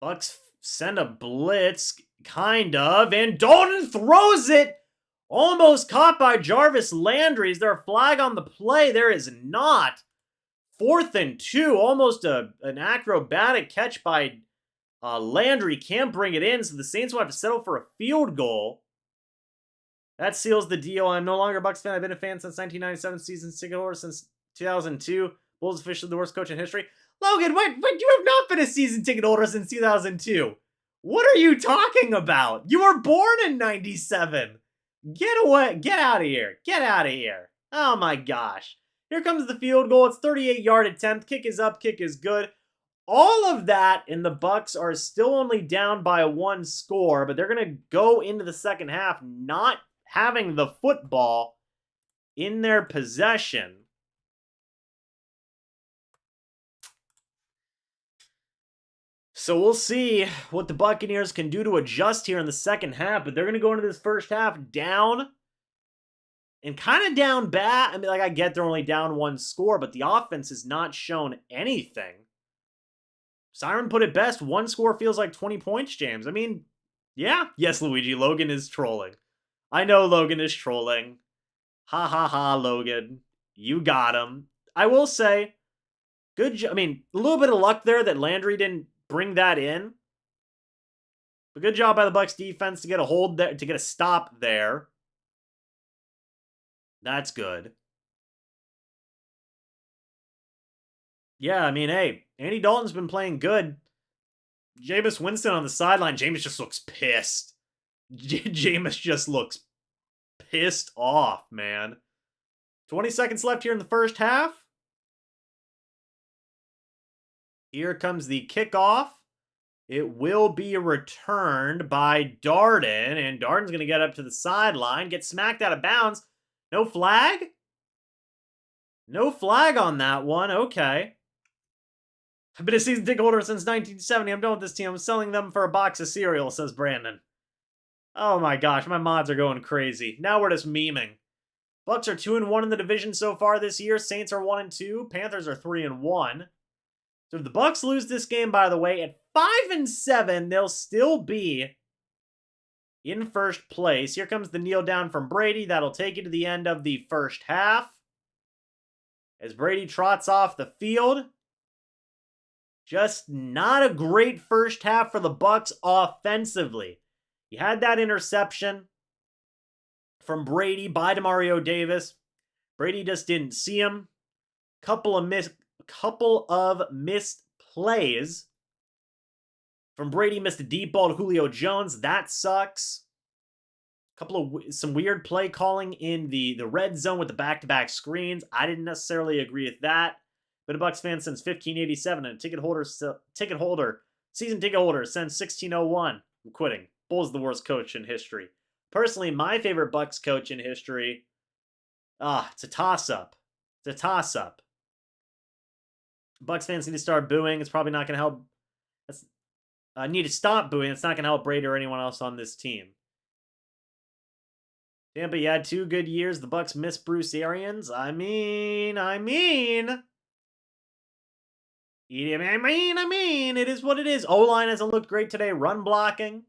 Bucs send a blitz, kind of, and Dalton throws it. Almost caught by Jarvis Landry. Is there a flag on the play? There is not. 4th and 2, almost an acrobatic catch by Landry. Can't bring it in, so the Saints will have to settle for a field goal. That seals the deal. I'm no longer a Bucs fan. I've been a fan since 1997, season ticket holder since 2002. Bulls officially the worst coach in history. Logan, what? You have not been a season ticket holder since 2002. What are you talking about? You were born in 97. Get away. Get out of here. Get out of here. Oh my gosh. Here comes the field goal. It's 38-yard attempt. Kick is up. Kick is good. All of that, and the Bucs are still only down by 1 score, but they're going to go into the second half not having the football in their possession. So we'll see what the Buccaneers can do to adjust here in the second half, but they're going to go into this first half down and kind of down bad. I mean, like, I get they're only down 1 score, but the offense has not shown anything. Siren put it best. 1 score feels like 20 points, James. I mean, yeah. Yes, Luigi, Logan is trolling. I know Logan is trolling. Ha ha ha, Logan. You got him. I will say, good job. I mean, a little bit of luck there that Landry didn't bring that in. But good job by the Bucs defense to get a hold there, to get a stop there. That's good. Yeah, I mean, hey, Andy Dalton's been playing good. Jameis Winston on the sideline. Jameis just looks pissed. Jameis just looks pissed off, man. 20 seconds left here in the first half. Here comes the kickoff. It will be returned by Darden, and Darden's going to get up to the sideline, get smacked out of bounds. No flag? No flag on that one. Okay. I've been a season ticket holder since 1970. I'm done with this team. I'm selling them for a box of cereal, says Brandon. Oh my gosh, my mods are going crazy. Now we're just memeing. Bucs are 2-1 in the division so far this year. Saints are 1-2. Panthers are 3-1. So if the Bucs lose this game, by the way, at 5-7, they'll still be in first place. Here comes the kneel down from Brady. That'll take you to the end of the first half. As Brady trots off the field. Just not a great first half for the Bucs offensively. You had that interception from Brady by Demario Davis. Brady just didn't see him. Couple of missed plays. From Brady, missed a deep ball to Julio Jones. That sucks. Some weird play calling in the red zone with the back-to-back screens. I didn't necessarily agree with that. Been a Bucs fan since 1587 and a season ticket holder since 1601. I'm quitting. Bull's the worst coach in history. Personally, my favorite Bucs coach in history. It's a toss-up. It's a toss-up. Bucs fans need to start booing. It's probably not going to help. Need to stop booing. It's not going to help Brady or anyone else on this team. Tampa, you had 2 good years. The Bucs missed Bruce Arians. I mean, it is what it is. O-line hasn't looked great today. Run blocking.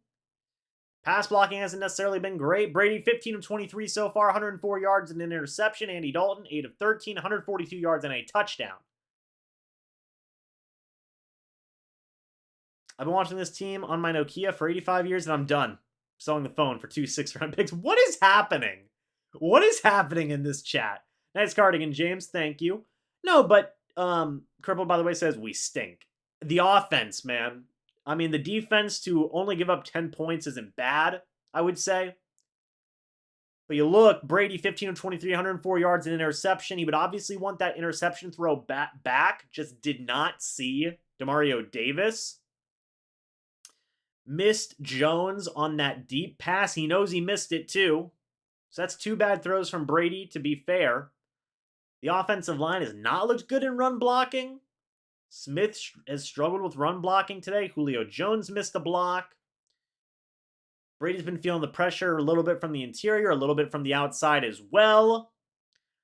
Pass blocking hasn't necessarily been great. Brady, 15 of 23 so far, 104 yards and an interception. Andy Dalton, 8 of 13, 142 yards and a touchdown. I've been watching this team on my Nokia for 85 years, and I'm done selling the phone for 2 6-round picks. What is happening? What is happening in this chat? Nice cardigan, James. Thank you. No, but Crippled, by the way, says we stink. The offense, man. I mean, the defense to only give up 10 points isn't bad, I would say. But you look, Brady, 15 of 23, 104 yards and an interception. He would obviously want that interception throw back. Just did not see Demario Davis. Missed Jones on that deep pass. He knows he missed it too. So that's 2 bad throws from Brady, to be fair. The offensive line has not looked good in run blocking. Smith has struggled with run blocking today. Julio Jones missed a block. Brady's been feeling the pressure a little bit from the interior, a little bit from the outside as well.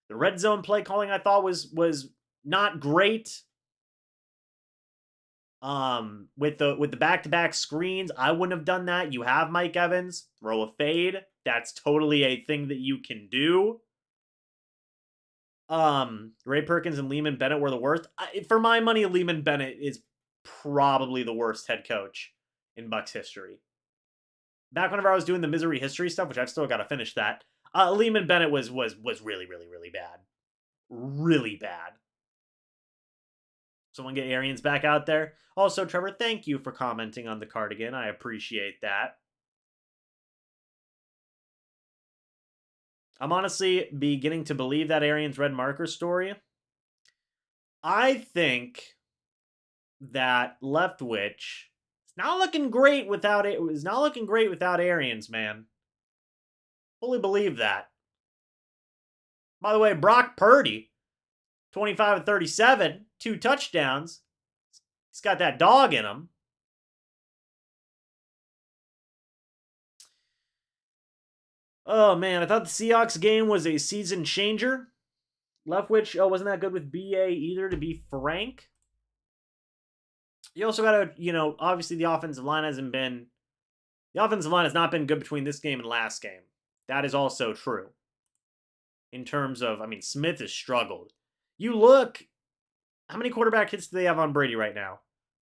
The red zone play calling I thought was not great. With the back-to-back screens, I wouldn't have done that. You have Mike Evans, throw a fade. That's totally a thing that you can do. Ray Perkins and Lehman Bennett were the worst. For my money, Lehman Bennett is probably the worst head coach in Bucs history. Back whenever I was doing the misery history stuff, which I've still got to finish that, Lehman Bennett was really, really, really bad. Really bad. Someone get Arians back out there. Also, Trevor, thank you for commenting on the cardigan. I appreciate that. I'm honestly beginning to believe that Arians red marker story. I think that Leftwich is not looking great without it. Is not looking great without Arians, man. Fully believe that. By the way, Brock Purdy, 25 of 37, 2 touchdowns. He's got that dog in him. Oh, man, I thought the Seahawks game was a season changer. Leftwich, wasn't that good with BA either, to be frank. You also got to, obviously the offensive line has not been good between this game and last game. That is also true. In terms of, Smith has struggled. You look, how many quarterback hits do they have on Brady right now?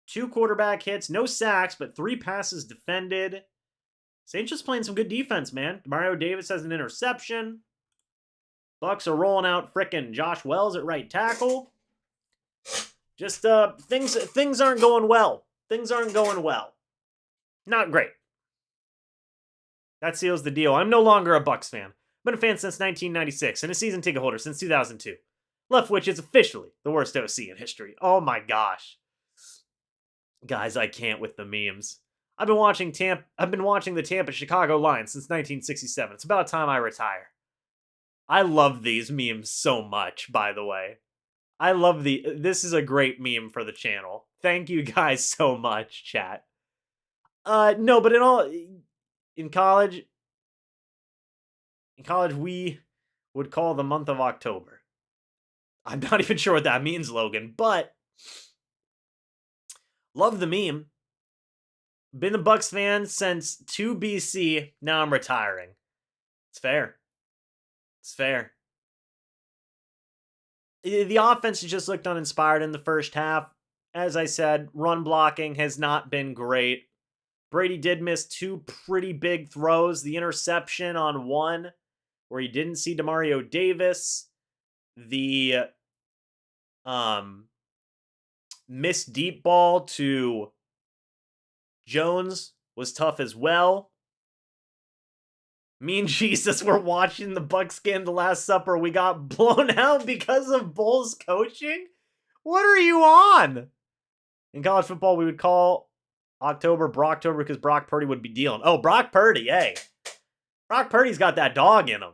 2 quarterback hits, no sacks, but 3 passes defended. Saints just playing some good defense, man. Demario Davis has an interception. Bucs are rolling out frickin' Josh Wells at right tackle. Just things aren't going well. Things aren't going well. Not great. That seals the deal. I'm no longer a Bucs fan. I've been a fan since 1996 and a season ticket holder since 2002. Leftwich is officially the worst OC in history. Oh my gosh. Guys, I can't with the memes. I've been watching the Tampa Chicago line since 1967. It's about time I retire. I love these memes so much, by the way. This is a great meme for the channel. Thank you guys so much, chat. No, but in college we would call the month of October. I'm not even sure what that means, Logan, but love the meme. Been a Bucs fan since 2 BC. Now I'm retiring. It's fair. It's fair. The offense just looked uninspired in the first half. As I said, run blocking has not been great. Brady did miss 2 pretty big throws. The interception on one where he didn't see Demario Davis. The missed deep ball to Jones was tough as well. Me and Jesus were watching the Bucs game The Last Supper. We got blown out because of Bulls coaching? What are you on? In college football, we would call October Brocktober because Brock Purdy would be dealing. Oh, Brock Purdy, hey. Brock Purdy's got that dog in him.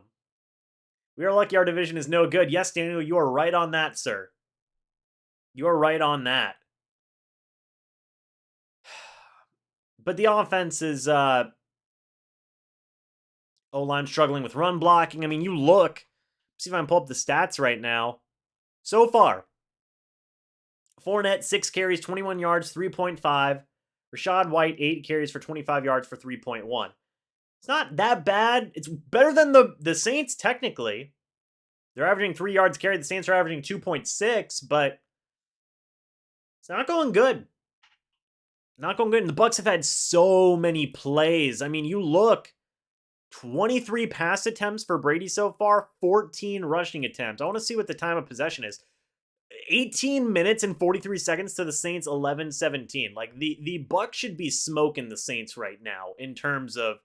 We are lucky our division is no good. Yes, Daniel, you are right on that, sir. You are right on that. But the offense is O-line struggling with run blocking. I mean, you look. See if I can pull up the stats right now. So far, Fournette, 6 carries, 21 yards, 3.5. Rachaad White, 8 carries for 25 yards for 3.1. It's not that bad. It's better than the Saints, technically. They're averaging 3 yards carried. The Saints are averaging 2.6, but it's not going good. Not going good. And the Bucs have had so many plays. I mean, you look, 23 pass attempts for Brady so far, 14 rushing attempts. I want to see what the time of possession is. 18 minutes and 43 seconds to the Saints 11-17. Like, the Bucs should be smoking the Saints right now in terms of,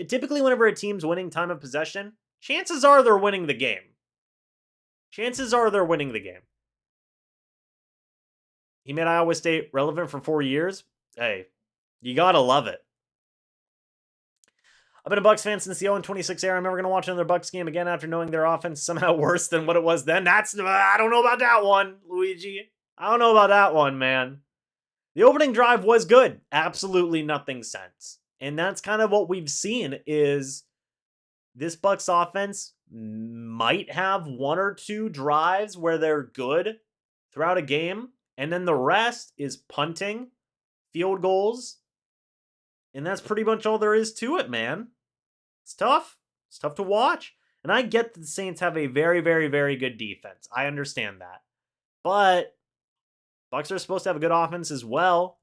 typically whenever a team's winning time of possession, chances are they're winning the game. Chances are they're winning the game. He made Iowa State relevant for 4 years. Hey, you gotta love it. I've been a Bucs fan since the 0-26 era. I'm never going to watch another Bucs game again after knowing their offense is somehow worse than what it was then. I don't know about that one, Luigi. I don't know about that one, man. The opening drive was good. Absolutely nothing since. And that's kind of what we've seen is this Bucs offense might have 1 or 2 drives where they're good throughout a game. And then the rest is punting, field goals. And that's pretty much all there is to it, man. It's tough. It's tough to watch. And I get that the Saints have a very, very, very good defense. I understand that. But Bucs are supposed to have a good offense as well.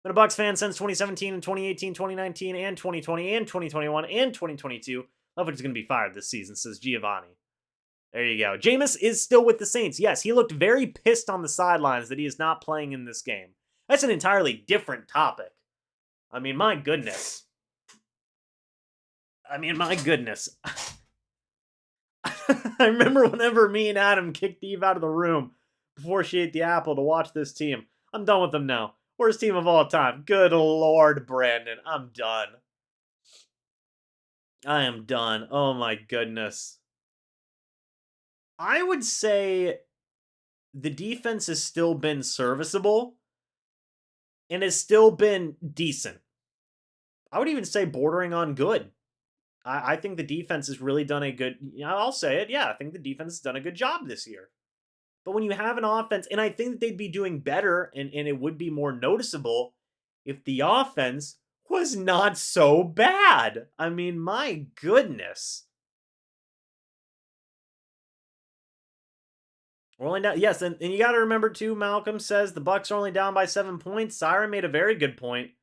Been a Bucs fan since 2017 and 2018, 2019, and 2020, and 2021, and 2022. Love is going to be fired this season, says Giovanni. There you go. Jameis is still with the Saints. Yes, he looked very pissed on the sidelines that he is not playing in this game. That's an entirely different topic. I mean, my goodness. I remember whenever me and Adam kicked Eve out of the room before she ate the apple to watch this team. I'm done with them now. Worst team of all time. Good Lord, Brandon. I'm done. I am done. Oh my goodness. I would say the defense has still been serviceable and has still been decent. I would even say bordering on good. I think the defense has really done a good, I'll say it, yeah, I think the defense has done a good job this year. But when you have an offense, and I think that they'd be doing better, and it would be more noticeable if the offense was not so bad. I mean, my goodness. We're only down, yes, and you got to remember too, Malcolm says the Bucs are only down by 7 points. Siren made a very good point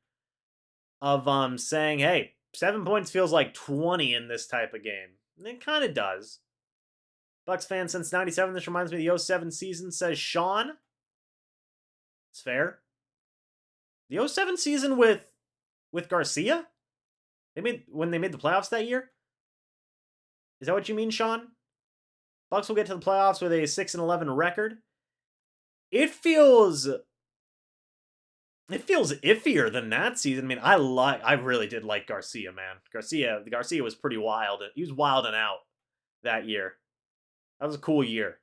of saying, hey, 7 points feels like 20 in this type of game. And it kind of does. Bucs fan since 97. This reminds me of the 07 season, says Sean. It's fair. The 07 season with Garcia? When they made the playoffs that year? Is that what you mean, Sean? Bucs will get to the playoffs with a 6-11 record. It feels iffier than that season. I mean, I really did like Garcia, man. Garcia was pretty wild. He was wilding out that year. That was a cool year.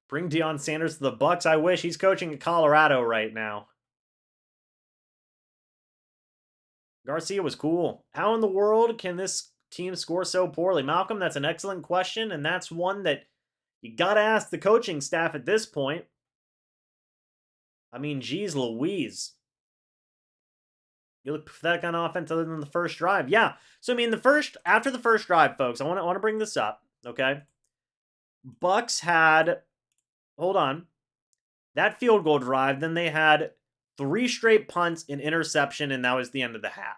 Bring Deion Sanders to the Bucs. I wish. He's coaching at Colorado right now. Garcia was cool. How in the world can this team score so poorly? Malcolm, that's an excellent question, and that's one that you got to ask the coaching staff at this point. I mean, geez Louise. You look for that kind of offense other than the first drive. Yeah. So, I mean, after the first drive, folks, I want to bring this up, okay? Bucs had, hold on, that field goal drive, then they had 3 straight punts, an interception, and that was the end of the half.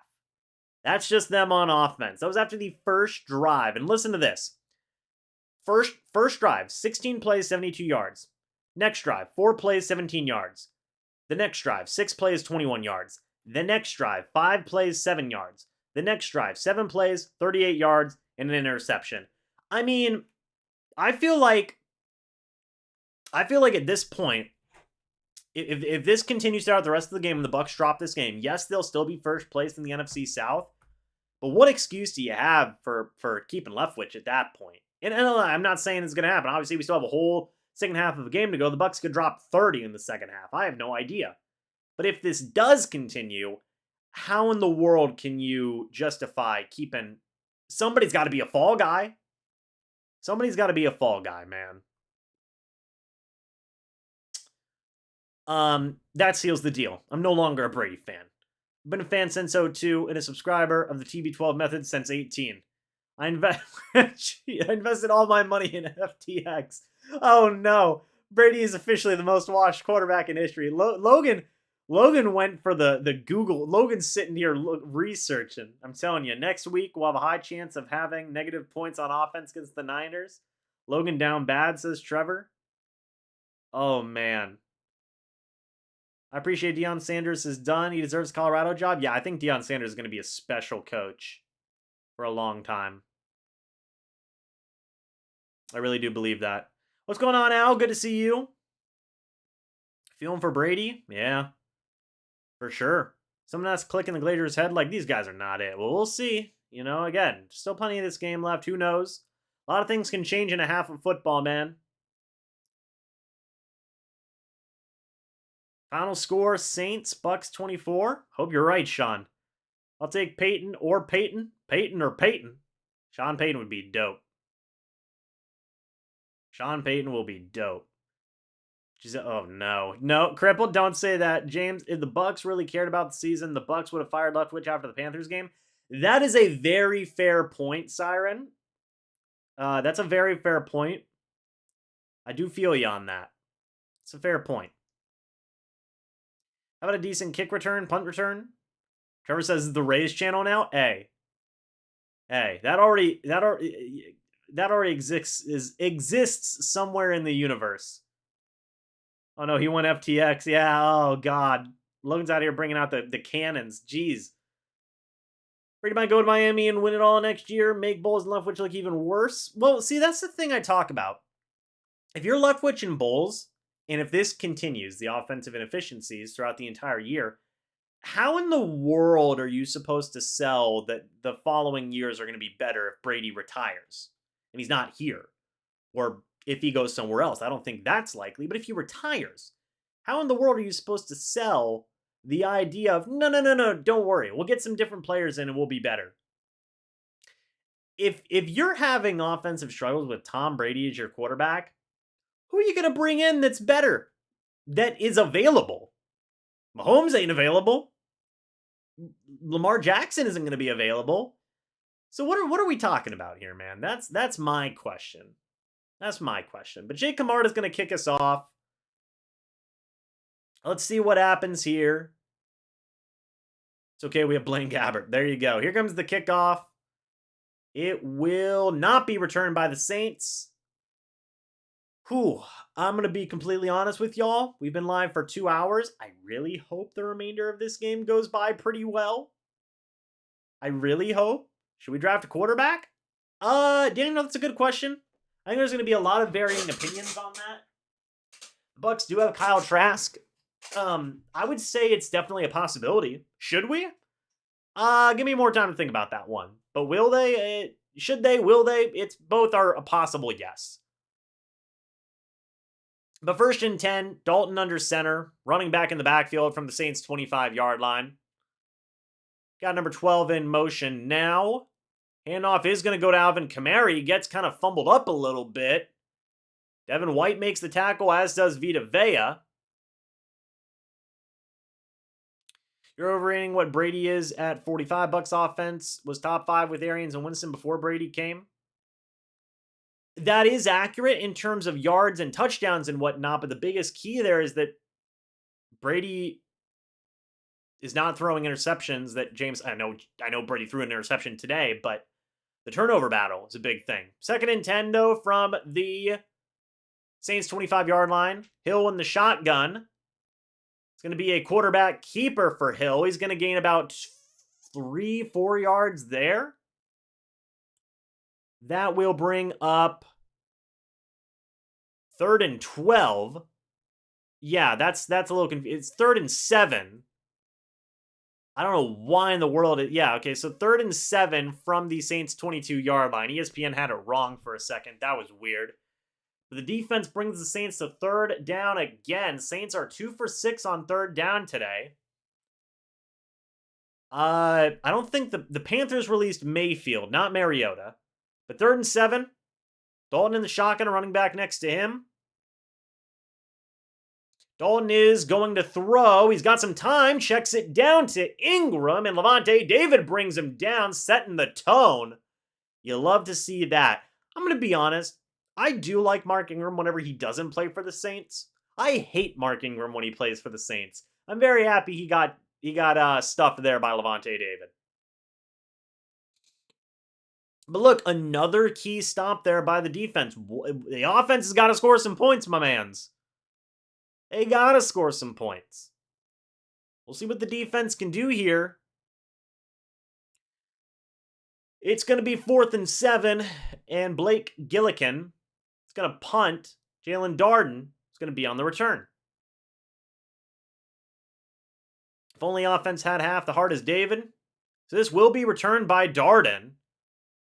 That's just them on offense. That was after the first drive. And listen to this. First drive, 16 plays, 72 yards. Next drive, 4 plays, 17 yards. The next drive, 6 plays, 21 yards. The next drive, 5 plays, 7 yards. The next drive, 7 plays, 38 yards, and an interception. I mean, I feel like at this point, if this continues throughout the rest of the game and the Bucs drop this game, yes, they'll still be first place in the NFC South. But what excuse do you have for keeping Leftwich at that point? And I'm not saying it's going to happen. Obviously, we still have a whole second half of a game to go. The Bucs could drop 30 in the second half. I have no idea. But if this does continue, how in the world can you justify keeping... Somebody's got to be a fall guy. Somebody's got to be a fall guy, man. That seals the deal. I'm no longer a Brady fan. I've been a fan since 02 and a subscriber of the TB12 method since 18. I invested all my money in FTX. Oh no. Brady is officially the most watched quarterback in history. Logan went for the Google. Logan's sitting here researching. I'm telling you, next week we'll have a high chance of having negative points on offense against the Niners. Logan down bad, says Trevor. Oh, man. I appreciate Deion Sanders is done. He deserves a Colorado job. Yeah, I think Deion Sanders is going to be a special coach for a long time. I really do believe that. What's going on, Al? Good to see you. Feeling for Brady? Yeah, for sure. Someone has to click in the Glazers' head like, these guys are not it. Well, we'll see. You know, again, still plenty of this game left. Who knows? A lot of things can change in a half of football, man. Final score, Saints, Bucs 24. Hope you're right, Sean. I'll take Peyton or Peyton. Peyton or Peyton. Sean Payton would be dope. Sean Payton will be dope. Oh, no. No, Cripple, don't say that. James, if the Bucs really cared about the season, the Bucs would have fired Leftwich after the Panthers game. That is a very fair point, Siren. That's a very fair point. I do feel you on that. It's a fair point. How about a decent kick return, punt return? Trevor says the Rays channel now. Hey, that already exists somewhere in the universe. Oh no, he went FTX. Yeah. Oh god, Logan's out here bringing out the cannons. Jeez. Brady might go to Miami and win it all next year. Make Bowles and Leftwich look even worse. Well, see, that's the thing I talk about. If you're Leftwich and Bowles, and if this continues, the offensive inefficiencies throughout the entire year, how in the world are you supposed to sell that the following years are going to be better if Brady retires and he's not here? Or if he goes somewhere else? I don't think that's likely, but if he retires, how in the world are you supposed to sell the idea of, no, don't worry, we'll get some different players in and we'll be better? If you're having offensive struggles with Tom Brady as your quarterback, who are you going to bring in that's better, that is available? Mahomes ain't available. Lamar Jackson isn't going to be available. So what are we talking about here, man? That's my question. That's my question. But Jake Camarda's going to kick us off. Let's see what happens here. It's okay, we have Blaine Gabbert. There you go. Here comes the kickoff. It will not be returned by the Saints. Whew, I'm going to be completely honest with y'all. We've been live for 2 hours. I really hope the remainder of this game goes by pretty well. I really hope. Should we draft a quarterback? Daniel, that's a good question. I think there's going to be a lot of varying opinions on that. The Bucs do have Kyle Trask. I would say it's definitely a possibility. Should we? Give me more time to think about that one. But will they? Should they? Will they? It's both are a possible yes. But 1st and 10, Dalton under center, running back in the backfield from the Saints' 25-yard line. Got number 12 in motion now. Handoff is going to go to Alvin Kamara. He gets kind of fumbled up a little bit. Devin White makes the tackle, as does Vita Vea. You're overrating what Brady is at 45. Bucs offense was top 5 with Arians and Winston before Brady came. That is accurate in terms of yards and touchdowns and whatnot, but the biggest key there is that Brady is not throwing interceptions that James... I know Brady threw an interception today, but The turnover battle is a big thing. 2nd and 10, though, from the Saints 25-yard line. Hill in the shotgun. It's going to be a quarterback keeper for Hill. He's going to gain about 3-4 yards there. That will bring up 3rd and 12. Yeah, that's a little confusing. It's 3rd and 7. I don't know why in the world yeah, okay, so 3rd and 7 from the Saints 22-yard line. ESPN had it wrong for a second. That was weird. The defense brings the Saints to 3rd down again. Saints are 2 for 6 on 3rd down today. I don't think the Panthers released Mayfield, not Mariota. But 3rd and 7. Dalton in the shotgun, running back next to him. Dalton is going to throw. He's got some time. Checks it down to Ingram. And Lavonte David brings him down, setting the tone. You love to see that. I'm going to be honest. I do like Mark Ingram whenever he doesn't play for the Saints. I hate Mark Ingram when he plays for the Saints. I'm very happy he got stuffed there by Lavonte David. But look, another key stop there by the defense. The offense has got to score some points, my mans. They got to score some points. We'll see what the defense can do here. It's going to be 4th and 7, and Blake Gillikin is going to punt. Jalen Darden is going to be on the return. If only offense had half the heart as David. So this will be returned by Darden.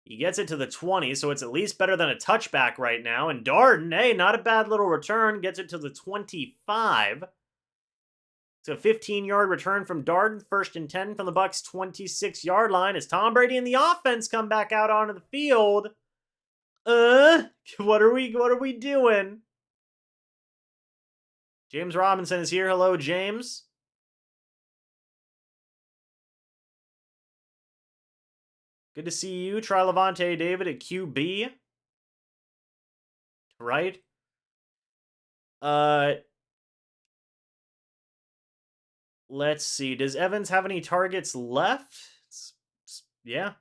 He gets it to the 20, so it's at least better than a touchback right now. And Darden, hey, not a bad little return, gets it to the 25. It's a 15-yard return from Darden, 1st and 10 from the Bucs' 26-yard line as Tom Brady and the offense come back out onto the field. What are we doing? James Robinson is here. Hello, James. Good to see you. Try Lavonte David at QB. Right? Let's see. Does Evans have any targets left? Yeah.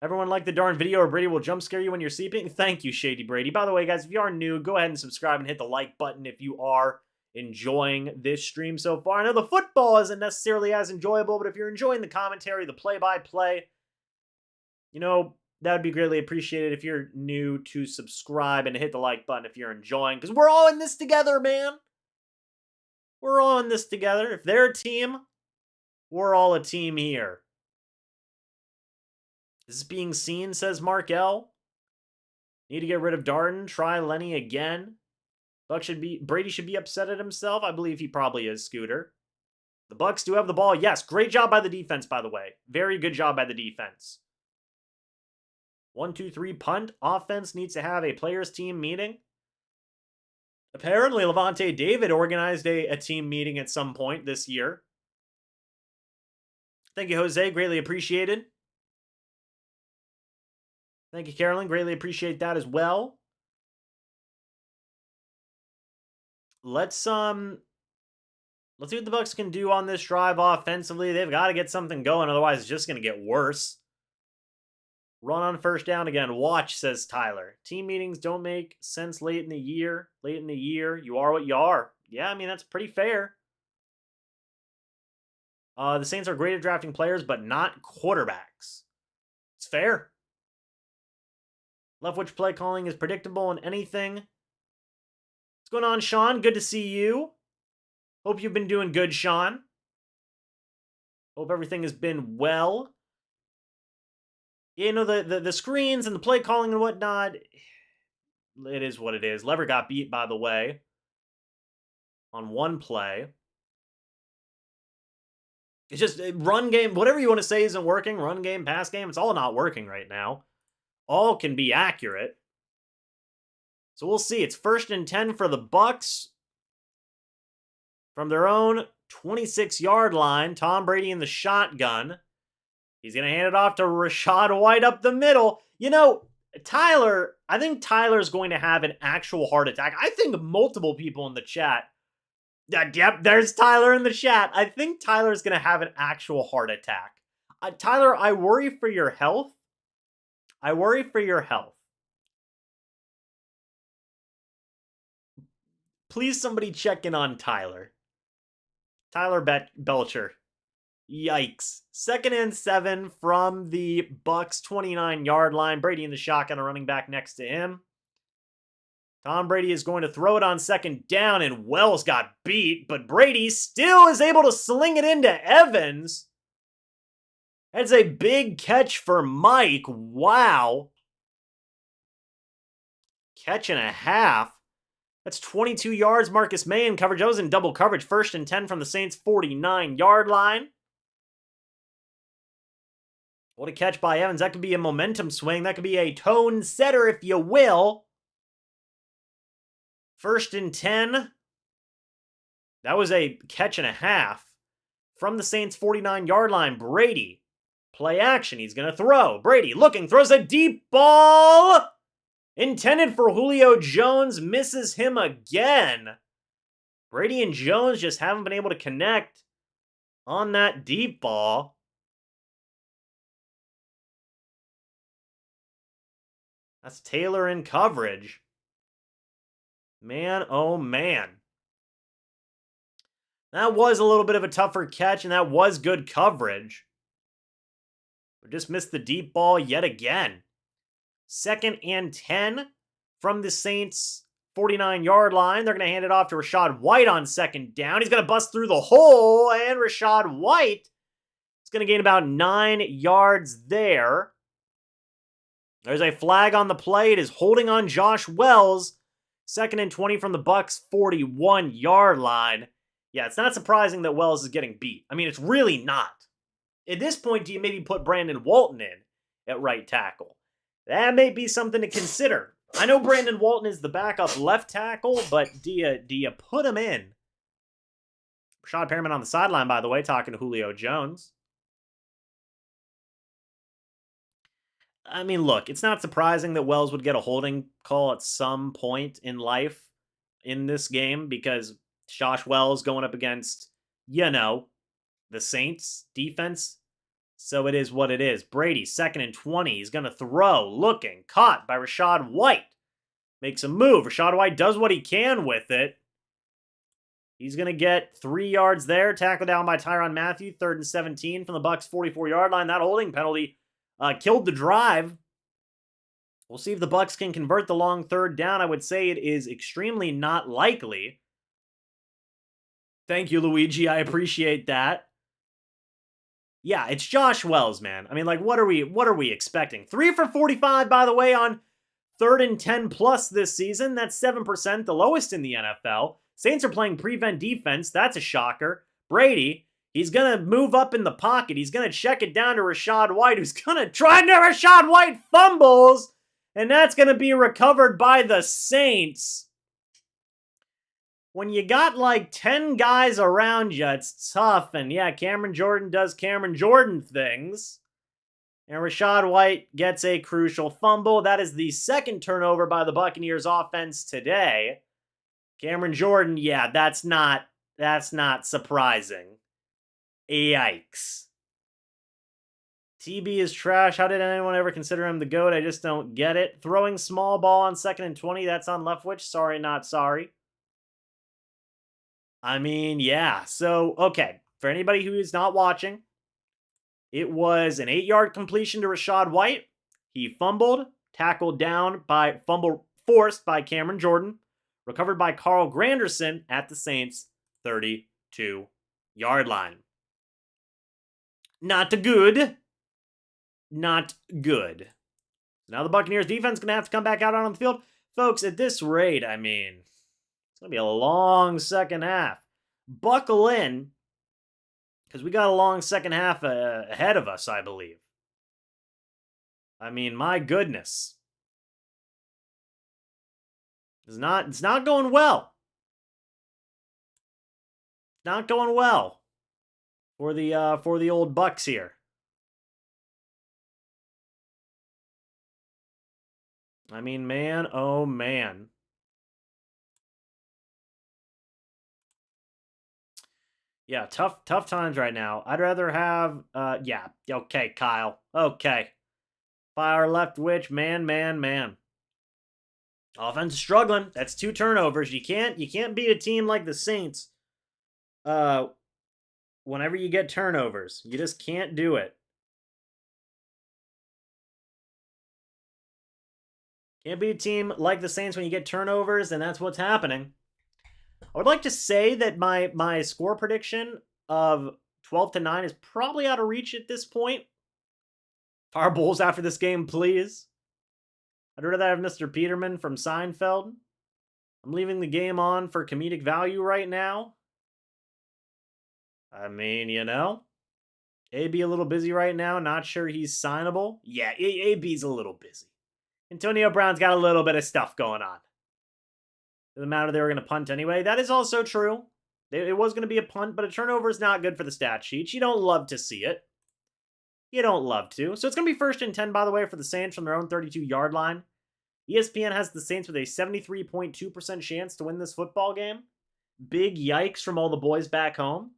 Everyone like the darn video or Brady will jump scare you when you're sleeping? Thank you, Shady Brady. By the way, guys, if you are new, go ahead and subscribe and hit the like button if you are enjoying this stream so far. I know the football isn't necessarily as enjoyable, but if you're enjoying the commentary, the play-by-play, you know, that would be greatly appreciated if you're new to subscribe and hit the like button if you're enjoying. Because we're all in this together, man. We're all in this together. If they're a team, we're all a team here. This is being seen, says Mark L. Need to get rid of Darden. Try Lenny again. Brady should be upset at himself. I believe he probably is, Scooter. The Bucs do have the ball. Yes, great job by the defense, by the way. Very good job by the defense. 1, 2, 3 punt. Offense needs to have a players team meeting. Apparently, Lavonte David organized a team meeting at some point this year. Thank you, Jose. Greatly appreciated. Thank you, Carolyn. Greatly appreciate that as well. Let's see what the Bucs can do on this drive offensively. They've got to get something going, otherwise it's just going to get worse. Run on 1st down again. Watch, says Tyler. Team meetings don't make sense late in the year. You are what you are. Yeah, I mean, that's pretty fair. The Saints are great at drafting players, but not quarterbacks. It's fair. Leftwich play calling is predictable in anything. What's going on, Sean? Good to see you. Hope you've been doing good, Sean. Hope everything has been well. You know, the screens and the play calling and whatnot, it is what it is. Lever got beat, by the way, on one play. It's just run game, whatever you want to say isn't working. Run game, pass game, it's all not working right now. All can be accurate. So we'll see. It's 1st and 10 for the Bucs. From their own 26-yard line, Tom Brady in the shotgun. He's going to hand it off to Rachaad White up the middle. You know, I think Tyler's going to have an actual heart attack. I think multiple people in the chat. Yep, there's Tyler in the chat. I think Tyler's going to have an actual heart attack. Tyler, I worry for your health. I worry for your health. Please, somebody check in on Tyler. Tyler Belcher. Yikes. 2nd and 7 from the Bucs 29-yard line. Brady in the shotgun, a running back next to him. Tom Brady is going to throw it on 2nd down, and Wells got beat, but Brady still is able to sling it into Evans. That's a big catch for Mike. Wow. Catch and a half. That's 22 yards. Marcus May in coverage. That was in double coverage. 1st and 10 from the Saints' 49-yard line. What a catch by Evans. That could be a momentum swing. That could be a tone setter, if you will. 1st and 10. That was a catch and a half from the Saints' 49-yard line. Brady. Play action. He's going to throw. Brady looking. Throws a deep ball. Intended for Julio Jones. Misses him again. Brady and Jones just haven't been able to connect on that deep ball. That's Taylor in coverage. Man, oh man. That was a little bit of a tougher catch, and that was good coverage. We just missed the deep ball yet again. 2nd and 10 from the Saints' 49-yard line. They're going to hand it off to Rachaad White on 2nd down. He's going to bust through the hole, and Rachaad White is going to gain about 9 yards there. There's a flag on the play. It is holding on Josh Wells. 2nd and 20 from the Bucs' 41-yard line. Yeah, it's not surprising that Wells is getting beat. I mean, it's really not. At this point, do you maybe put Brandon Walton in at right tackle? That may be something to consider. I know Brandon Walton is the backup left tackle, but do you put him in? Rashad Perriman on the sideline, by the way, talking to Julio Jones. I mean, look, it's not surprising that Wells would get a holding call at some point in life in this game because Josh Wells going up against, the Saints defense. So it is what it is. Brady, 2nd and 20. He's going to throw. Looking. Caught by Rachaad White. Makes a move. Rachaad White does what he can with it. He's going to get 3 yards there. Tackled down by Tyrann Mathieu. 3rd and 17 from the Bucs' 44-yard line. That holding penalty killed the drive. We'll see if the Bucs can convert the long 3rd down. I would say it is extremely not likely. Thank you, Luigi. I appreciate that. Yeah, it's Josh Wells, man. I mean, like, what are we expecting? 3 for 45, by the way, on 3rd and 10 plus this season. That's 7%, the lowest in the NFL. Saints are playing prevent defense. That's a shocker. Brady, he's going to move up in the pocket. He's going to check it down to Rachaad White, who's going to try to Rachaad White fumbles, and that's going to be recovered by the Saints. When you got like 10 guys around you, it's tough. And yeah, Cameron Jordan does Cameron Jordan things. And Rachaad White gets a crucial fumble. That is the 2nd turnover by the Buccaneers offense today. Cameron Jordan, yeah, that's not surprising. Yikes. TB is trash. How did anyone ever consider him the GOAT? I just don't get it. Throwing small ball on 2nd and 20, that's on Leftwich. Sorry, not sorry. I mean, yeah. So, okay. For anybody who is not watching, it was an 8-yard completion to Rachaad White. He fumbled, tackled down by fumble forced by Cameron Jordan, recovered by Carl Granderson at the Saints' 32-yard line. Not good. Not good. Now the Buccaneers defense is going to have to come back out on the field. Folks, at this rate, I mean, it's going to be a long second half. Buckle in, because we got a long second half ahead of us, I believe. I mean, my goodness. It's not going well. Not going well for the old Bucs here. I mean, man, oh man. Yeah, tough times right now. I'd rather have, yeah, okay, Kyle. Okay. Fire left witch, man. Offense is struggling. That's 2 turnovers. You can't beat a team like the Saints. Whenever you get turnovers, you just can't do it. Can't beat a team like the Saints when you get turnovers, and that's what's happening. I would like to say that my score prediction of 12-9 is probably out of reach at this point. Fire Bulls after this game, please. I'd rather have Mr. Peterman from Seinfeld. I'm leaving the game on for comedic value right now. I mean, you know, AB a little busy right now. Not sure he's signable. Yeah, AB's a little busy. Antonio Brown's got a little bit of stuff going on. Doesn't matter, they were going to punt anyway. That is also true. It was going to be a punt, but a turnover is not good for the stat sheet. You don't love to see it. You don't love to. So it's going to be 1st and 10, by the way, for the Saints from their own 32-yard line. ESPN has the Saints with a 73.2% chance to win this football game. Big yikes from all the boys back home.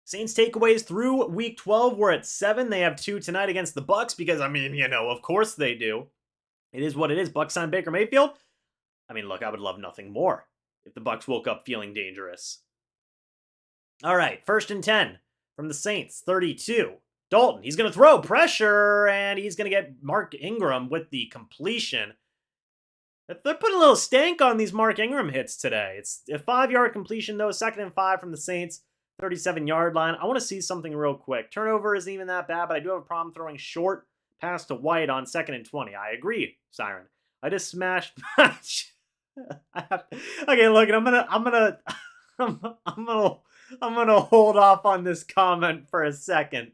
Saints takeaways through week 12 were at 7. They have 2 tonight against the Bucs because, I mean, you know, of course they do. It is what it is. Bucs sign Baker Mayfield. I mean, look, I would love nothing more if the Bucs woke up feeling dangerous. All right, 1st and 10 from the Saints, 32. Dalton, he's going to throw pressure, and he's going to get Mark Ingram with the completion. They're putting a little stank on these Mark Ingram hits today. It's a 5-yard completion, though, 2nd and 5 from the Saints. 37-yard line. I want to see something real quick. Turnover isn't even that bad, but I do have a problem throwing short pass to White on 2nd and 20. I agree, Siren. I just smashed. Okay, look, I'm gonna hold off on this comment for a second.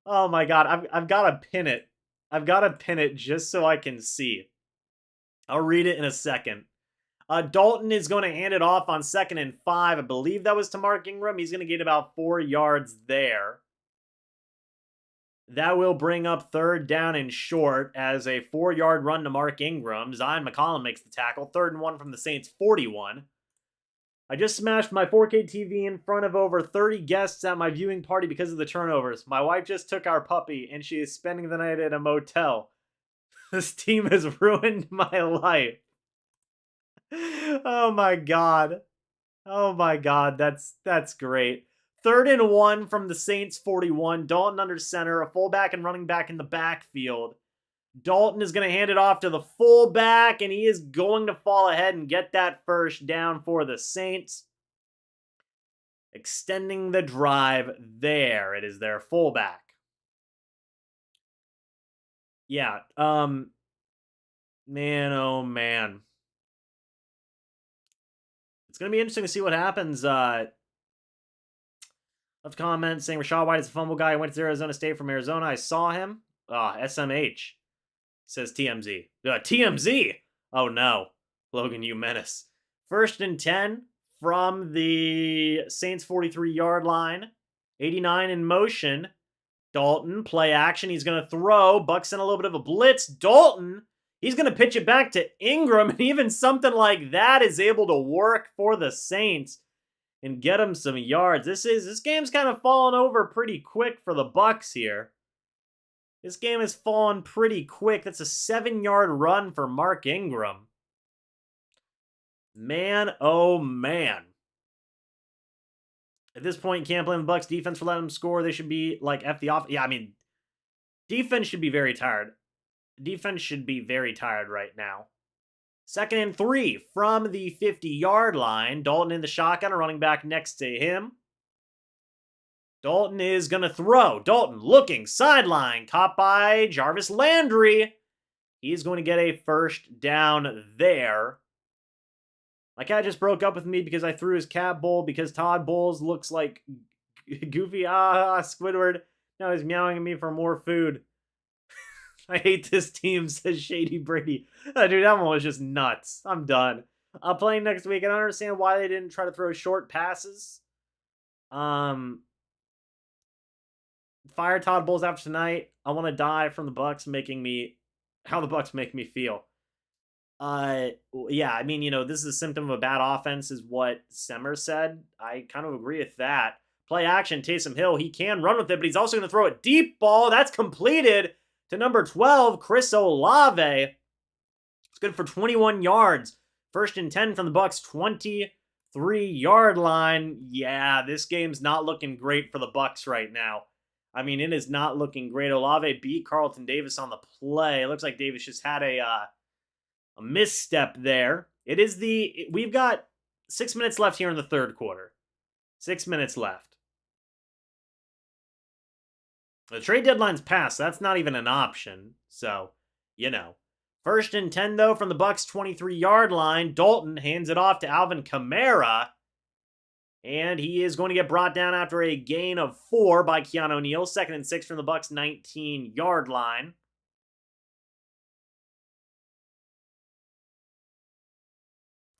Oh my God, I've got to pin it. I've got to pin it just so I can see. I'll read it in a second. Dalton is going to hand it off on 2nd and 5. I believe that was to Mark Ingram. He's going to get about 4 yards there. That will bring up 3rd down and short as a 4-yard run to Mark Ingram. Zion McCollum makes the tackle. 3rd and 1 from the Saints, 41. I just smashed my 4K TV in front of over 30 guests at my viewing party because of the turnovers. My wife just took our puppy, and she is spending the night at a motel. This team has ruined my life. Oh my God. Oh my God. That's great. 3rd and 1 from the Saints, 41. Dalton under center, a fullback and running back in the backfield. Dalton is going to hand it off to the fullback, and he is going to fall ahead and get that 1st down for the Saints. Extending the drive there. It is their fullback. Yeah, man, oh man. It's going to be interesting to see what happens. Left comment saying Rachaad White is a fumble guy. He went to Arizona State from Arizona. I saw him. SMH, says TMZ. TMZ! Oh no. Logan, you menace. 1st and 10 from the Saints 43-yard line. 89 in motion. Dalton, play action. He's going to throw. Bucs in a little bit of a blitz. Dalton, he's going to pitch it back to Ingram, and even something like that is able to work for the Saints and get him some yards. This game's kind of fallen over pretty quick for the Bucs here. This game has fallen pretty quick. That's a 7-yard run for Mark Ingram. Man, oh man. At this point, you can't blame the Bucs defense for letting them score. They should be like F the off. Yeah, I mean, defense should be very tired. Defense should be very tired right now. 2nd and 3 from the 50-yard line. Dalton in the shotgun, a running back next to him. Dalton is going to throw. Dalton looking, sideline, caught by Jarvis Landry. He's going to get a 1st down there. My cat just broke up with me because I threw his cat bowl because Todd Bowles looks like Goofy. Squidward. Now he's meowing at me for more food. I hate this team, says Shady Brady. Dude, that one was just nuts. I'm done. Playing next week, I don't understand why they didn't try to throw short passes. Fire Todd Bowles after tonight. I want to die from the Bucs how the Bucs make me feel. Yeah, I mean, you know, this is a symptom of a bad offense is what Semmer said. I kind of agree with that. Play action, Taysom Hill. He can run with it, but he's also going to throw a deep ball. That's completed to number 12, Chris Olave. It's good for 21 yards. 1st and 10 from the Bucs, 23-yard line. Yeah, this game's not looking great for the Bucs right now. I mean, it is not looking great. Olave beat Carlton Davis on the play. It looks like Davis just had a misstep there. We've got 6 minutes left here in the third quarter. 6 minutes left. The trade deadline's passed. That's not even an option. So, 1st and 10, though, from the Bucs' 23-yard line. Dalton hands it off to Alvin Kamara. And he is going to get brought down after a gain of 4 by Keanu Neal. 2nd and 6 from the Bucs' 19-yard line.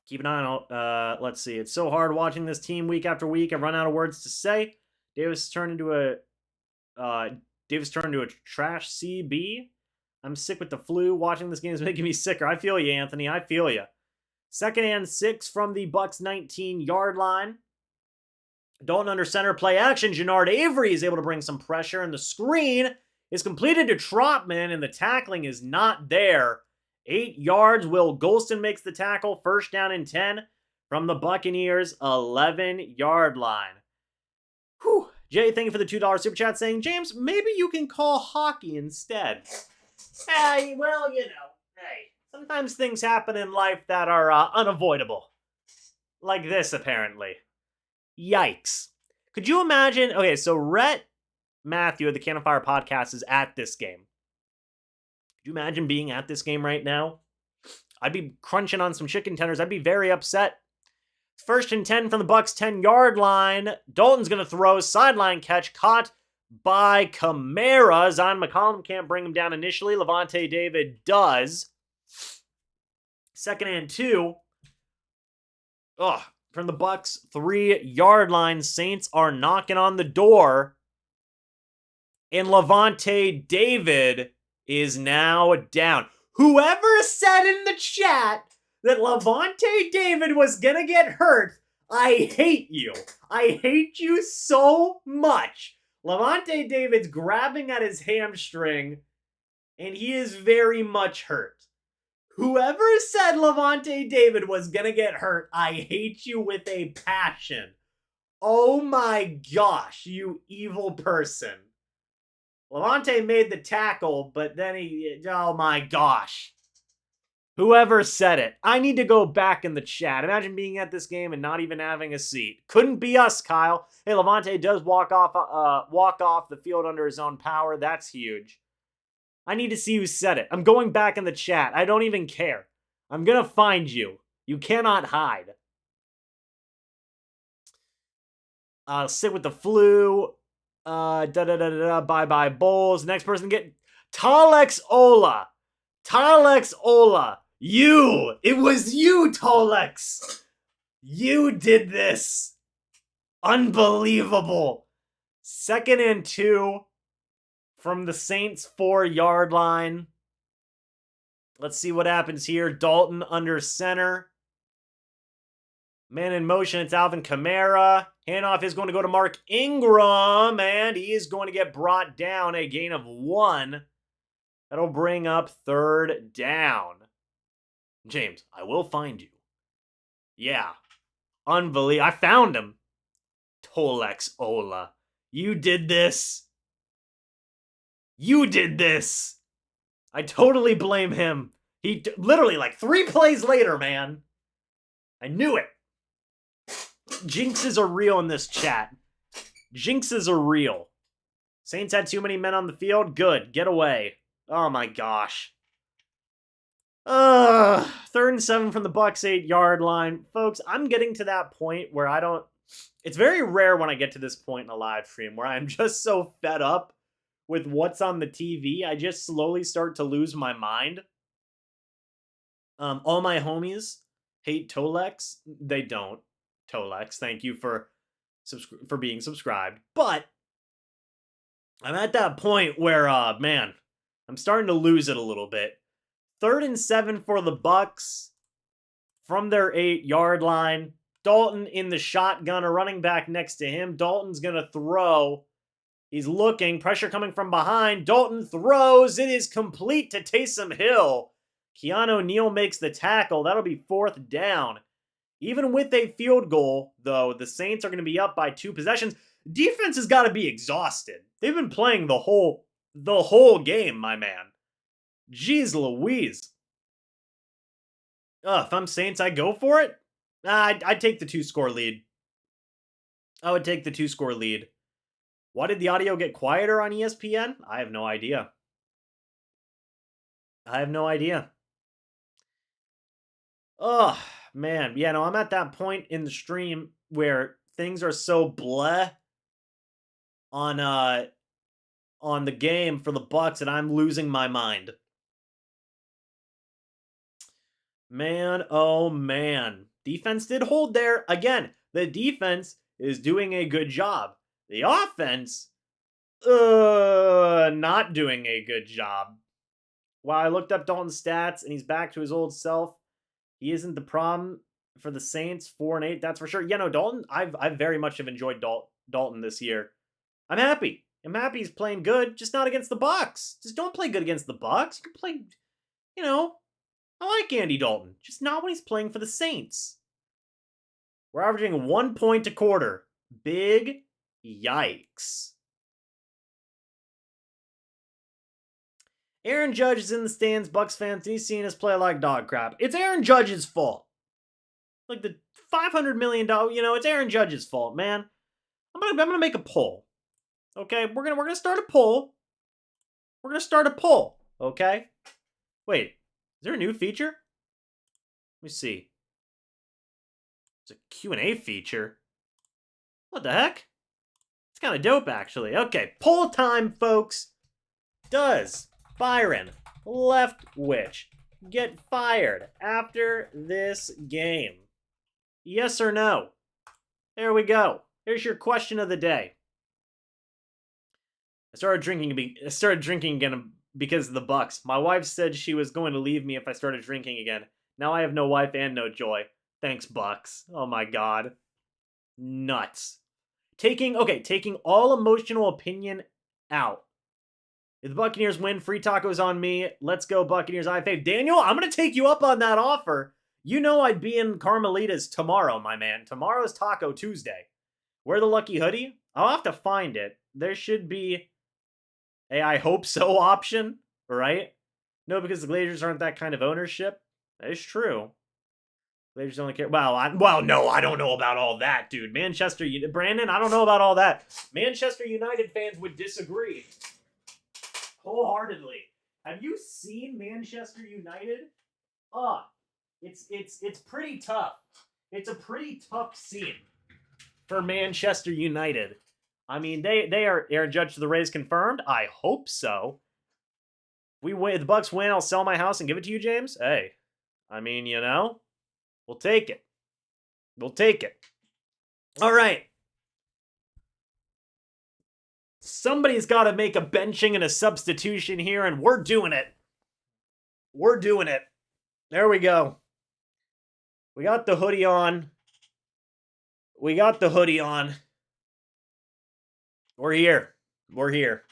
Keep an eye on, let's see. It's so hard watching this team week after week. I've run out of words to say. Davis turned into a trash CB. I'm sick with the flu. Watching this game is making me sicker. I feel you, Anthony. I feel you. 2nd and 6 from the Bucs' 19-yard line. Dalton under center, play action. Jannard Avery is able to bring some pressure, and the screen is completed to Trotman, and the tackling is not there. 8 yards. Will Golston makes the tackle. 1st down and 10 from the Buccaneers' 11-yard line. Whew. Jay, thank you for the $2 super chat saying, James, maybe you can call hockey instead. Hey, well, sometimes things happen in life that are unavoidable. Like this, apparently. Yikes. Could you imagine? Okay, so Rhett Matthew of the Cannon Fire podcast is at this game. Could you imagine being at this game right now? I'd be crunching on some chicken tenders. I'd be very upset. 1st and 10 from the Bucs' 10-yard line. Dalton's going to throw. Sideline catch caught by Kamara. Zion McCollum can't bring him down initially. Levante David does. 2nd and 2. From the Bucs' 3-yard line. Saints are knocking on the door. And Levante David is now down. Whoever said in the chat that Levante David was gonna get hurt, I hate you. I hate you so much. Levante David's grabbing at his hamstring, and he is very much hurt. Whoever said Levante David was gonna get hurt, I hate you with a passion. Oh my gosh, you evil person. Levante made the tackle, but then oh my gosh. Whoever said it. I need to go back in the chat. Imagine being at this game and not even having a seat. Couldn't be us, Kyle. Hey, Levante does walk off the field under his own power. That's huge. I need to see who said it. I'm going back in the chat. I don't even care. I'm going to find you. You cannot hide. Sick with the flu. Bye-bye Bulls. Next person get Tolex Ola. Tolex Ola. You. It was you, Tolex. You did this. Unbelievable. 2nd and 2 from the Saints' 4-yard line. Let's see what happens here. Dalton under center. Man in motion, it's Alvin Kamara. Handoff is going to go to Mark Ingram, and he is going to get brought down, a gain of 1. That'll bring up 3rd down. James, I will find you. Yeah. Unbelievable. I found him. Tolex Ola. You did this. You did this. I totally blame him. He literally like 3 plays later, man. I knew it. Jinxes are real in this chat. Jinxes are real. Saints had too many men on the field. Good. Get away. Oh my gosh. 3rd and 7 from the Bucs 8-yard line. Folks, I'm getting to that point where I don't... It's very rare when I get to this point in a live stream where I'm just so fed up with what's on the TV. I just slowly start to lose my mind. All my homies hate Tolex. They don't. Tolex, thank you for being subscribed. But I'm at that point where, man, I'm starting to lose it a little bit. 3rd and 7 for the Bucs from their 8-yard line. Dalton in the shotgun, a running back next to him. Dalton's going to throw. He's looking. Pressure coming from behind. Dalton throws. It is complete to Taysom Hill. Keanu Neal makes the tackle. That'll be 4th down. Even with a field goal, though, the Saints are going to be up by 2 possessions. Defense has got to be exhausted. They've been playing the whole game, my man. Jeez Louise. If I'm Saints, I go for it. I'd take the 2-score lead. I would take the 2-score lead. Why did the audio get quieter on ESPN? I have no idea. Oh, man. Yeah, no, I'm at that point in the stream where things are so bleh on the game for the Bucs and I'm losing my mind. Man, oh man. Defense did hold there. Again, the defense is doing a good job. The offense, not doing a good job. Wow, I looked up Dalton's stats, and he's back to his old self. He isn't the problem for the Saints. 4-8, that's for sure. Yeah, no, Dalton, I very much have enjoyed Dalton this year. I'm happy. He's playing good, just not against the Bucs. Just don't play good against the Bucs. You can play, I like Andy Dalton, just not when he's playing for the Saints. We're averaging 1 point a quarter. Big yikes. Aaron Judge is in the stands, Bucs fans, and he's seeing us play like dog crap. It's Aaron Judge's fault. Like the $500 million, it's Aaron Judge's fault, man. I'm gonna make a poll. Okay, we're gonna start a poll. Okay. Wait, is there a new feature? Let me see. It's a Q&A feature. What the heck? It's kind of dope, actually. Okay, poll time, folks. Does Byron Leftwich get fired after this game? Yes or no? There we go. Here's your question of the day. I started drinking again because of the Bucs. My wife said she was going to leave me if I started drinking again. Now I have no wife and no joy. Thanks, Bucs. Oh my god. Nuts. Taking all emotional opinion out. If the Buccaneers win, free tacos on me. Let's go, Buccaneers. I fave. Daniel, I'm going to take you up on that offer. You know I'd be in Carmelita's tomorrow, my man. Tomorrow's Taco Tuesday. Wear the lucky hoodie? I'll have to find it. There should be a I hope so option, right? No, because the Glazers aren't that kind of ownership. That is true. Glazers only care. Well, no, I don't know about all that, dude. Brandon, I don't know about all that. Manchester United fans would disagree wholeheartedly. Have you seen Manchester United? It's pretty tough. It's a pretty tough scene for Manchester United. I mean, they are Aaron Judge to the Rays confirmed. I hope so. We win. The Bucs win. I'll sell my house and give it to you, James. Hey, I mean, we'll take it. All right. Somebody's got to make a benching and a substitution here, and we're doing it. There we go. We got the hoodie on. We're here.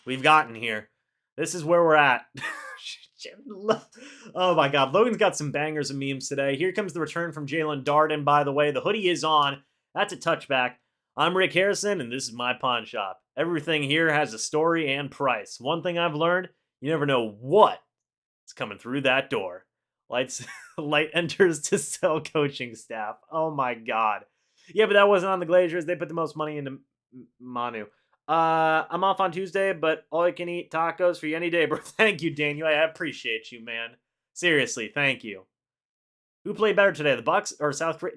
We've gotten here. This is where we're at. Oh my god. Logan's got some bangers and memes today. Here comes the return from Jalen Darden, by the way. The hoodie is on. That's a touchback. I'm Rick Harrison, and this is my pawn shop. Everything here has a story and price. One thing I've learned, you never know what is coming through that door. Light enters to sell coaching staff. Oh my god. Yeah, but that wasn't on the Glazers. They put the most money into Manu. I'm off on Tuesday, but all you can eat tacos for you any day, bro. Thank you, Daniel. I appreciate you, man. Seriously, thank you. Who played better today, the Bucs or South Korea?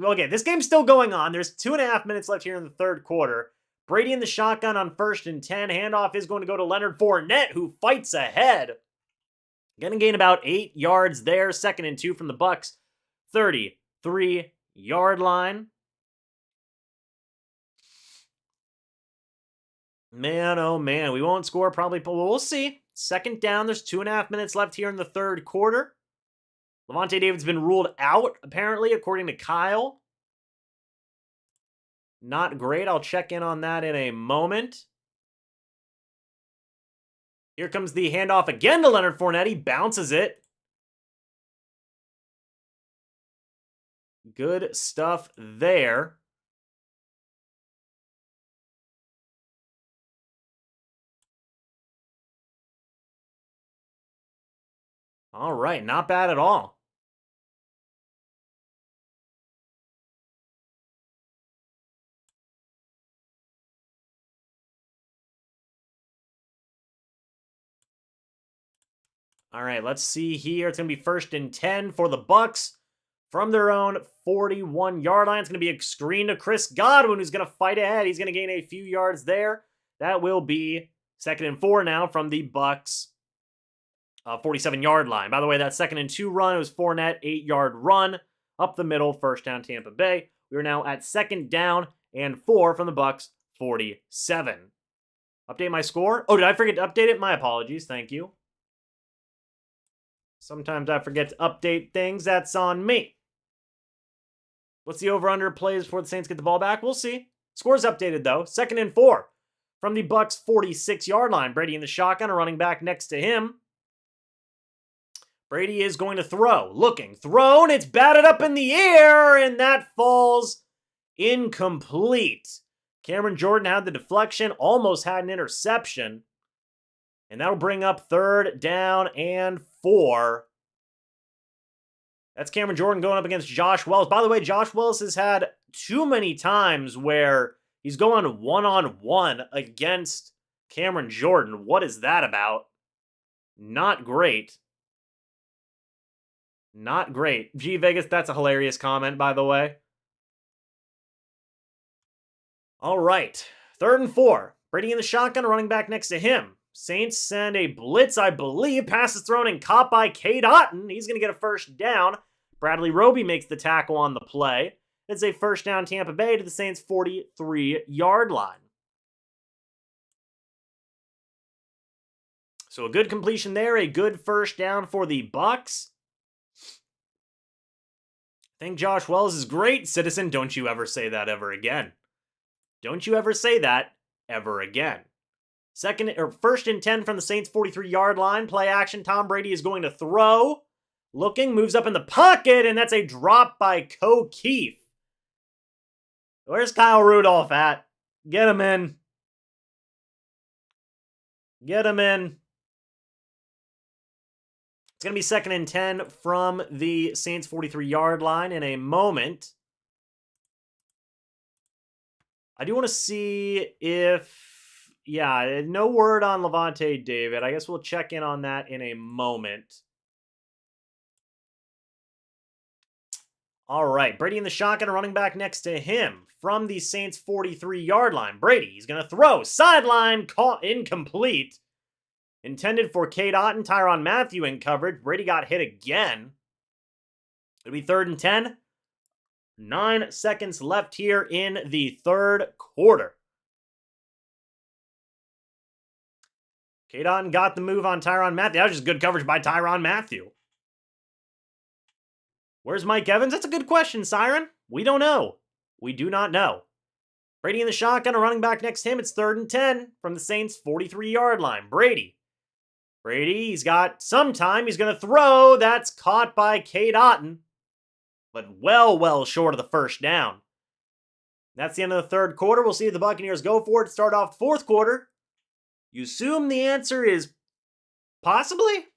Okay, this game's still going on. There's 2.5 minutes left here in the third quarter. Brady in the shotgun on 1st and 10. Handoff is going to go to Leonard Fournette, who fights ahead. Gonna gain about 8 yards there. 2nd and 2 from the Bucs. 33-yard line. Man, oh man, we won't score probably, but we'll see. 2nd down, there's 2.5 minutes left here in the third quarter. Levante David's been ruled out, apparently, according to Kyle. Not great. I'll check in on that in a moment. Here comes the handoff again to Leonard Fournette. He bounces it. Good stuff there. All right, not bad at all. All right, let's see here. It's going to be 1st and 10 for the Bucs from their own 41-yard line. It's going to be a screen to Chris Godwin, who's going to fight ahead. He's going to gain a few yards there. That will be 2nd and 4 now from the Bucs 47-yard line. By the way, that 2nd and 2 run, it was Fournette, 8-yard run up the middle, first down Tampa Bay. We are now at 2nd down and 4 from the Bucs 47. Update my score. Oh, did I forget to update it? My apologies. Thank you. Sometimes I forget to update things. That's on me. What's the over-under plays before the Saints get the ball back? We'll see. Score's updated, though. 2nd and 4 from the Bucs 46-yard line. Brady in the shotgun, a running back next to him. Brady is going to throw. Looking. Thrown. It's batted up in the air, and that falls incomplete. Cameron Jordan had the deflection, almost had an interception. And that'll bring up 3rd down and 4. That's Cameron Jordan going up against Josh Wells. By the way, Josh Wells has had too many times where he's going one-on-one against Cameron Jordan. What is that about? Not great. Not great. G Vegas, that's a hilarious comment, by the way. All right. 3rd and 4. Brady in the shotgun, a running back next to him. Saints send a blitz, I believe. Pass is thrown and caught by Cade Otton. He's going to get a 1st down. Bradley Roby makes the tackle on the play. It's a 1st down Tampa Bay to the Saints' 43-yard line. So a good completion there, a good 1st down for the Bucs. I think Josh Wells is great, Citizen. Don't you ever say that ever again. Don't you ever say that ever again. 1st and 10 from the Saints' 43-yard line. Play action. Tom Brady is going to throw. Looking, moves up in the pocket, and that's a drop by Keith. Where's Kyle Rudolph at? Get him in. Get him in. It's going to be 2nd and 10 from the Saints' 43-yard line in a moment. I do want to see if... Yeah, no word on Levante David. I guess we'll check in on that in a moment. All right, Brady in the shotgun, a running back next to him from the Saints' 43-yard line. Brady, he's going to throw. Sideline, caught incomplete. Intended for Cade Otton, Tyrann Mathieu in coverage. Brady got hit again. It'll be 3rd and 10. 9 seconds left here in the 3rd quarter. Cade Otton got the move on Tyrann Mathieu. That was just good coverage by Tyrann Mathieu. Where's Mike Evans? That's a good question, Siren. We don't know. We do not know. Brady in the shotgun, a running back next to him. It's 3rd and 10 from the Saints' 43-yard line. Brady, he's got some time. He's going to throw. That's caught by Cade Otton. But well short of the 1st down. That's the end of the 3rd quarter. We'll see if the Buccaneers go for it to start off the 4th quarter. You assume the answer is possibly?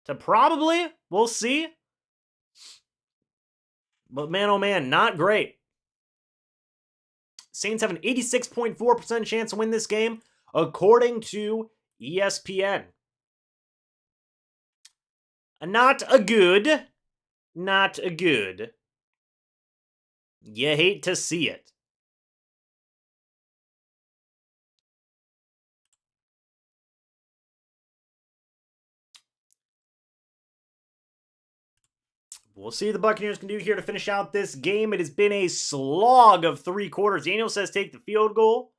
To probably? We'll see. But man, oh man, not great. Saints have an 86.4% chance to win this game, according to ESPN. Not a good. Not a good. You hate to see it. We'll see what the Buccaneers can do here to finish out this game. It has been a slog of 3 quarters. Daniel says take the field goal.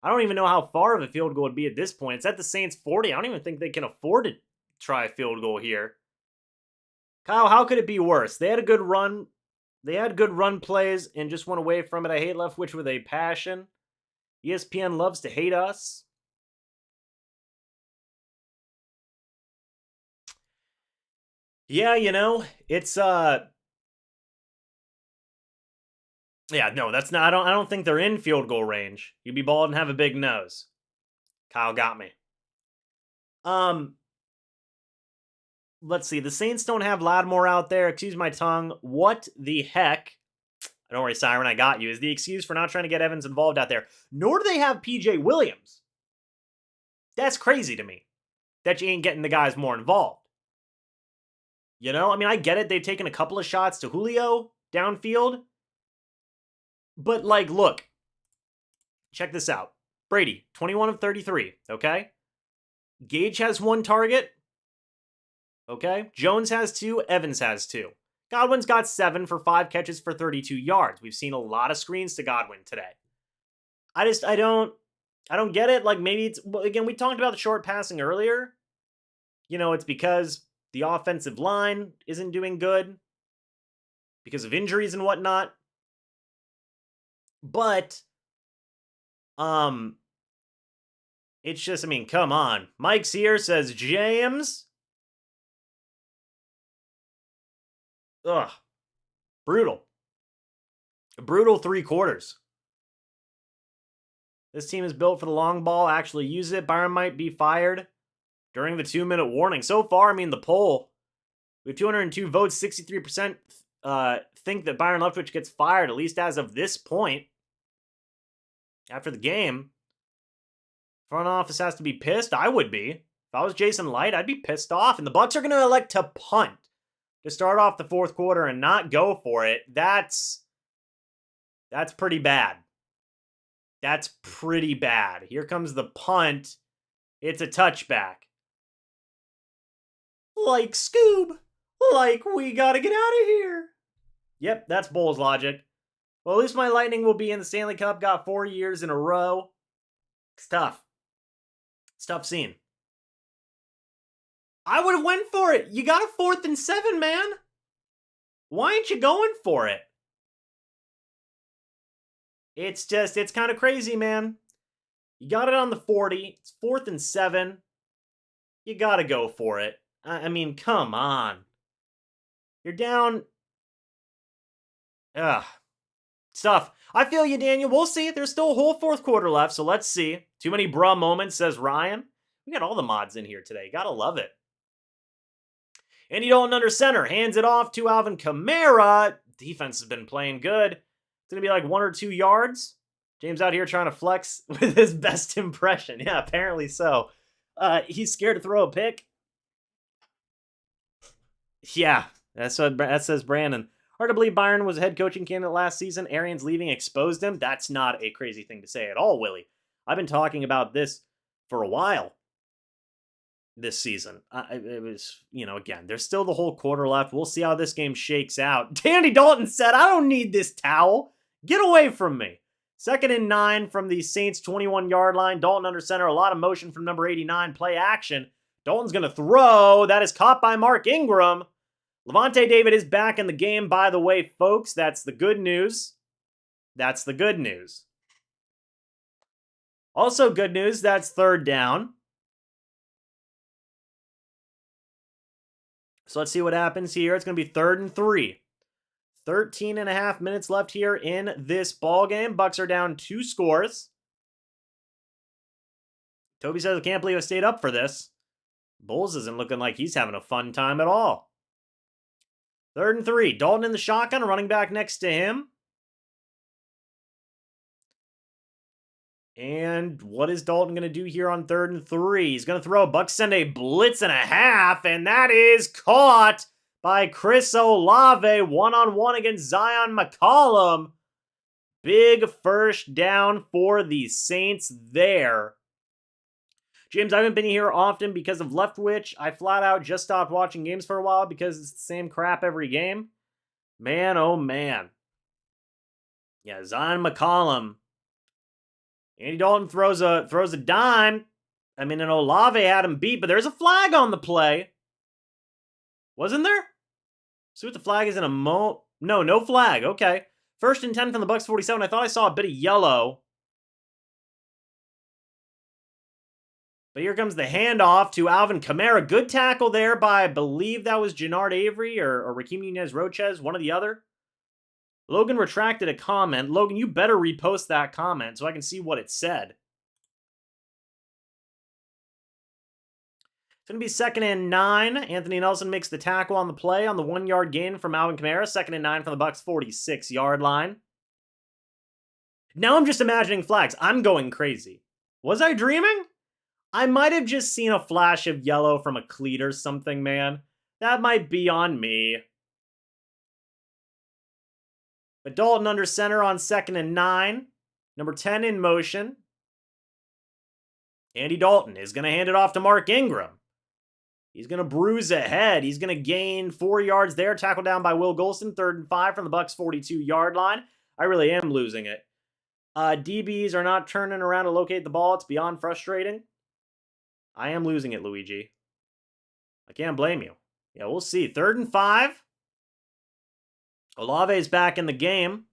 I don't even know how far of a field goal would be at this point. It's at the Saints 40. I don't even think they can afford to try a field goal here. Kyle, how could it be worse? They had a good run They had good run plays and just went away from it. I hate Leftwich with a passion. ESPN loves to hate us. Yeah, it's yeah, no, that's not I don't think they're in field goal range. You'd be bald and have a big nose. Kyle got me. Let's see. The Saints don't have Lattimore out there. Excuse my tongue. What the heck? Don't worry, Siren, I got you. Is the excuse for not trying to get Evans involved out there. Nor do they have PJ Williams. That's crazy to me. That you ain't getting the guys more involved. I mean, I get it. They've taken a couple of shots to Julio downfield. But, look. Check this out. Brady, 21 of 33, okay? Gage has 1 target. Okay? Jones has 2. Evans has 2. Godwin's got 7 for 5 catches for 32 yards. We've seen a lot of screens to Godwin today. I don't get it. Maybe it's, again, we talked about the short passing earlier. It's because the offensive line isn't doing good because of injuries and whatnot. But, it's just, I mean, come on. Mike's here, says James. Ugh. Brutal. A brutal 3 quarters. This team is built for the long ball. Actually use it. Byron might be fired during the 2-minute warning. So far, I mean, the poll, we have 202 votes. 63% think that Byron Leftwich gets fired, at least as of this point. After the game, front office has to be pissed. I would be. If I was Jason Light, I'd be pissed off. And the Bucs are going to elect to punt to start off the 4th quarter and not go for it. That's pretty bad. That's pretty bad. Here comes the punt. It's a touchback. Like Scoob. Like, we gotta get out of here. Yep, that's Bulls logic. Well, at least my Lightning will be in the Stanley Cup. Got 4 years in a row. It's tough. It's tough scene. I would have went for it. You got a 4th and 7, man. Why ain't you going for it? It's kind of crazy, man. You got it on the 40. It's 4th and 7. You got to go for it. I mean, come on. You're down. Ugh. Stuff. I feel you, Daniel. We'll see. There's still a whole 4th quarter left, so let's see. Too many bruh moments, says Ryan. We got all the mods in here today. Gotta love it. Andy Dalton under center. Hands it off to Alvin Kamara. Defense has been playing good. It's going to be like 1 or 2 yards. James out here trying to flex with his best impression. Yeah, apparently so. He's scared to throw a pick. Yeah, that says Brandon. Hard to believe Byron was a head coaching candidate last season. Arians leaving exposed him. That's not a crazy thing to say at all, Willie. I've been talking about this for a while this season. It was, again, there's still the whole quarter left. We'll see how this game shakes out. Danny Dalton said, I don't need this towel. Get away from me. 2nd and 9 from the Saints 21-yard line. Dalton under center. A lot of motion from number 89. Play action. Dalton's going to throw. That is caught by Mark Ingram. Levante David is back in the game, by the way, folks. That's the good news. That's the good news. Also good news, that's 3rd down. So let's see what happens here. It's going to be 3rd and 3. 13 and a half minutes left here in this ball game. Bucs are down 2 scores. Toby says, I can't believe I stayed up for this. Bulls isn't looking like he's having a fun time at all. 3rd and 3. Dalton in the shotgun, running back next to him. And what is Dalton going to do here on 3rd and 3? He's going to throw. Bucs send a blitz and a half, and that is caught by Chris Olave. One-on-one against Zion McCollum. Big first down for the Saints there. James, I haven't been here often because of Leftwich. I flat out just stopped watching games for a while because it's the same crap every game. Man, oh man. Yeah, Zion McCollum. Andy Dalton throws a dime. I mean, and Olave had him beat, but there's a flag on the play. Wasn't there? See what the flag is in a moment. No flag. Okay. 1st and 10 from the Bucs 47. I thought I saw a bit of yellow. But here comes the handoff to Alvin Kamara. Good tackle there by, I believe that was Jannard Avery or Raheem Nunez-Roches, one or the other. Logan retracted a comment. Logan, you better repost that comment so I can see what it said. It's going to be 2nd and 9. Anthony Nelson makes the tackle on the play on the 1-yard gain from Alvin Kamara. 2nd and 9 from the Bucs 46-yard line. Now I'm just imagining flags. I'm going crazy. Was I dreaming? I might have just seen a flash of yellow from a cleat or something, man. That might be on me. But Dalton under center on 2nd and 9. Number 10 in motion. Andy Dalton is going to hand it off to Mark Ingram. He's going to bruise ahead. He's going to gain 4 yards there. Tackled down by Will Golston. 3rd and 5 from the Bucs 42-yard line. I really am losing it. DBs are not turning around to locate the ball. It's beyond frustrating. I am losing it, Luigi. I can't blame you. Yeah, we'll see. 3rd and 5. Olave's back in the game.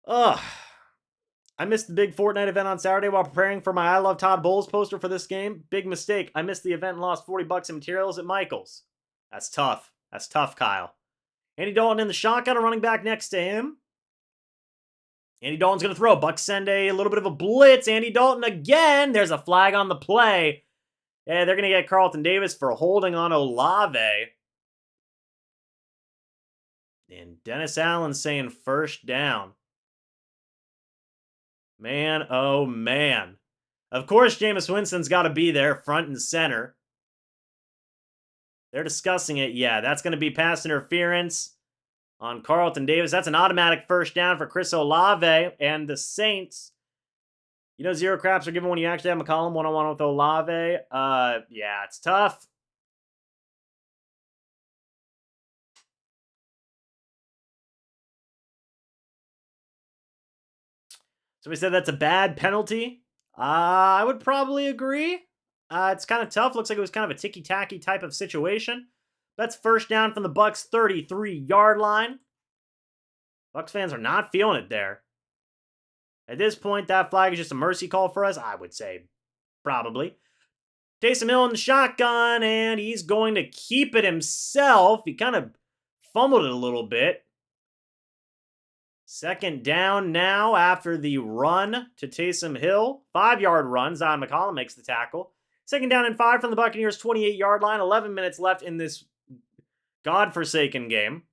Ugh. I missed the big Fortnite event on Saturday while preparing for my I Love Todd Bowles poster for this game. Big mistake. I missed the event and lost $40 in materials at Michael's. That's tough. That's tough, Kyle. Andy Dalton in the shotgun, a running back next to him. Andy Dalton's going to throw. Bucs send a little bit of a blitz. Andy Dalton again. There's a flag on the play. Yeah, they're going to get Carlton Davis for holding on Olave. And Dennis Allen saying 1st down. Man, oh man. Of course, Jameis Winston's got to be there, front and center. They're discussing it. Yeah, that's going to be pass interference on Carlton Davis. That's an automatic 1st down for Chris Olave and the Saints. You know, 0 craps are given when you actually have McCollum one-on-one with Olave. Yeah, it's tough. So we said that's a bad penalty. I would probably agree. It's kind of tough. Looks like it was kind of a ticky-tacky type of situation. That's 1st down from the Bucs 33-yard line. Bucs fans are not feeling it there. At this point, that flag is just a mercy call for us. I would say probably. Taysom Hill in the shotgun, and he's going to keep it himself. He kind of fumbled it a little bit. 2nd down now after the run to Taysom Hill. 5-yard run. Zion McCollum makes the tackle. 2nd down and 5 from the Buccaneers' 28-yard line. 11 minutes left in this godforsaken game.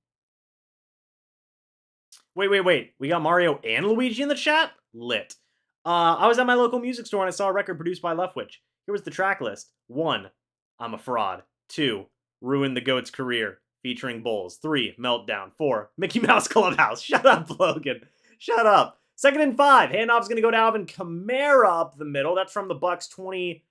Wait. We got Mario and Luigi in the chat? Lit. I was at my local music store and I saw a record produced by Leftwich. Here was the track list. 1. I'm a Fraud. 2. Ruined the GOAT's Career. Featuring Bulls. 3. Meltdown. 4. Mickey Mouse Clubhouse. Shut up, Logan. Shut up. 2nd and 5. Handoff's going to go to Alvin Kamara up the middle. That's from the Bucs 20...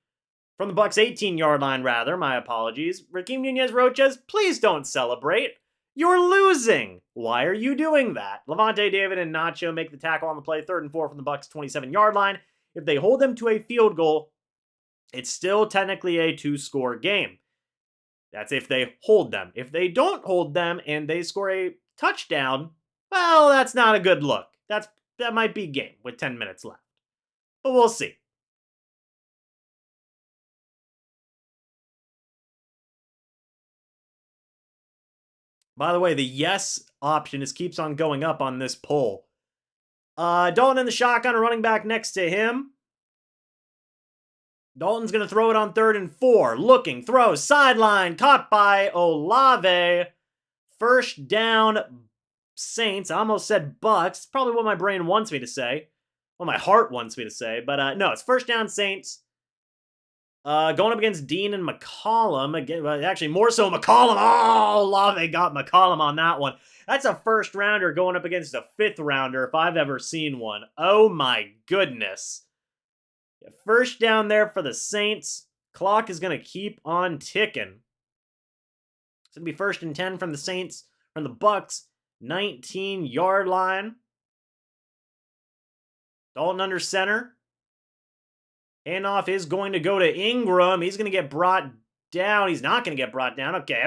From the Bucs 18-yard line, rather. My apologies. Raheem Nunez-Roches, please don't celebrate. You're losing. Why are you doing that? Levante David and Nacho make the tackle on the play. 3rd and 4 from the Bucs 27-yard line. If they hold them to a field goal, it's still technically a 2-score game. That's if they hold them. If they don't hold them and they score a touchdown, well, that's not a good look. That might be game with 10 minutes left. But we'll see. By the way, the yes option keeps on going up on this poll. Dalton in the shotgun, a running back next to him. Dalton's going to throw it on 3rd and 4. Looking, throws, sideline, caught by Olave. 1st down, Saints. I almost said Bucs. Probably what my brain wants me to say. What my heart wants me to say. But no, it's 1st down, Saints. Going up against Dean and McCollum. Again, actually, more so McCollum. Oh, Olave got McCollum on that one. That's a 1st rounder going up against a 5th rounder if I've ever seen one. Oh, my goodness. 1st down there for the Saints. Clock is going to keep on ticking. It's going to be 1st and 10 from the Saints. From the Bucs, 19-yard line. Dalton under center. Handoff is going to go to Ingram. He's going to get brought down. He's not going to get brought down. Okay,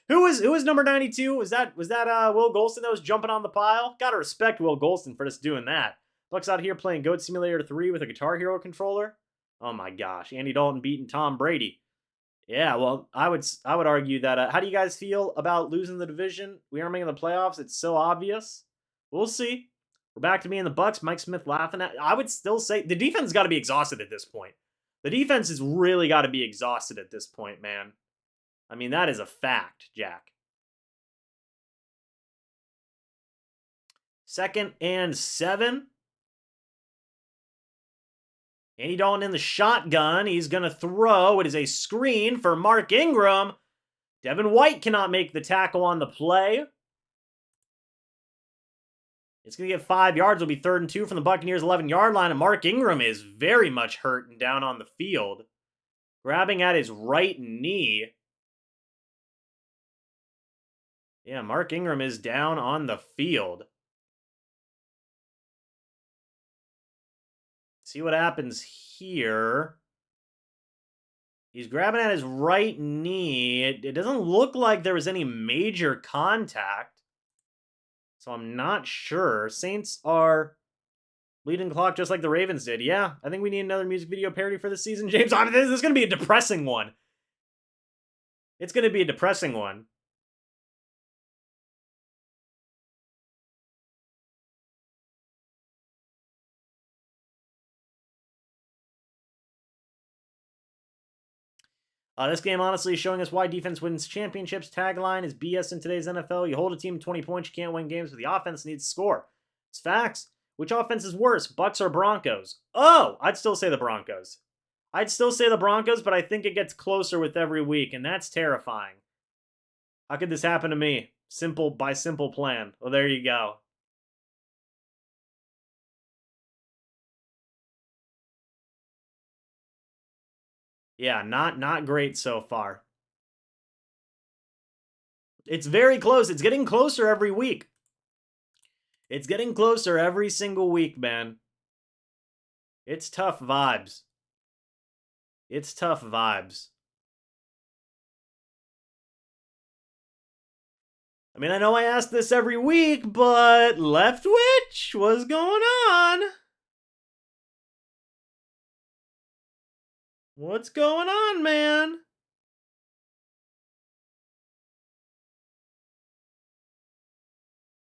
who was number 92? Was that Will Golston that was jumping on the pile? Gotta respect Will Golston for just doing that. Bucs out here playing Goat Simulator 3 with a Guitar Hero controller. Oh my gosh, Andy Dalton beating Tom Brady. Yeah, well, I would argue that. How do you guys feel about losing the division? We aren't making the playoffs. It's so obvious. We'll see. We're back to me and the Bucs. Mike Smith laughing at. I would still say the defense has got to be exhausted at this point. The defense has really got to be exhausted at this point, man. I mean, that is a fact, Jack. 2nd and 7. Andy Dalton in the shotgun. He's going to throw. It is a screen for Mark Ingram. Devin White cannot make the tackle on the play. It's going to get 5 yards. It'll be 3rd and 2 from the Buccaneers' 11-yard line. And Mark Ingram is very much hurt and down on the field. Grabbing at his right knee. Yeah, Mark Ingram is down on the field. See what happens here. He's grabbing at his right knee. It doesn't look like there was any major contact. So I'm not sure. Saints are leading the clock just like the Ravens did. Yeah, I think we need another music video parody for the season, James. This is going to be a depressing one. It's going to be a depressing one. This game, honestly, is showing us why defense wins championships. Tagline is BS in today's NFL. You hold a team to 20 points, you can't win games, but the offense needs to score. It's facts. Which offense is worse, Bucs or Broncos? Oh, I'd still say the Broncos. I'd still say the Broncos, but I think it gets closer with every week, and that's terrifying. How could this happen to me? Simple plan. Well, there you go. Yeah, not great so far. It's very close. It's getting closer every week. It's getting closer every single week, man. It's tough vibes. It's tough vibes. I mean, I know I ask this every week, but Leftwich, what's going on? What's going on, man?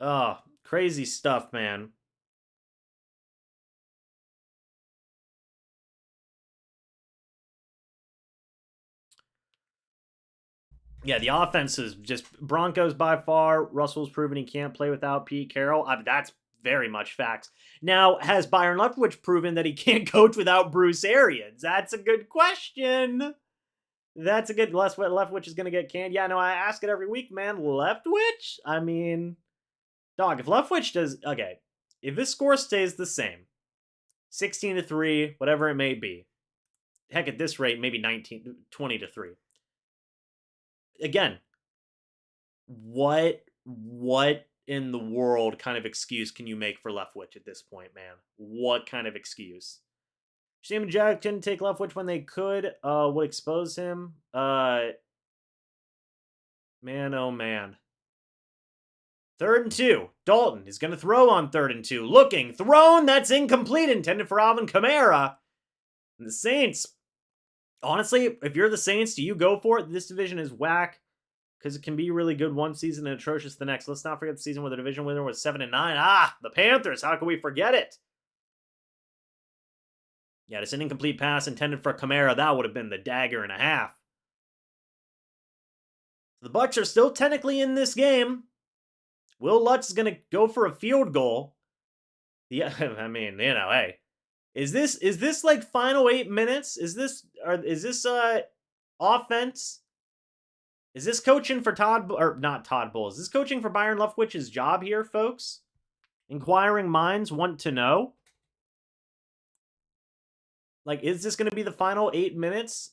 Oh, crazy stuff, man. Yeah, the offense is just Broncos by far. Russell's proven he can't play without Pete Carroll. That's very much facts. Now, has Byron Leftwich proven that he can't coach without Bruce Arians? That's a good question. That's a good Leftwich is going to get canned. Yeah, no, I ask it every week, man. Leftwich? I mean, dog, if Leftwich does... Okay, if this score stays the same, 16-3, whatever it may be, heck, at this rate, maybe 20-3. Again, what in the world kind of excuse can you make for Leftwich at this point, man? What kind of excuse? Shame and Jack couldn't take Leftwich when they could. Would expose him. Man, oh man. 3rd and 2. Dalton is going to throw on 3rd and 2. Looking. Thrown. That's incomplete. Intended for Alvin Kamara. And the Saints. Honestly, if you're the Saints, do you go for it? This division is whack. Because it can be really good one season and atrocious the next. Let's not forget the season where the division winner was 7-9. Ah, the Panthers. How can we forget it? Yeah, it's an incomplete pass intended for Kamara. That would have been the dagger and a half. The Bucs are still technically in this game. Will Lutz is going to go for a field goal. Yeah, I mean, you know, hey. Is this like final 8 minutes? Is this offense? Is this coaching for not Todd Bowles? Is this coaching for Byron Leftwich's job here, folks? Inquiring minds want to know. Like, is this going to be the final 8 minutes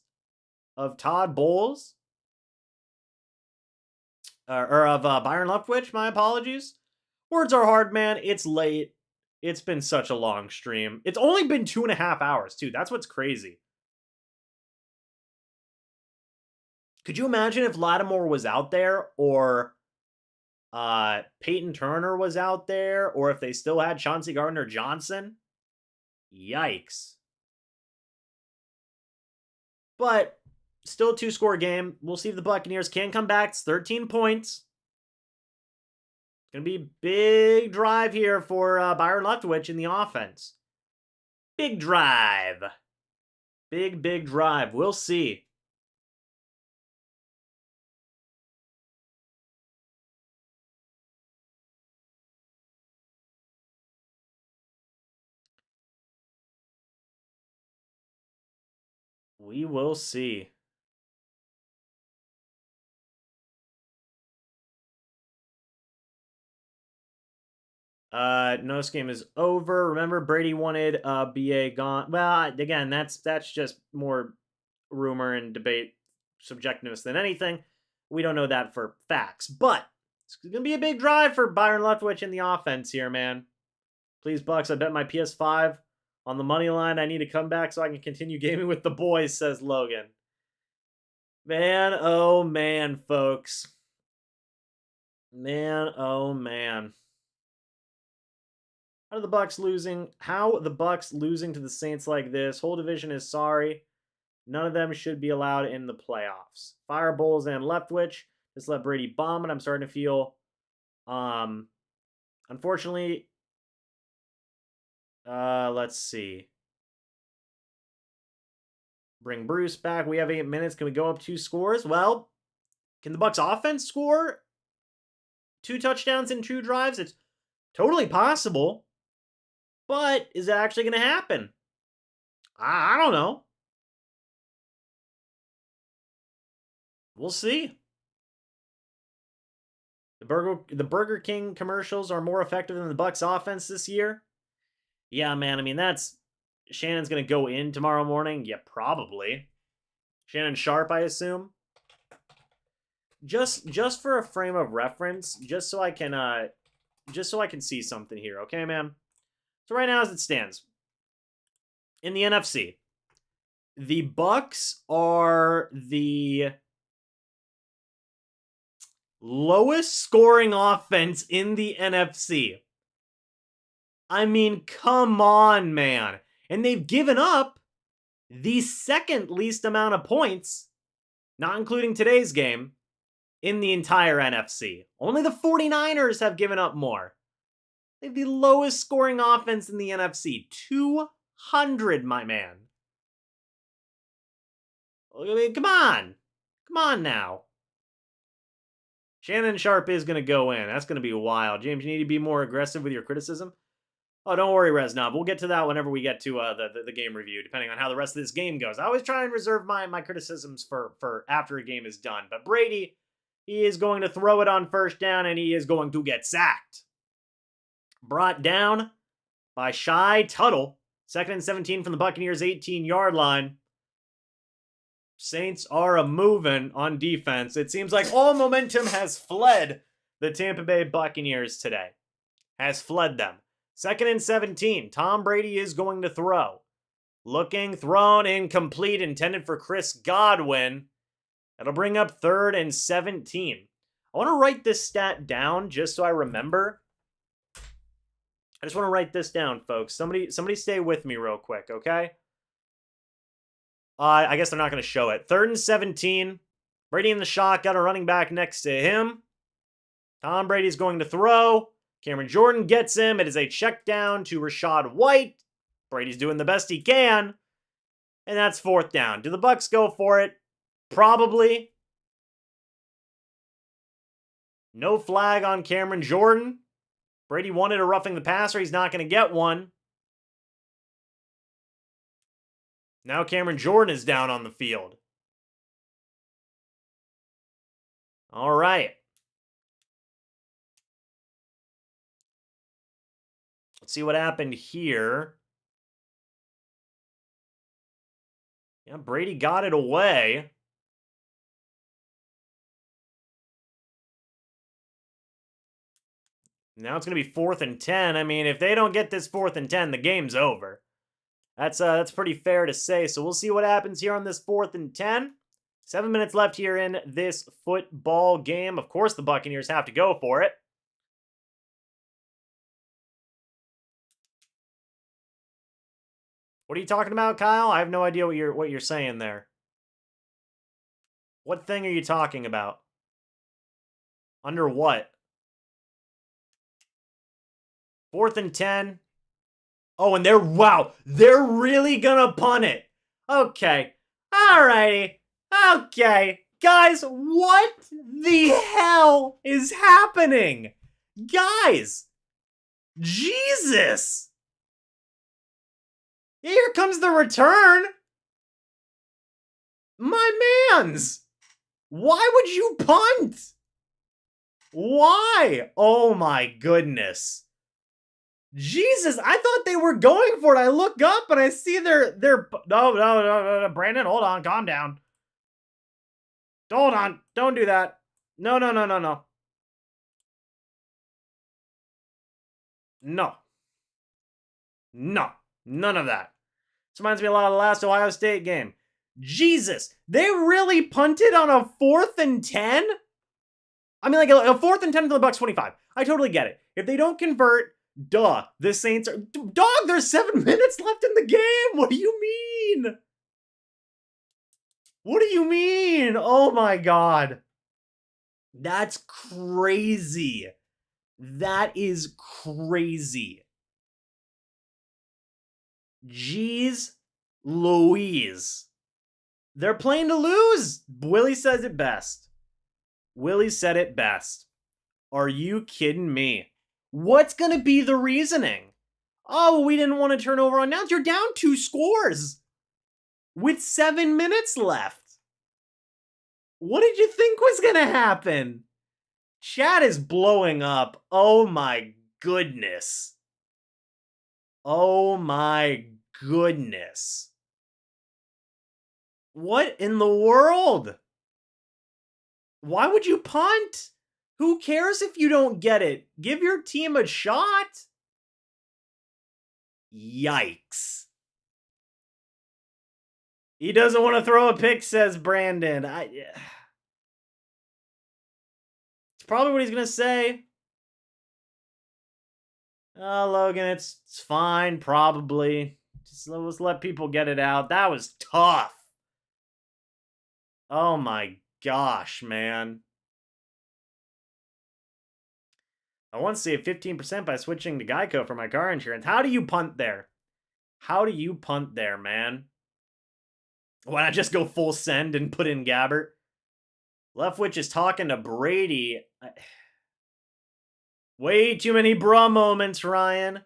of Todd Bowles? Or of Byron Leftwich, my apologies. Words are hard, man. It's late. It's been such a long stream. It's only been 2.5 hours, too. That's what's crazy. Could you imagine if Lattimore was out there, or Peyton Turner was out there, or if they still had Chauncey Gardner-Johnson? Yikes. But still a 2-score game. We'll see if the Buccaneers can come back. It's 13 points. It's going to be a big drive here for Byron Leftwich in the offense. Big drive. Big drive. We'll see. We will see. No's game is over. Remember, Brady wanted BA gone. Well, again, that's just more rumor and debate subjectiveness than anything. We don't know that for facts. But it's going to be a big drive for Byron Leftwich in the offense here, man. Please, Bucs, I bet my PS5 on the money line. I need to come back so I can continue gaming with the boys, says Logan. Man, oh man, folks. Man, oh man. How the Bucs losing to the Saints like this? Whole division is sorry. None of them should be allowed in the playoffs. Fire Bulls and Leftwich. Just let Brady bomb it. I'm starting to feel, unfortunately, let's see. Bring Bruce back. We have 8 minutes. Can we go up 2 scores? Well, can the Bucs offense score 2 touchdowns in 2 drives? It's totally possible. But is it actually going to happen? I don't know. We'll see. The Burger King commercials are more effective than the Bucs offense this year. Yeah, man. I mean, Shannon's going to go in tomorrow morning. Yeah, probably. Shannon Sharp, I assume. Just for a frame of reference, just so I can see something here, okay, man? So right now, as it stands, in the NFC, the Bucs are the lowest scoring offense in the NFC. I mean, come on, man. And they've given up the second least amount of points, not including today's game, in the entire NFC. Only the 49ers have given up more. They have the lowest scoring offense in the NFC. 200, my man. I mean, come on. Come on now. Shannon Sharp is going to go in. That's going to be wild. James, you need to be more aggressive with your criticism. Oh, don't worry, Reznov. We'll get to that whenever we get to the game review, depending on how the rest of this game goes. I always try and reserve my criticisms for after a game is done. But Brady, he is going to throw it on first down, and he is going to get sacked. Brought down by Shy Tuttle. 2nd and 17 from the Buccaneers' 18-yard line. Saints are a-moving on defense. It seems like all momentum has fled the Tampa Bay Buccaneers today. Has fled them. 2nd and 17. Tom Brady is going to throw. Looking, thrown, incomplete, intended for Chris Godwin. That'll bring up 3rd and 17. I want to write this stat down just so I remember. I just want to write this down, folks. Somebody stay with me real quick, okay? I guess they're not going to show it. 3rd and 17. Brady in the shot, got a running back next to him. Tom Brady's going to throw. Cameron Jordan gets him. It is a check down to Rachaad White. Brady's doing the best he can. And that's 4th down. Do the Bucs go for it? Probably. No flag on Cameron Jordan. Brady wanted a roughing the passer. He's not going to get one. Now Cameron Jordan is down on the field. All right. Let's see what happened here. Yeah, Brady got it away. Now it's going to be 4th and 10. I mean, if they don't get this 4th and 10, the game's over. That's pretty fair to say. So we'll see what happens here on this 4th and 10. 7 minutes left here in this football game. Of course, the Buccaneers have to go for it. What are you talking about, Kyle? I have no idea what you're saying there. What thing are you talking about? Under what? 4th and 10. Oh, and they're really gonna punt it. Okay. Alrighty. Okay. Guys, what the hell is happening? Guys! Jesus! Here comes the return. My mans! Why would you punt? Why? Oh my goodness. Jesus, I thought they were going for it. I look up and I see they're no, Brandon, hold on, calm down. Hold on, don't do that. No. No. None of that. This reminds me a lot of the last Ohio State game. Jesus, they really punted on a 4th and 10? I mean, like a 4th and 10 to the Bucs 25. I totally get it. If they don't convert, duh, the Saints are... Dog, there's 7 minutes left in the game! What do you mean? What do you mean? Oh my god. That's crazy. That is crazy. Jeez Louise. They're playing to lose. Willie says it best. Willie said it best. Are you kidding me? What's going to be the reasoning? Oh, we didn't want to turn over on downs. You're down 2 scores with 7 minutes left. What did you think was going to happen? Chat is blowing up. Oh my goodness. Oh my goodness. What in the world? Why would you punt? Who cares if you don't get it? Give your team a shot. Yikes. He doesn't want to throw a pick, says Brandon. It's probably what he's going to say. Oh, Logan, it's fine, probably. Just let's let people get it out. That was tough. Oh my gosh, man. I want to save 15% by switching to Geico for my car insurance. How do you punt there? How do you punt there, man? Why not just go full send and put in Gabbert? Leftwich is talking to Brady. Way too many bruh moments, Ryan.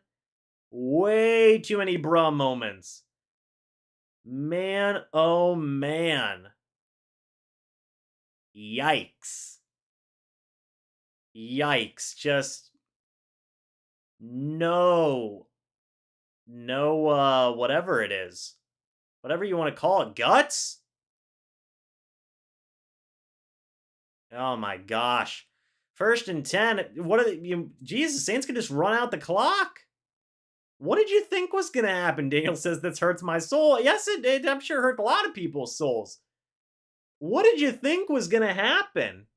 Way too many bruh moments. Man, oh man. Yikes. Yikes. Just no, whatever it is. Whatever you want to call it. Guts? Oh my gosh. 1st and 10. What are they? Jesus, Saints can just run out the clock. What did you think was going to happen? Daniel says this hurts my soul. Yes, it I'm sure hurt a lot of people's souls. What did you think was going to happen?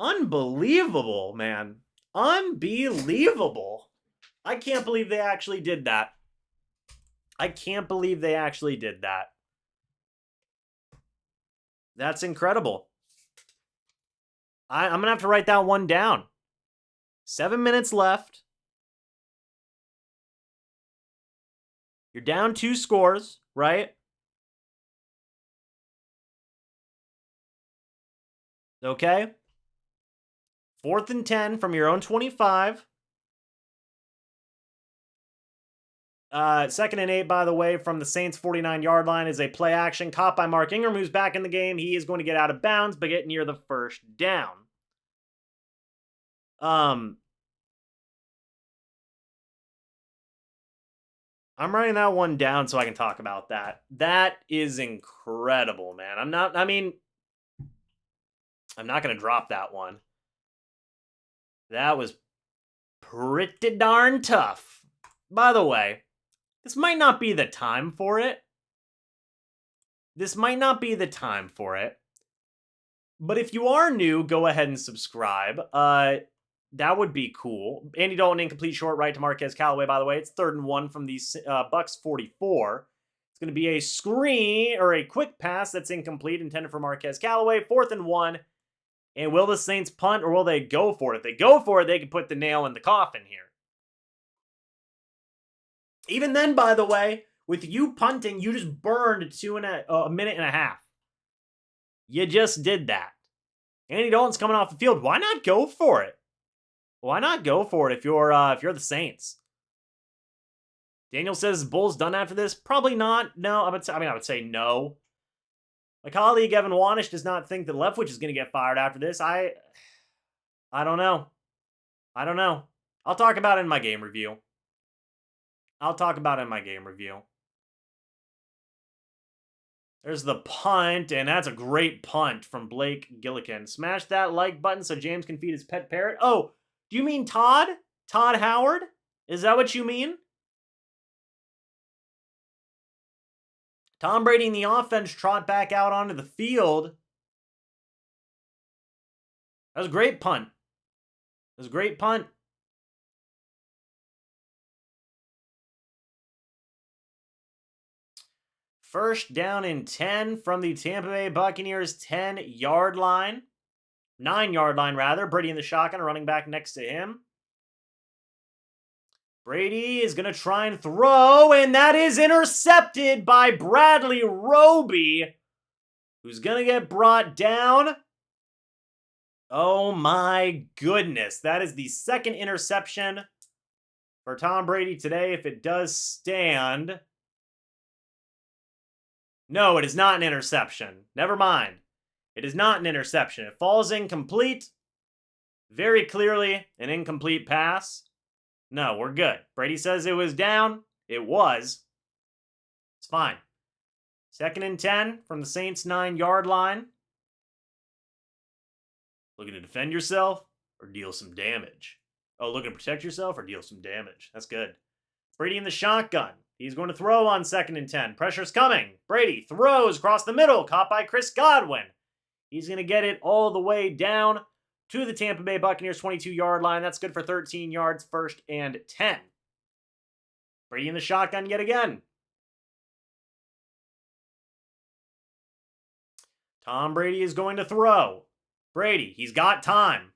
Unbelievable, man. Unbelievable. I can't believe they actually did that. I can't believe they actually did that. That's incredible. I'm going to have to write that one down. 7 minutes left. You're down 2 scores, right? Okay. 4th and 10 from your own 25. 2nd and 8, by the way, from the Saints' 49-yard line is a play action caught by Mark Ingram, who's back in the game. He is going to get out of bounds, but get near the 1st down. I'm writing that one down so I can talk about that. That is incredible, man. I'm not going to drop that one. That was pretty darn tough. By the way, this might not be the time for it. this might not be the time for it. But if you are new, go ahead and subscribe. That would be cool. Andy Dalton, incomplete short right to Marquez Callaway, by the way. It's 3rd and 1 from the Bucs 44. It's going to be a screen or a quick pass that's incomplete, intended for Marquez Callaway. 4th and 1. And will the Saints punt or will they go for it? If they go for it, they can put the nail in the coffin here. Even then, by the way, with you punting, you just burned a minute and a half. You just did that. Andy Dalton's coming off the field. Why not go for it? Why not go for it if you're the Saints? Daniel says Bulls done after this. Probably not. No, I would say no. My colleague Evan Wanish does not think that Leftwich is going to get fired after this. I don't know. I'll talk about it in my game review. There's the punt, and that's a great punt from Blake Gillikin. Smash that like button so James can feed his pet parrot. Oh, do you mean Todd? Todd Howard? Is that what you mean? Tom Brady and the offense trot back out onto the field. That was a great punt. First down and 10 from the Tampa Bay Buccaneers 10-yard line. 9-yard line, rather. Brady in the shotgun, running back next to him. Brady is going to try and throw, and that is intercepted by Bradley Roby, who's going to get brought down. Oh my goodness. That is the second interception for Tom Brady today, if it does stand. No, it is not an interception. Never mind. It is not an interception. It falls incomplete. Very clearly an incomplete pass. No, we're good. Brady says it was down. It was. It's fine. 2nd and 10 from the Saints' 9-yard line. Looking to defend yourself or deal some damage? Oh, looking to protect yourself or deal some damage. That's good. Brady in the shotgun. He's going to throw on 2nd and 10. Pressure's coming. Brady throws across the middle. Caught by Chris Godwin. He's going to get it all the way down to the Tampa Bay Buccaneers 22-yard line. That's good for 13 yards, 1st and 10. Brady in the shotgun yet again. Tom Brady is going to throw. Brady, he's got time.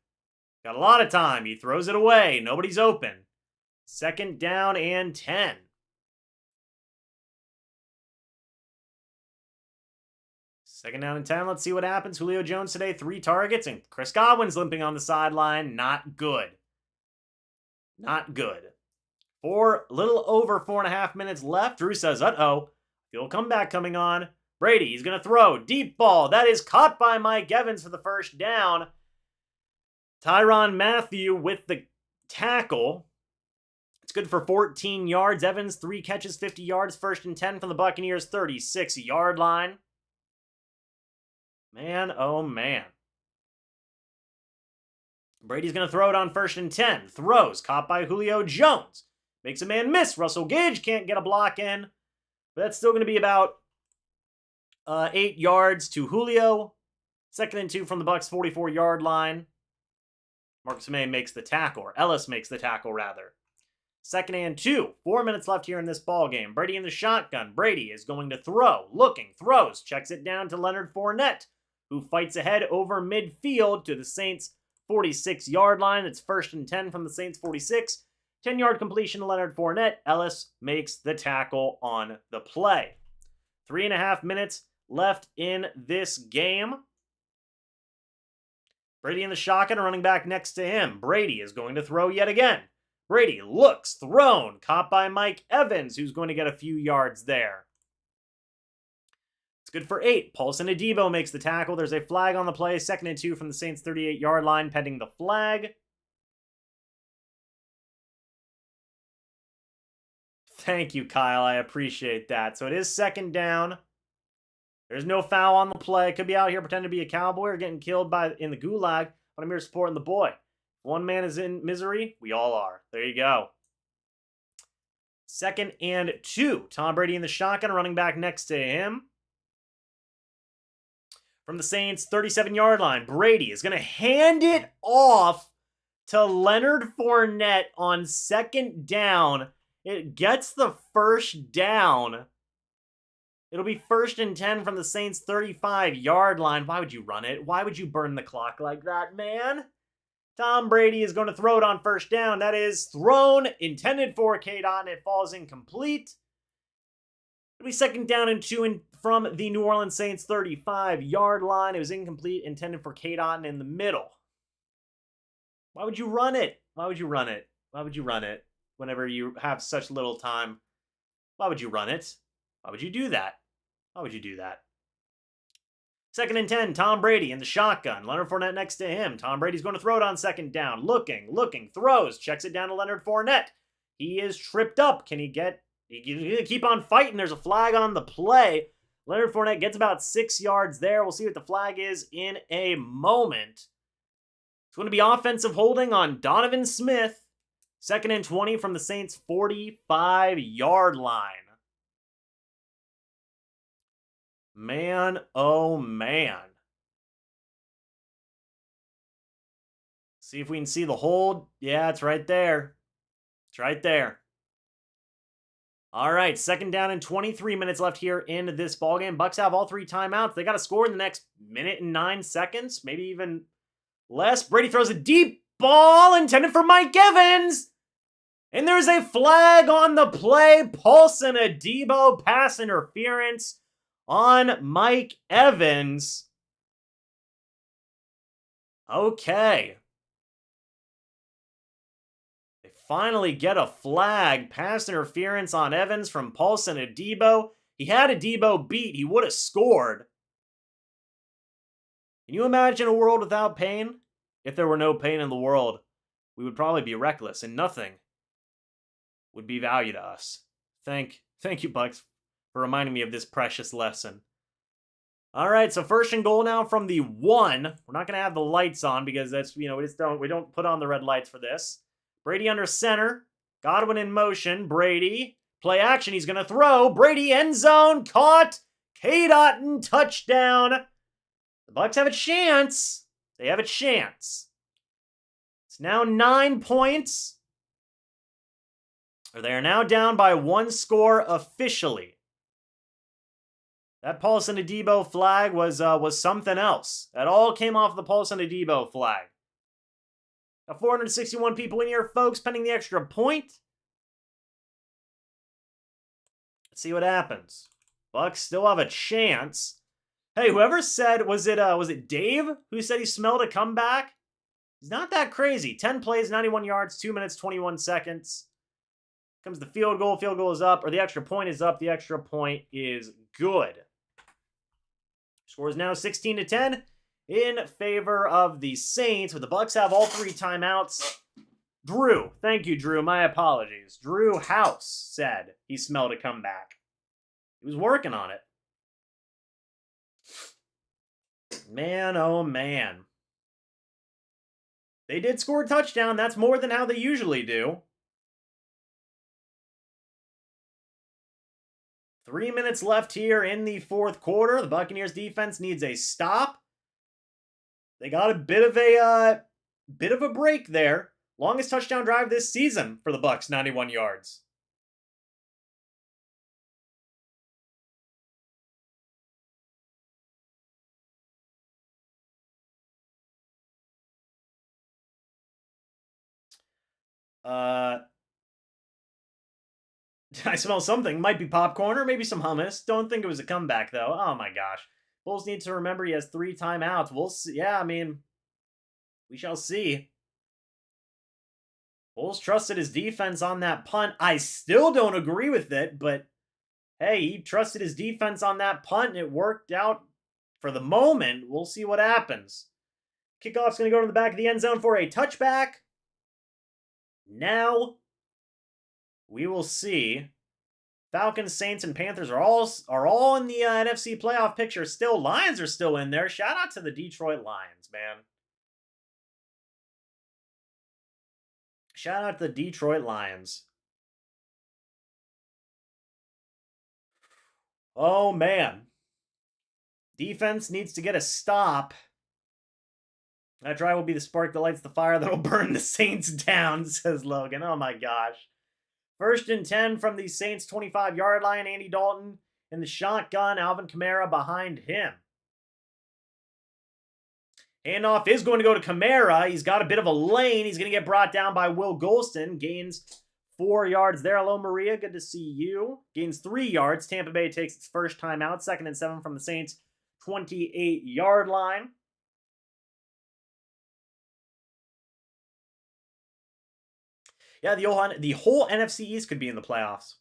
Got a lot of time. He throws it away. Nobody's open. 2nd down and 10. 2nd down and 10. Let's see what happens. Julio Jones today, 3 targets, and Chris Godwin's limping on the sideline. Not good. Little over 4.5 minutes left. Drew says, uh-oh. Field comeback coming on. Brady, he's going to throw. Deep ball. That is caught by Mike Evans for the 1st down. Tyrann Mathieu with the tackle. It's good for 14 yards. Evans, 3 catches, 50 yards. 1st and 10 from the Buccaneers 36-yard line. Man, oh man. Brady's going to throw it on 1st and 10. Throws. Caught by Julio Jones. Makes a man miss. Russell Gage can't get a block in. But that's still going to be about 8 yards to Julio. 2nd and 2 from the Bucs 44-yard line. Marcus May makes the tackle. Or Ellis makes the tackle, rather. 2nd and 2. 4 minutes left here in this ball game. Brady in the shotgun. Brady is going to throw. Looking. Throws. Checks it down to Leonard Fournette, who fights ahead over midfield to the Saints' 46-yard line. It's 1st and 10 from the Saints' 46. 10-yard completion to Leonard Fournette. Ellis makes the tackle on the play. 3.5 minutes left in this game. Brady in the shotgun, running back next to him. Brady is going to throw yet again. Brady looks, thrown, caught by Mike Evans, who's going to get a few yards there. It's good for 8. Paulson Adebo makes the tackle. There's a flag on the play. 2nd and 2 from the Saints' 38-yard line, pending the flag. Thank you, Kyle. I appreciate that. So it is 2nd down. There's no foul on the play. Could be out here pretending to be a cowboy or getting killed in the gulag, but I'm here supporting the boy. If one man is in misery, we all are. There you go. 2nd and 2. Tom Brady in the shotgun, running back next to him. from the Saints 37-yard line. Brady is going to hand it off to Leonard Fournette on second down. It gets the first down. It'll be 1st and 10 from the Saints 35-yard line. Why would you run it? Why would you burn the clock like that, man? Tom Brady is going to throw it on first down. That is thrown, intended for K-Dot, and it falls incomplete. It'll be 2nd down and 2 from the New Orleans Saints 35-yard line. It was incomplete, intended for K-Dot in the middle. Why would you run it? Why would you run it? Why would you run it whenever you have such little time? Why would you run it? Why would you do that? Why would you do that? 2nd and 10, Tom Brady in the shotgun. Leonard Fournette next to him. Tom Brady's going to throw it on 2nd down. Looking, throws, checks it down to Leonard Fournette. He is tripped up. Can he get... He's going to keep on fighting. There's a flag on the play. Leonard Fournette gets about 6 yards there. We'll see what the flag is in a moment. It's going to be offensive holding on Donovan Smith. 2nd and 20 from the Saints' 45-yard line. Man, oh man. See if we can see the hold. Yeah, it's right there. It's right there. All right, 2nd down and 23 minutes left here in this ballgame. Bucs have all 3 timeouts. They got to score in the next minute and 9 seconds, maybe even less. Brady throws a deep ball intended for Mike Evans. And there's a flag on the play. Paulson Adebo pass interference on Mike Evans. Okay. They finally get a flag. Pass interference on Evans from Paulson Adebo. He had Adebo beat. He would have scored. Can you imagine a world without pain? If there were no pain in the world, we would probably be reckless and nothing would be value to us. Thank you, Bucs, for reminding me of this precious lesson. All right, so 1st and goal now from the 1. We're not going to have the lights on because that's, we don't put on the red lights for this. Brady under center. Godwin in motion. Brady. Play action. He's going to throw. Brady end zone. Caught. K-Dot and touchdown. The Bucs have a chance. They have a chance. It's now 9 points. Or they are now down by 1 score officially. That Paulson Adebo flag was something else. That all came off the Paulson Adebo flag. Got 461 people in here, folks, pending the extra point. Let's see what happens. Bucs still have a chance. Hey, whoever said, was it Dave who said he smelled a comeback? He's not that crazy. 10 plays, 91 yards, 2 minutes, 21 seconds. Comes the field goal. Field goal is up, or the extra point is up. The extra point is good. Score is now 16-10 in favor of the Saints, but the Bucs have all 3 timeouts. Drew, thank you, Drew. My apologies. Drew House said he smelled a comeback. He was working on it. Man, oh man. They did score a touchdown. That's more than how they usually do. 3 minutes left here in the 4th quarter. The Buccaneers defense needs a stop. They got a bit of a break there. Longest touchdown drive this season for the Bucs, 91 yards. I smell something. Might be popcorn or maybe some hummus. Don't think it was a comeback, though. Oh, my gosh. Bulls need to remember he has 3 timeouts. We'll see. Yeah, I mean, we shall see. Bulls trusted his defense on that punt. I still don't agree with it, but hey, he trusted his defense on that punt, and it worked out for the moment. We'll see what happens. Kickoff's going to go to the back of the end zone for a touchback. Now, we will see. Falcons, Saints, and Panthers are all in the NFC playoff picture still. Lions are still in there. Shout out to the Detroit Lions, man. Shout out to the Detroit Lions. Oh, man. Defense needs to get a stop. That drive will be the spark that lights the fire that'll burn the Saints down, says Logan. Oh my gosh. 1st and 10 from the Saints 25-yard line. Andy Dalton in the shotgun. Alvin Kamara behind him. Handoff is going to go to Kamara. He's got a bit of a lane. He's going to get brought down by Will Golston. Gains 4 yards there. Hello, Maria. Good to see you. Gains 3 yards. Tampa Bay takes its first time out. 2nd and 7 from the Saints 28-yard line. Yeah, the whole NFC East could be in the playoffs.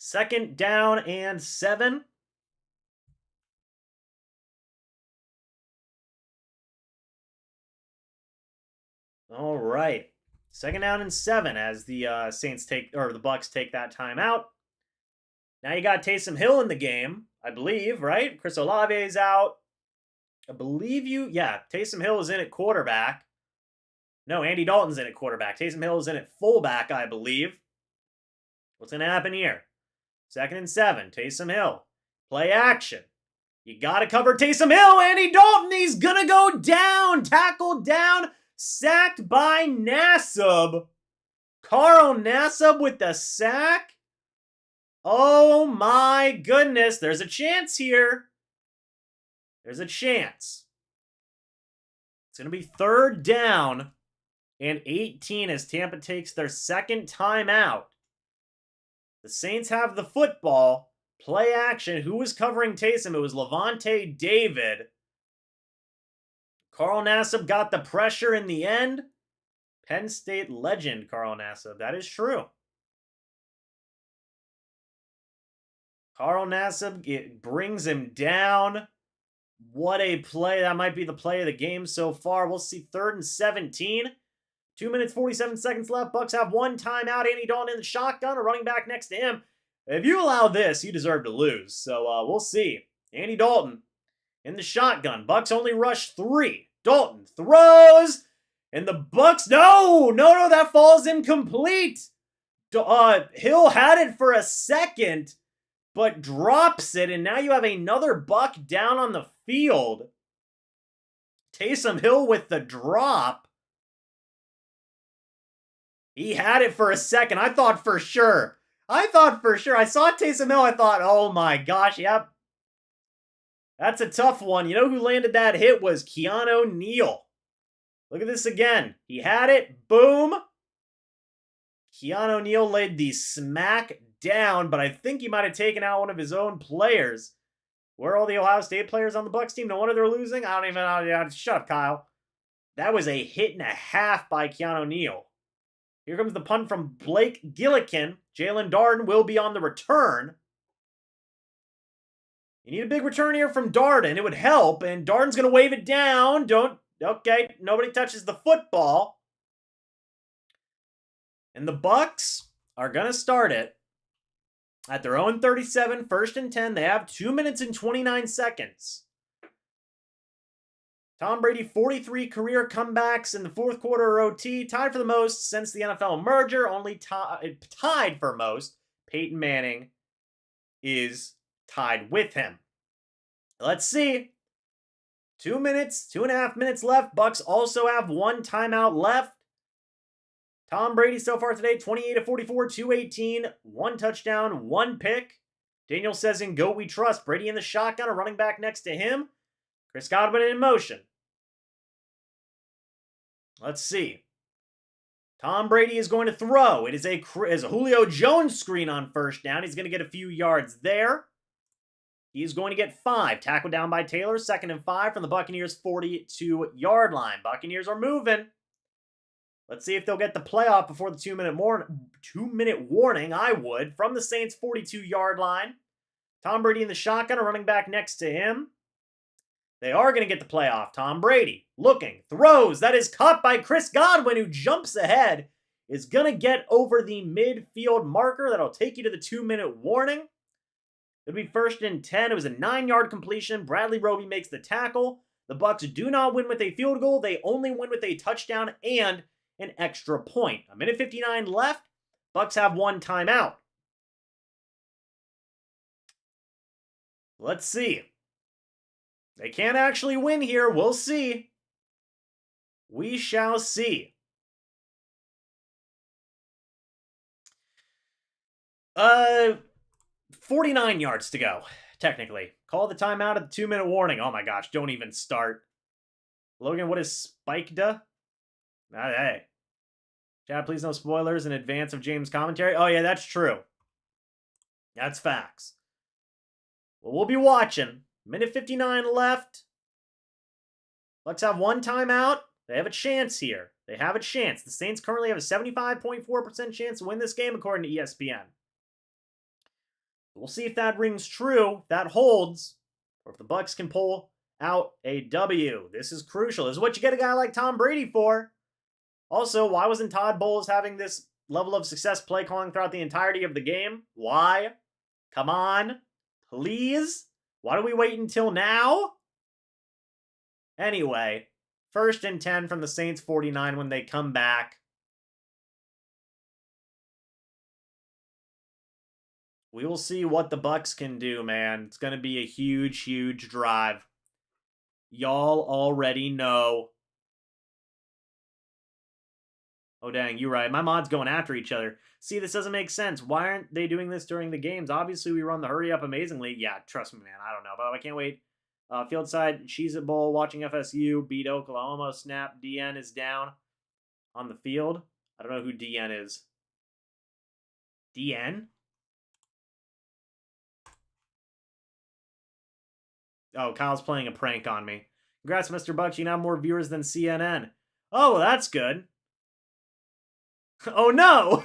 2nd down and 7. All right. 2nd down and 7 as the the Bucs take that time out. Now you got Taysom Hill in the game, I believe, right? Chris Olave is out. I believe Taysom Hill is in at quarterback. No, Andy Dalton's in at quarterback. Taysom Hill is in at fullback, I believe. What's going to happen here? 2nd and 7. Taysom Hill. Play action. You got to cover Taysom Hill. Andy Dalton, he's going to go down. Tackled down. Sacked by Nassib. Carl Nassib with the sack. Oh my goodness. There's a chance here. There's a chance. It's going to be 3rd down and 18 as Tampa takes their 2nd timeout. The Saints have the football. Play action. Who was covering Taysom? It was Levante David. Carl Nassib got the pressure in the end. Penn State legend, Carl Nassib. That is true. Carl Nassib, it brings him down. What a play. That might be the play of the game so far. We'll see 3rd and 17. 2 minutes, 47 seconds left. Bucs have 1 timeout. Andy Dalton in the shotgun, a running back next to him. If you allow this, you deserve to lose. So we'll see. Andy Dalton in the shotgun. Bucs only rush 3. Dalton throws. And the Bucs, no, that falls incomplete. Hill had it for a second, but drops it. And now you have another Buck down on the field. Taysom Hill with the drop. He had it for a second. I thought for sure. I saw Taysom Hill. I thought, oh my gosh, yep. That's a tough one. You know who landed that hit was Keanu Neal. Look at this again. He had it. Boom. Keanu Neal laid the smack down, but I think he might have taken out one of his own players. Where are all the Ohio State players on the Bucs team? No wonder they're losing. I don't even know. Shut up, Kyle. That was a hit and a half by Keanu Neal. Here comes the punt from Blake Gillikin. Jalen Darden will be on the return. You need a big return here from Darden. It would help, and Darden's going to wave it down. Okay, nobody touches the football. And the Bucs are going to start it at their own 37, 1st and 10. They have 2 minutes and 29 seconds. Tom Brady, 43 career comebacks in the 4th quarter or OT, tied for the most since the NFL merger, only tied for most. Peyton Manning is tied with him. Let's see. 2 minutes, 2.5 minutes left. Bucs also have 1 timeout left. Tom Brady so far today, 28 of 44, 218, 1 touchdown, 1 pick. Daniel says in GOAT we trust. Brady in the shotgun, a running back next to him. Chris Godwin in motion. Let's see. Tom Brady is going to throw. It is a Julio Jones screen on 1st down. He's going to get a few yards there. He's going to get 5. Tackled down by Taylor. 2nd and 5 from the Buccaneers' 42-yard line. Buccaneers are moving. Let's see if they'll get the playoff before the 2-minute warning. I would. From the Saints' 42-yard line. Tom Brady in the shotgun, a running back next to him. They are going to get the playoff. Tom Brady looking, throws. That is caught by Chris Godwin, who jumps ahead. Is going to get over the midfield marker. That'll take you to the 2-minute warning. It'll be 1st and 10. It was a 9-yard completion. Bradley Roby makes the tackle. The Bucs do not win with a field goal. They only win with a touchdown and an extra point. 1:59 left. Bucs have 1 timeout. Let's see. They can't actually win here. We'll see. We shall see. 49 yards to go, technically. Call the timeout at the 2-minute warning. Oh my gosh, don't even start. Logan, what is spiked? Hey. Chad, please no spoilers in advance of James' commentary. Oh yeah, that's true. That's facts. Well, we'll be watching. Minute 59 left. Bucs have one timeout. They have a chance here. They have a chance. The Saints currently have a 75.4% chance to win this game, according to ESPN. We'll see if that rings true, if that holds, or if the Bucs can pull out a W. This is crucial. This is what you get a guy like Tom Brady for. Also, why wasn't Todd Bowles having this level of success play calling throughout the entirety of the game? Why? Come on. Please? Why do we wait until now? Anyway, 1st and 10 from the Saints 49 when they come back. We will see what the Bucs can do, man. It's going to be a huge, huge drive. Y'all already know. Oh, dang, you're right. My mods going after each other. See, this doesn't make sense. Why aren't they doing this during the games? Obviously, we run the hurry up amazingly. Yeah, trust me, man. I don't know. But I can't wait. Fieldside, Cheez-It Bowl, watching FSU, beat Oklahoma, snap. DN is down on the field. I don't know who DN is. DN? Oh, Kyle's playing a prank on me. Congrats, Mr. Bucks. You now have more viewers than CNN. Oh, well, that's good. Oh, no!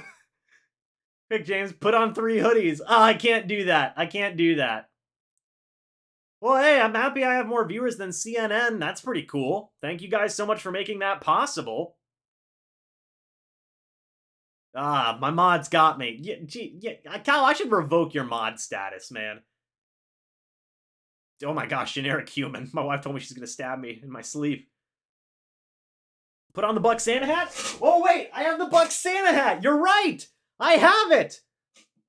Pick James, put on 3 hoodies. Oh, I can't do that. I can't do that. Well, hey, I'm happy I have more viewers than CNN. That's pretty cool. Thank you guys so much for making that possible. Ah, my mods got me. Yeah, Kyle, I should revoke your mod status, man. Oh my gosh, generic human. My wife told me she's going to stab me in my sleep. Put on the Bucs Santa hat? Oh, wait, I have the Bucs Santa hat. You're right. I have it.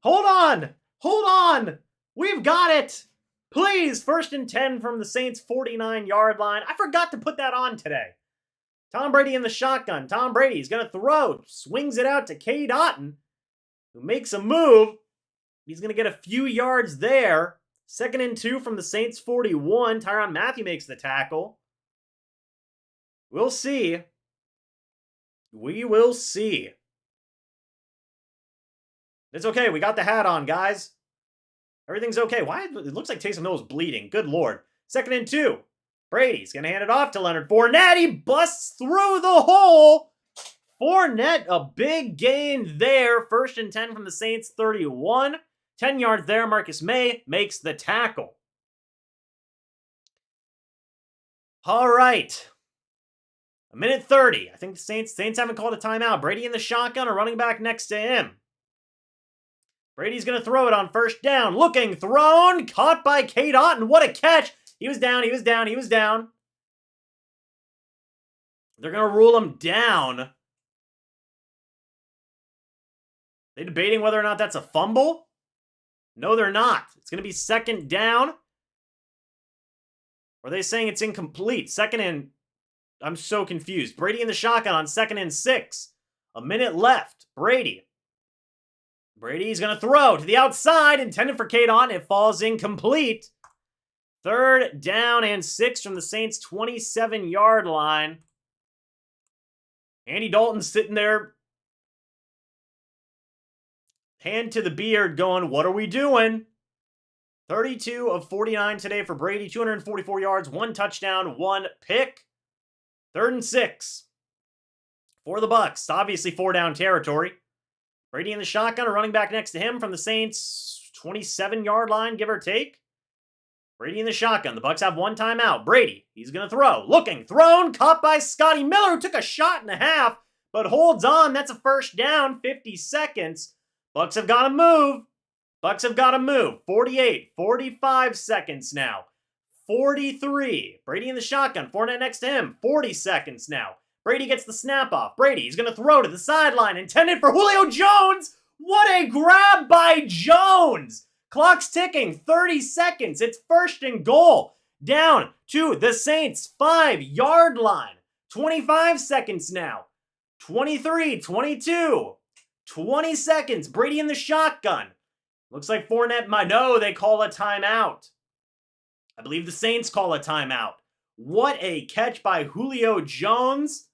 Hold on. Hold on. We've got it. Please, 1st and 10 from the Saints' 49-yard line. I forgot to put that on today. Tom Brady in the shotgun. Tom Brady's going to throw. Swings it out to Cade Otton, who makes a move. He's going to get a few yards there. 2nd and 2 from the Saints' 41. Tyrann Mathieu makes the tackle. We'll see. We will see. It's okay. We got the hat on, guys. Everything's okay. Why? It looks like Taysom Hill is bleeding. Good Lord. 2nd and 2. Brady's going to hand it off to Leonard Fournette. He busts through the hole. Fournette, a big gain there. 1st and 10 from the Saints' 31. 10 yards there. Marcus May makes the tackle. All right. 1:30. I think the Saints haven't called a timeout. Brady in the shotgun, a running back next to him. Brady's going to throw it on 1st down. Looking, thrown, caught by Cade Otton. What a catch. He was down, he was down, he was down. They're going to rule him down. They debating whether or not that's a fumble? No, they're not. It's going to be 2nd down. Or are they saying it's incomplete? 2nd and... I'm so confused. Brady in the shotgun on 2nd and 6. A minute left. Brady's going to throw to the outside, intended for Cade Otton. It falls incomplete. 3rd down and 6 from the Saints' 27-yard line. Andy Dalton's sitting there, hand to the beard, going, what are we doing? 32 of 49 today for Brady. 244 yards, 1 touchdown, 1 pick. 3rd and 6 for the Bucs. Obviously 4-down territory. Brady in the shotgun, a running back next to him from the Saints' 27-yard line, give or take. Brady in the shotgun. The Bucs have 1 timeout. Brady, he's going to throw. Looking, thrown, caught by Scotty Miller, who took a shot and a half, but holds on. That's a 1st down, 50 seconds. Bucs have got to move. Bucs have got to move. 48, 45 seconds now. 43. Brady in the shotgun. Fournette next to him. 40 seconds now. Brady gets the snap off. Brady, he's going to throw to the sideline. Intended for Julio Jones. What a grab by Jones. Clock's ticking. 30 seconds. It's first and goal. Down to the Saints' 5-yard line. 25 seconds now. 23, 22. 20 seconds. Brady in the shotgun. Looks like Fournette might. No, they call a timeout. I believe the Saints call a timeout. What a catch by Julio Jones.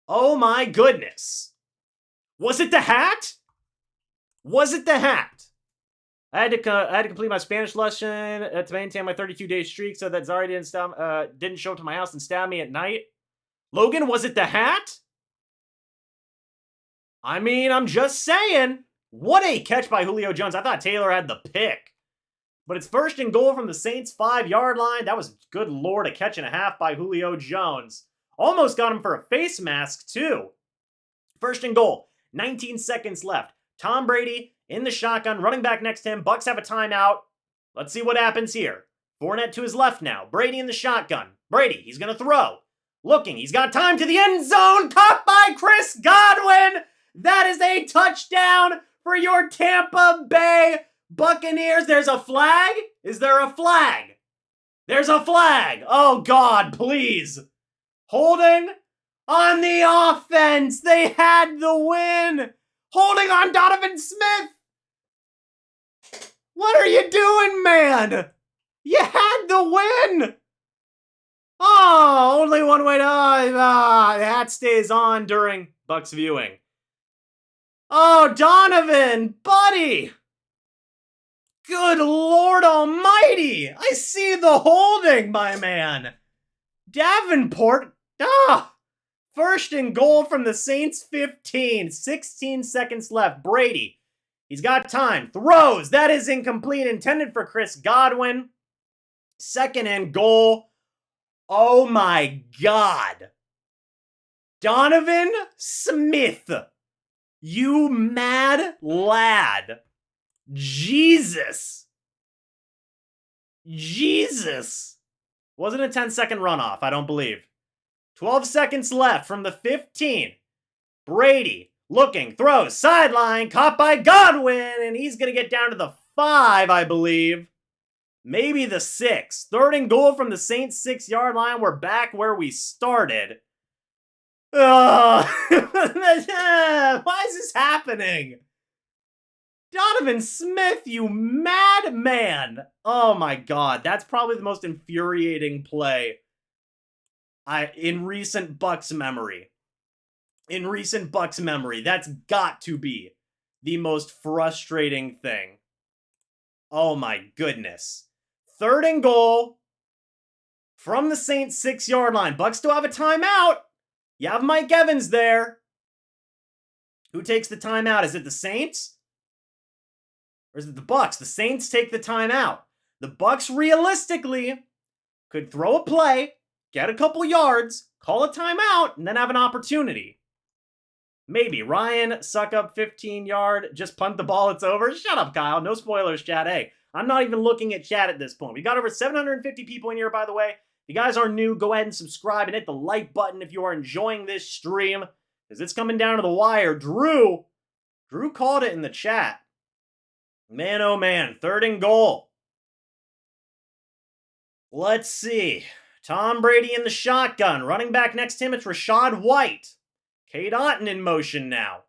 Oh my goodness. Was it the hat? Was it the hat? I had to complete my Spanish lesson to maintain my 32-day streak so that Zari didn't show up to my house and stab me at night. Logan, was it the hat? I mean, I'm just saying. What a catch by Julio Jones. I thought Taylor had the pick. But it's first and goal from the Saints' 5-yard line. That was, good lord, a catch and a half by Julio Jones. Almost got him for a face mask, too. First and goal. 19 seconds left. Tom Brady in the shotgun, running back next to him. Bucs have a timeout. Let's see what happens here. Fournette to his left now. Brady in the shotgun. Brady, he's going to throw. Looking, he's got time to the end zone. Caught by Chris Godwin. That is a touchdown for your Tampa Bay Buccaneers. There's a flag? Is there a flag? There's a flag. Oh, God, please. Holding on the offense. They had the win. Holding on Donovan Smith. What are you doing, man? You had the win. Oh, only one way to... the hat stays on during Bucs viewing. Oh, Donovan, buddy. Good Lord Almighty. I see the holding, my man. Davenport. First and goal from the Saints 15. 16 seconds left. Brady. He's got time. Throws. That is incomplete. Intended for Chris Godwin. Second and goal. Oh my God. Donovan Smith. You mad lad. Jesus. Jesus. Wasn't a 10-second runoff, I don't believe. 12 seconds left from the 15. Brady looking, throws, sideline, caught by Godwin, and he's going to get down to the 5, I believe. Maybe the 6. Third and goal from the Saints' 6-yard line. We're back where we started. Why is this happening? Donovan Smith, you madman. Oh my God, that's probably the most infuriating play in recent Bucs memory. In recent Bucs memory, that's got to be the most frustrating thing. Oh my goodness. Third and goal from the Saints' 6-yard line. Bucs still have a timeout. You have Mike Evans there. Who takes the timeout? Is it the Saints? Or is it the Bucs? The Saints take the timeout. The Bucs realistically could throw a play, get a couple yards, call a timeout, and then have an opportunity. Maybe. Ryan, suck up 15-yard, just punt the ball, it's over. Shut up, Kyle. No spoilers, chat. Hey, I'm not even looking at chat at this point. We got over 750 people in here, by the way. If you guys are new, go ahead and subscribe and hit the like button if you are enjoying this stream, because it's coming down to the wire. Drew called it in the chat. Man, oh man, third and goal. Let's see. Tom Brady in the shotgun. Running back next to him, it's Rachaad White. Cade Otton in motion now.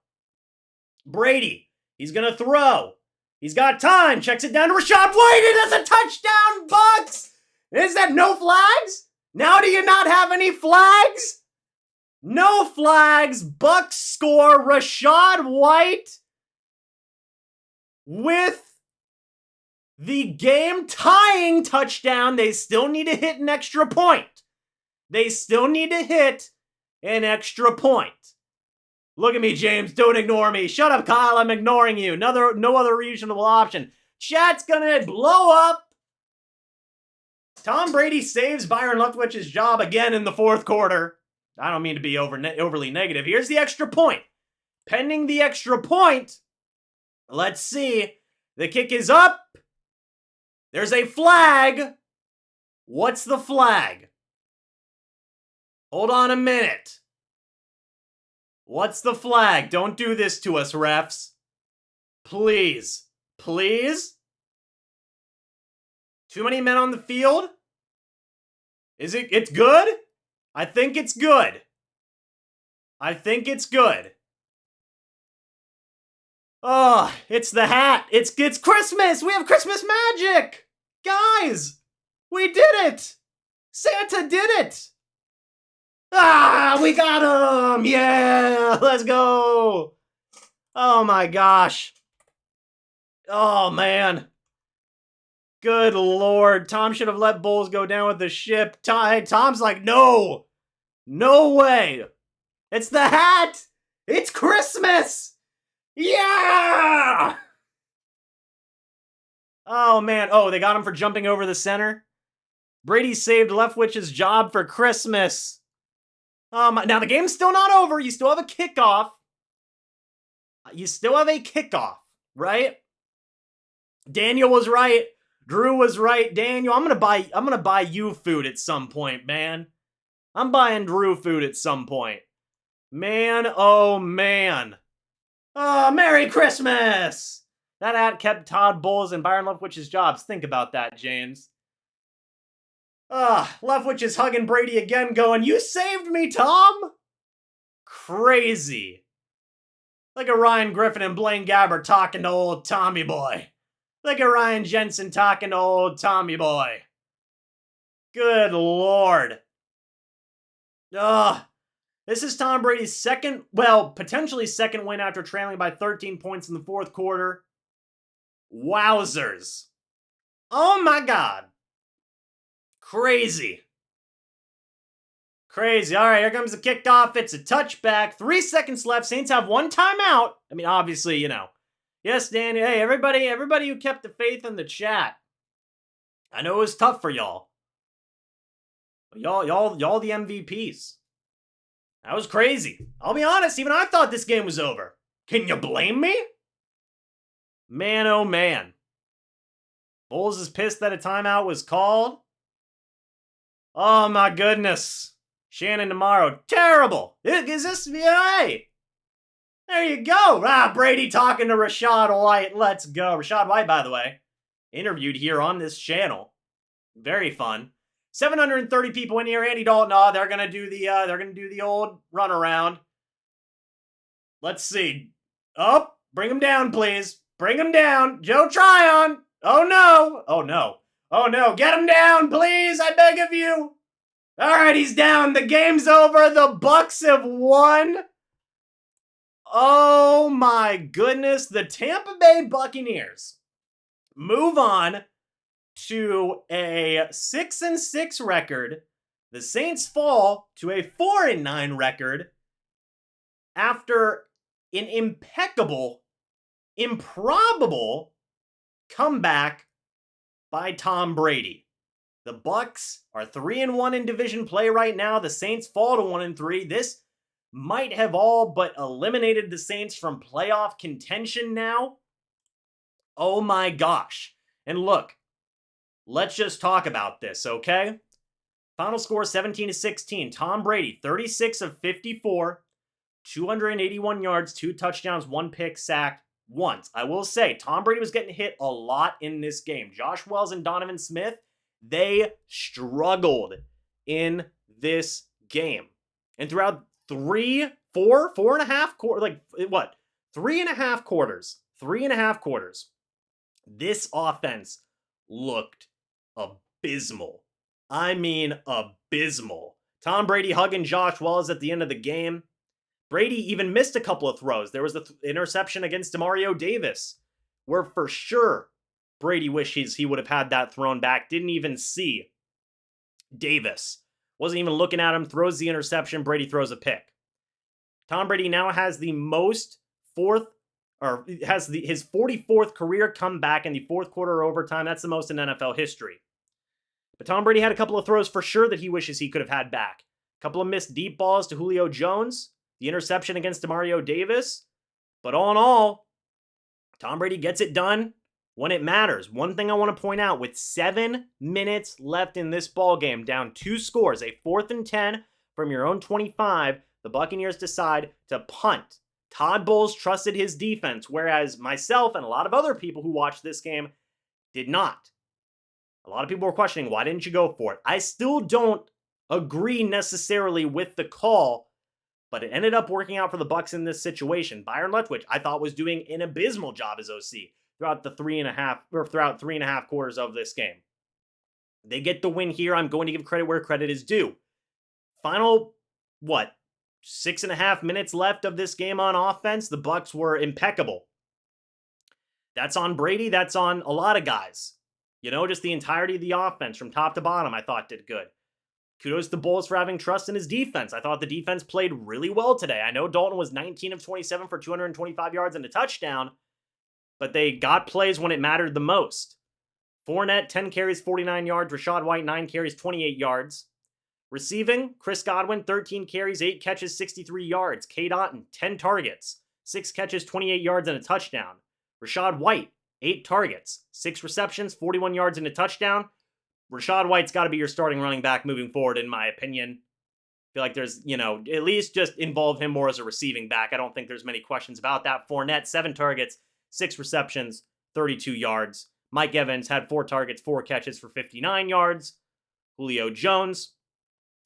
Brady, he's going to throw. He's got time. Checks it down to Rachaad White. It is a touchdown, Bucs. Is that no flags? Now do you not have any flags? No flags. Bucs score. Rachaad White with the game-tying touchdown. They still need to hit an extra point. They still need to hit an extra point. Look at me, James. Don't ignore me. Shut up, Kyle. I'm ignoring you. No other reasonable option. Chat's gonna blow up. Tom Brady saves Byron Leftwich's job again in the fourth quarter. I don't mean to be overly negative. Here's the extra point. Pending the extra point, let's see. The kick is up. There's a flag. What's the flag? Hold on a minute. What's the flag? Don't do this to us, refs. Please. Please? Too many men on the field? It's good? I think it's good. I think it's good. Oh, it's the hat. It's Christmas. We have Christmas magic. Guys, we did it. Santa did it. Ah, we got him. Yeah, let's go. Oh my gosh. Oh man. Good Lord. Tom should have let Bulls go down with the ship. Tom's like, no. No way. It's the hat. It's Christmas. Yeah. Oh man. Oh, they got him for jumping over the center. Brady saved Leftwich's job for Christmas. Now the game's still not over. You still have a kickoff. Right? Daniel was right. Drew was right. Daniel, I'm gonna buy you food at some point, man. I'm buying Drew food at some point. Man, oh man. Oh, Merry Christmas! That hat kept Todd Bowles and Byron Leftwich's jobs. Think about that, James. Leftwich is hugging Brady again, going, you saved me, Tom! Crazy. Like a Ryan Griffin and Blaine Gabbert talking to old Tommy boy. Like a Ryan Jensen talking to old Tommy boy. Good Lord. This is Tom Brady's potentially second win after trailing by 13 points in the fourth quarter. Wowzers. Oh my God. Crazy. Crazy. All right, here comes the kickoff. It's a touchback. 3 seconds left. Saints have one timeout. I mean, obviously, you know. Yes, Danny. Hey, everybody who kept the faith in the chat. I know it was tough for y'all. Y'all the MVPs. That was crazy. I'll be honest, even I thought this game was over. Can you blame me? Man, oh man. Bulls is pissed that a timeout was called. Oh my goodness. Shannon tomorrow. Terrible. Is this, hey. There you go. Brady talking to Rachaad White. Let's go. Rachaad White, by the way, interviewed here on this channel. Very fun. 730 people in here. Andy Dalton. They're gonna do the old runaround. Let's see. Bring him down, please. Bring him down. Joe Tryon. Oh no. Oh no. Oh no. Get him down, please. I beg of you. All right, he's down. The game's over. The Bucs have won. Oh my goodness. The Tampa Bay Buccaneers move on to a 6-6 record. The Saints fall to a 4-9 record after an improbable comeback by Tom Brady. The Bucs are 3-1 in division play right now. The Saints fall to 1-3. This might have all but eliminated the Saints from playoff contention now. Oh my gosh. And look, let's just talk about this, okay? Final score 17-16. Tom Brady, 36 of 54, 281 yards, 2 touchdowns, 1 pick, sacked once. I will say, Tom Brady was getting hit a lot in this game. Josh Wells and Donovan Smith, they struggled in this game. And throughout 3.5 quarters, this offense looked abysmal. I mean, abysmal. Tom Brady hugging Josh Wells at the end of the game. Brady even missed a couple of throws. There was the interception against Demario Davis, where for sure Brady wishes he would have had that thrown back. Didn't even see Davis. Wasn't even looking at him. Throws the interception. Brady throws a pick. Tom Brady now has his 44th career comeback in the fourth quarter overtime. That's the most in NFL history. But Tom Brady had a couple of throws for sure that he wishes he could have had back. A couple of missed deep balls to Julio Jones. The interception against Demario Davis. But all in all, Tom Brady gets it done when it matters. One thing I want to point out, with 7 minutes left in this ball game, down 2 scores, a 4th and 10 from your own 25, the Buccaneers decide to punt. Todd Bowles trusted his defense, whereas myself and a lot of other people who watched this game did not. A lot of people were questioning, why didn't you go for it? I still don't agree necessarily with the call, but it ended up working out for the Bucs in this situation. Byron Leftwich, I thought, was doing an abysmal job as OC throughout throughout 3.5 quarters of this game. They get the win here. I'm going to give credit where credit is due. Final, 6.5 minutes left of this game on offense. The Bucs were impeccable. That's on Brady. That's on a lot of guys. Just the entirety of the offense from top to bottom, I thought did good. Kudos to Bowles for having trust in his defense. I thought the defense played really well today. I know Dalton was 19 of 27 for 225 yards and a touchdown, but they got plays when it mattered the most. Fournette, 10 carries, 49 yards. Rachaad White, 9 carries, 28 yards. Receiving, Chris Godwin, 13 carries, 8 catches, 63 yards. Cade Otton, 10 targets, 6 catches, 28 yards, and a touchdown. Rachaad White, 8 targets, 6 receptions, 41 yards, and a touchdown. Rachaad White's got to be your starting running back moving forward, in my opinion. I feel like there's, at least just involve him more as a receiving back. I don't think there's many questions about that. Fournette, 7 targets, 6 receptions, 32 yards. Mike Evans had 4 targets, 4 catches for 59 yards. Julio Jones,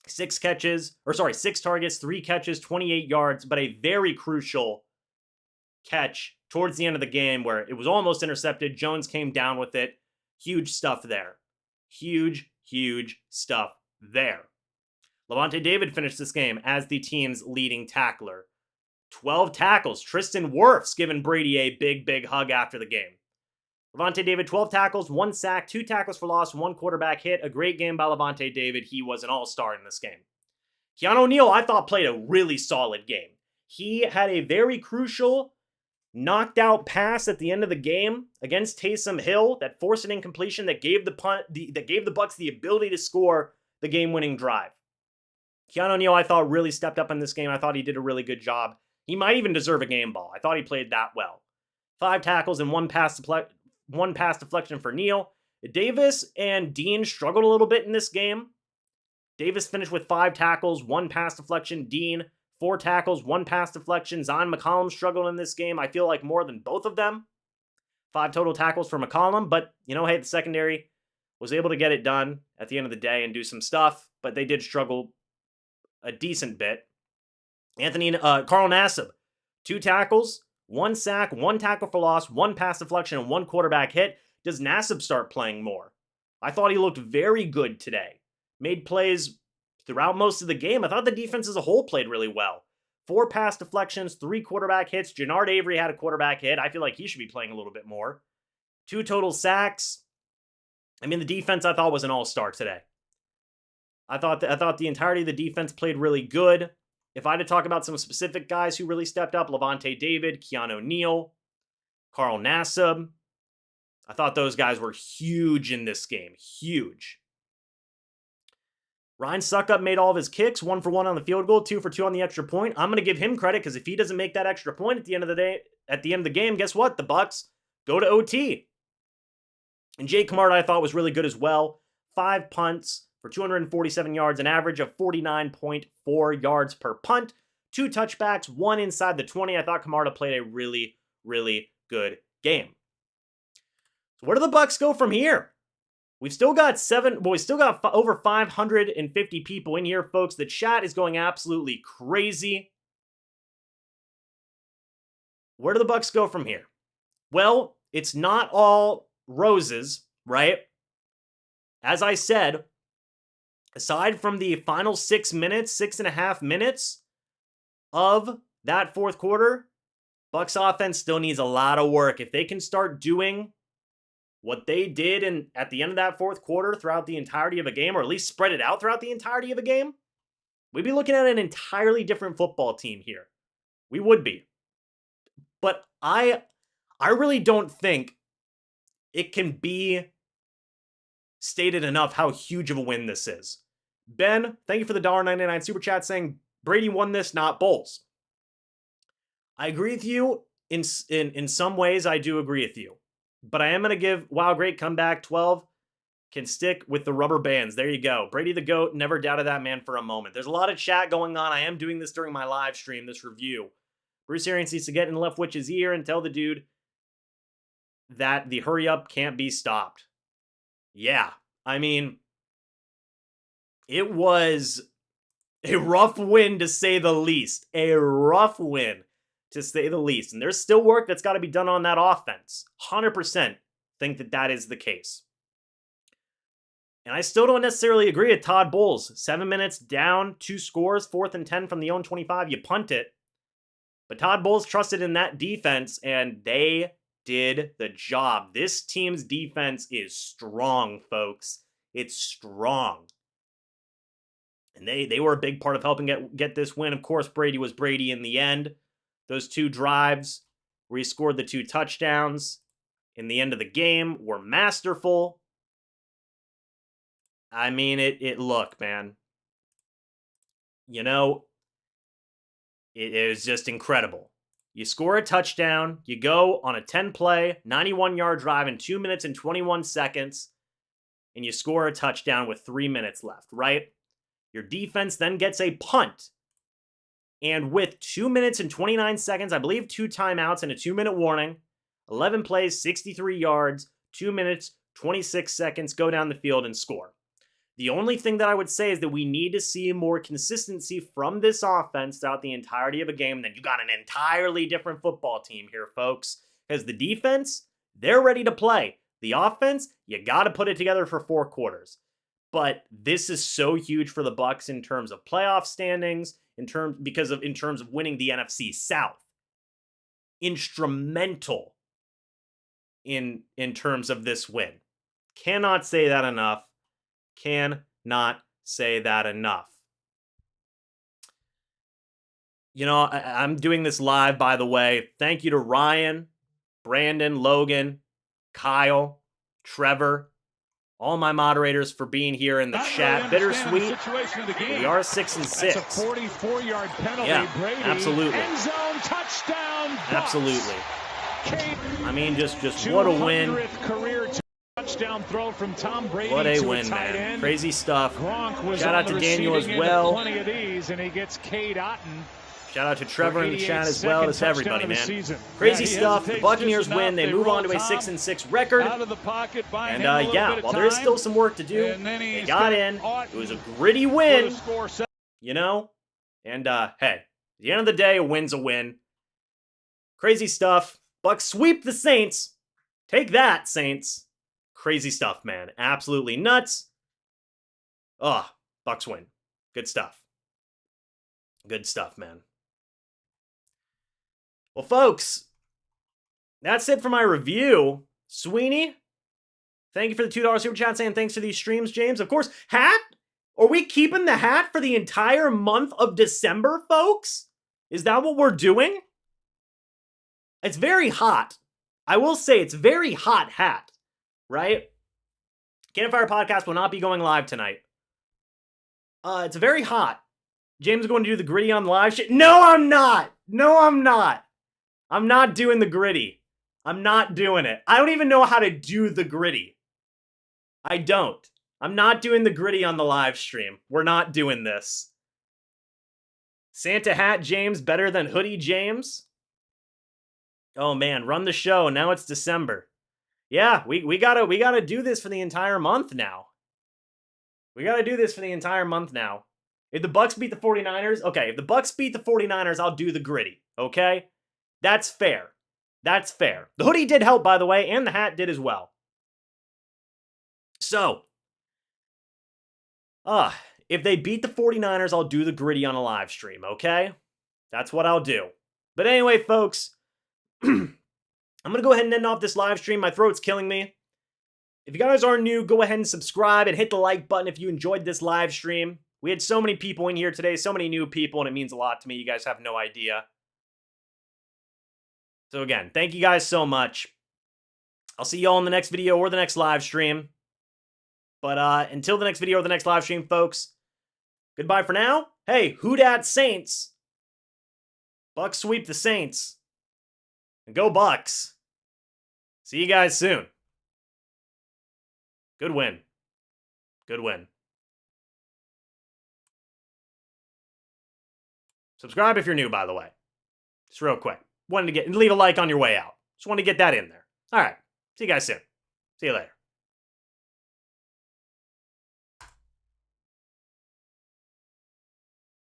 6 targets, 3 catches, 28 yards, but a very crucial catch towards the end of the game where it was almost intercepted. Jones came down with it. Huge stuff there. Huge stuff there. Lavonte David finished this game as the team's leading tackler. 12 tackles. Tristan Wirfs giving Brady a big hug after the game. Lavonte David, 12 tackles, 1 sack, 2 tackles for loss, 1 quarterback hit. A great game by Lavonte David. He was an all-star in this game. Keanu Neal, I thought, played a really solid game. He had a very crucial knocked out pass at the end of the game against Taysom Hill that forced an incompletion that gave the Bucs the ability to score the game-winning drive. Keanu Neal, I thought, really stepped up in this game. I thought he did a really good job. He might even deserve a game ball. I thought he played that well. 5 tackles and 1 pass deflection for Neal. Davis and Dean struggled a little bit in this game. Davis finished with 5 tackles, 1 pass deflection. Dean, 4 tackles, 1 pass deflection. Zion McCollum struggled in this game. I feel like more than both of them. 5 total tackles for McCollum, but the secondary was able to get it done at the end of the day and do some stuff, but they did struggle a decent bit. Carl Nassib, 2 tackles, 1 sack, 1 tackle for loss, 1 pass deflection, and 1 quarterback hit. Does Nassib start playing more? I thought he looked very good today. Made plays throughout most of the game. I thought the defense as a whole played really well. 4 pass deflections, 3 quarterback hits. Jannard Avery had a quarterback hit. I feel like he should be playing a little bit more. 2 total sacks. The defense I thought was an all-star today. I thought the entirety of the defense played really good. If I had to talk about some specific guys who really stepped up, Lavonte David, Keanu Neal, Carl Nassib, I thought those guys were huge in this game. Huge. Ryan Suckup made all of his kicks, 1 for 1 on the field goal, 2 for 2 on the extra point. I'm going to give him credit because if he doesn't make that extra point at the end of the game, guess what? The Bucs go to OT. And Jake Camarda I thought was really good as well. 5 punts for 247 yards, an average of 49.4 yards per punt. 2 touchbacks, 1 inside the 20. I thought Camarda played a really good game. So where do the Bucs go from here? We've still got over 550 people in here, folks. The chat is going absolutely crazy. Where do the Bucs go from here? Well, it's not all roses, right? As I said, aside from the final 6.5 minutes of that fourth quarter, Bucs offense still needs a lot of work. If they can start doing what they did at the end of that fourth quarter throughout the entirety of a game, or at least spread it out throughout the entirety of a game, we'd be looking at an entirely different football team here. We would be. But I really don't think it can be stated enough how huge of a win this is. Ben, thank you for the $1.99 super chat saying Brady won this, not Bowles. I agree with you in some ways. I do agree with you. But I am going to give, wow, great comeback. 12 can stick with the rubber bands. There you go. Brady the GOAT, never doubted that man for a moment. There's a lot of chat going on. I am doing this during my live stream, this review. Bruce Arians needs to get in Leftwich's ear and tell the dude that the hurry up can't be stopped. Yeah, I mean, it was a rough win to say the least. A rough win to say the least. And there's still work that's got to be done on that offense. 100% think that that is the case. And I still don't necessarily agree with Todd Bowles. 7 minutes down, 2 scores, 4th and 10 from the own 25. You punt it. But Todd Bowles trusted in that defense, and they did the job. This team's defense is strong, folks. It's strong. And they were a big part of helping get this win. Of course, Brady was Brady in the end. Those 2 drives where he scored the 2 touchdowns in the end of the game were masterful. I mean, look, man. You know, it was just incredible. You score a touchdown, you go on a 10-play, 91-yard drive in 2 minutes and 21 seconds, and you score a touchdown with 3 minutes left, right? Your defense then gets a punt. And with 2 minutes and 29 seconds, I believe 2 timeouts and a 2-minute warning, 11 plays, 63 yards, 2 minutes, 26 seconds, go down the field and score. The only thing that I would say is that we need to see more consistency from this offense throughout the entirety of a game. Then you got an entirely different football team here, folks. Because the defense, they're ready to play. The offense, you got to put it together for 4 quarters. But this is so huge for the Bucs in terms of playoff standings, in terms of winning the NFC South. Instrumental in terms of this win. Cannot say that enough. Cannot say that enough. You know, I'm doing this live, by the way. Thank you to Ryan, Brandon, Logan, Kyle, Trevor, all my moderators for being here in the chat. Bittersweet. We are 6-6. That's a 44-yard penalty. Yeah, Brady, absolutely. End zone touchdown. Bucs. Absolutely. I mean, just what a win. Career touchdown throw from Tom Brady. What a to win, man. End. Crazy stuff. Gronk was Shout out to Daniel as end well. of plenty of these, and he gets Cade Otton. Shout out to Trevor in the chat as well. It's everybody, man. Crazy Yeah, stuff. The Buccaneers win. They move on to a 6-6 record. Out of the pocket, And yeah, while there's still some work to do, they got in. It was a gritty win, you know? And hey, at the end of the day, a win's a win. Crazy stuff. Bucs sweep the Saints. Take that, Saints. Crazy stuff, man. Absolutely nuts. Oh, Bucs win. Good stuff. Good stuff, man. Well, folks, that's it for my review. Sweeney, thank you for the $2 super chat saying thanks for these streams, James. Of course, hat? Are we keeping the hat for the entire month of December, folks? Is that what we're doing? It's very hot. I will say it's very hot hat, right? Campfire Podcast will not be going live tonight. It's very hot. James is going to do the gritty on the live shit. No, I'm not. No, I'm not. I'm not doing the gritty. I'm not doing it. I don't even know how to do the gritty. I don't. I'm not doing the gritty on the live stream. We're not doing this. Santa hat James better than hoodie James? Oh man, run the show. Now it's December. Yeah, we gotta do this for the entire month now. We gotta do this for the entire month now. If the Bucs beat the 49ers, okay, if the Bucs beat the 49ers, I'll do the gritty, okay? That's fair. That's fair. The hoodie did help, by the way, and the hat did as well. So, if they beat the 49ers, I'll do the gritty on a live stream, okay? That's what I'll do. But anyway, folks, I'm going to go ahead and end off this live stream. My throat's killing me. If you guys are new, go ahead and subscribe and hit the like button if you enjoyed this live stream. We had so many people in here today, so many new people, and it means a lot to me. You guys have no idea. So again, thank you guys so much. I'll see y'all in the next video or the next live stream. But until the next video or the next live stream, folks, goodbye for now. Hey, who dat Saints? Bucs sweep the Saints. And go Bucs. See you guys soon. Good win. Good win. Subscribe if you're new, by the way. Just real quick. Wanted to leave a like on your way out. Just wanted to get that in there. All right. See you guys soon. See you later.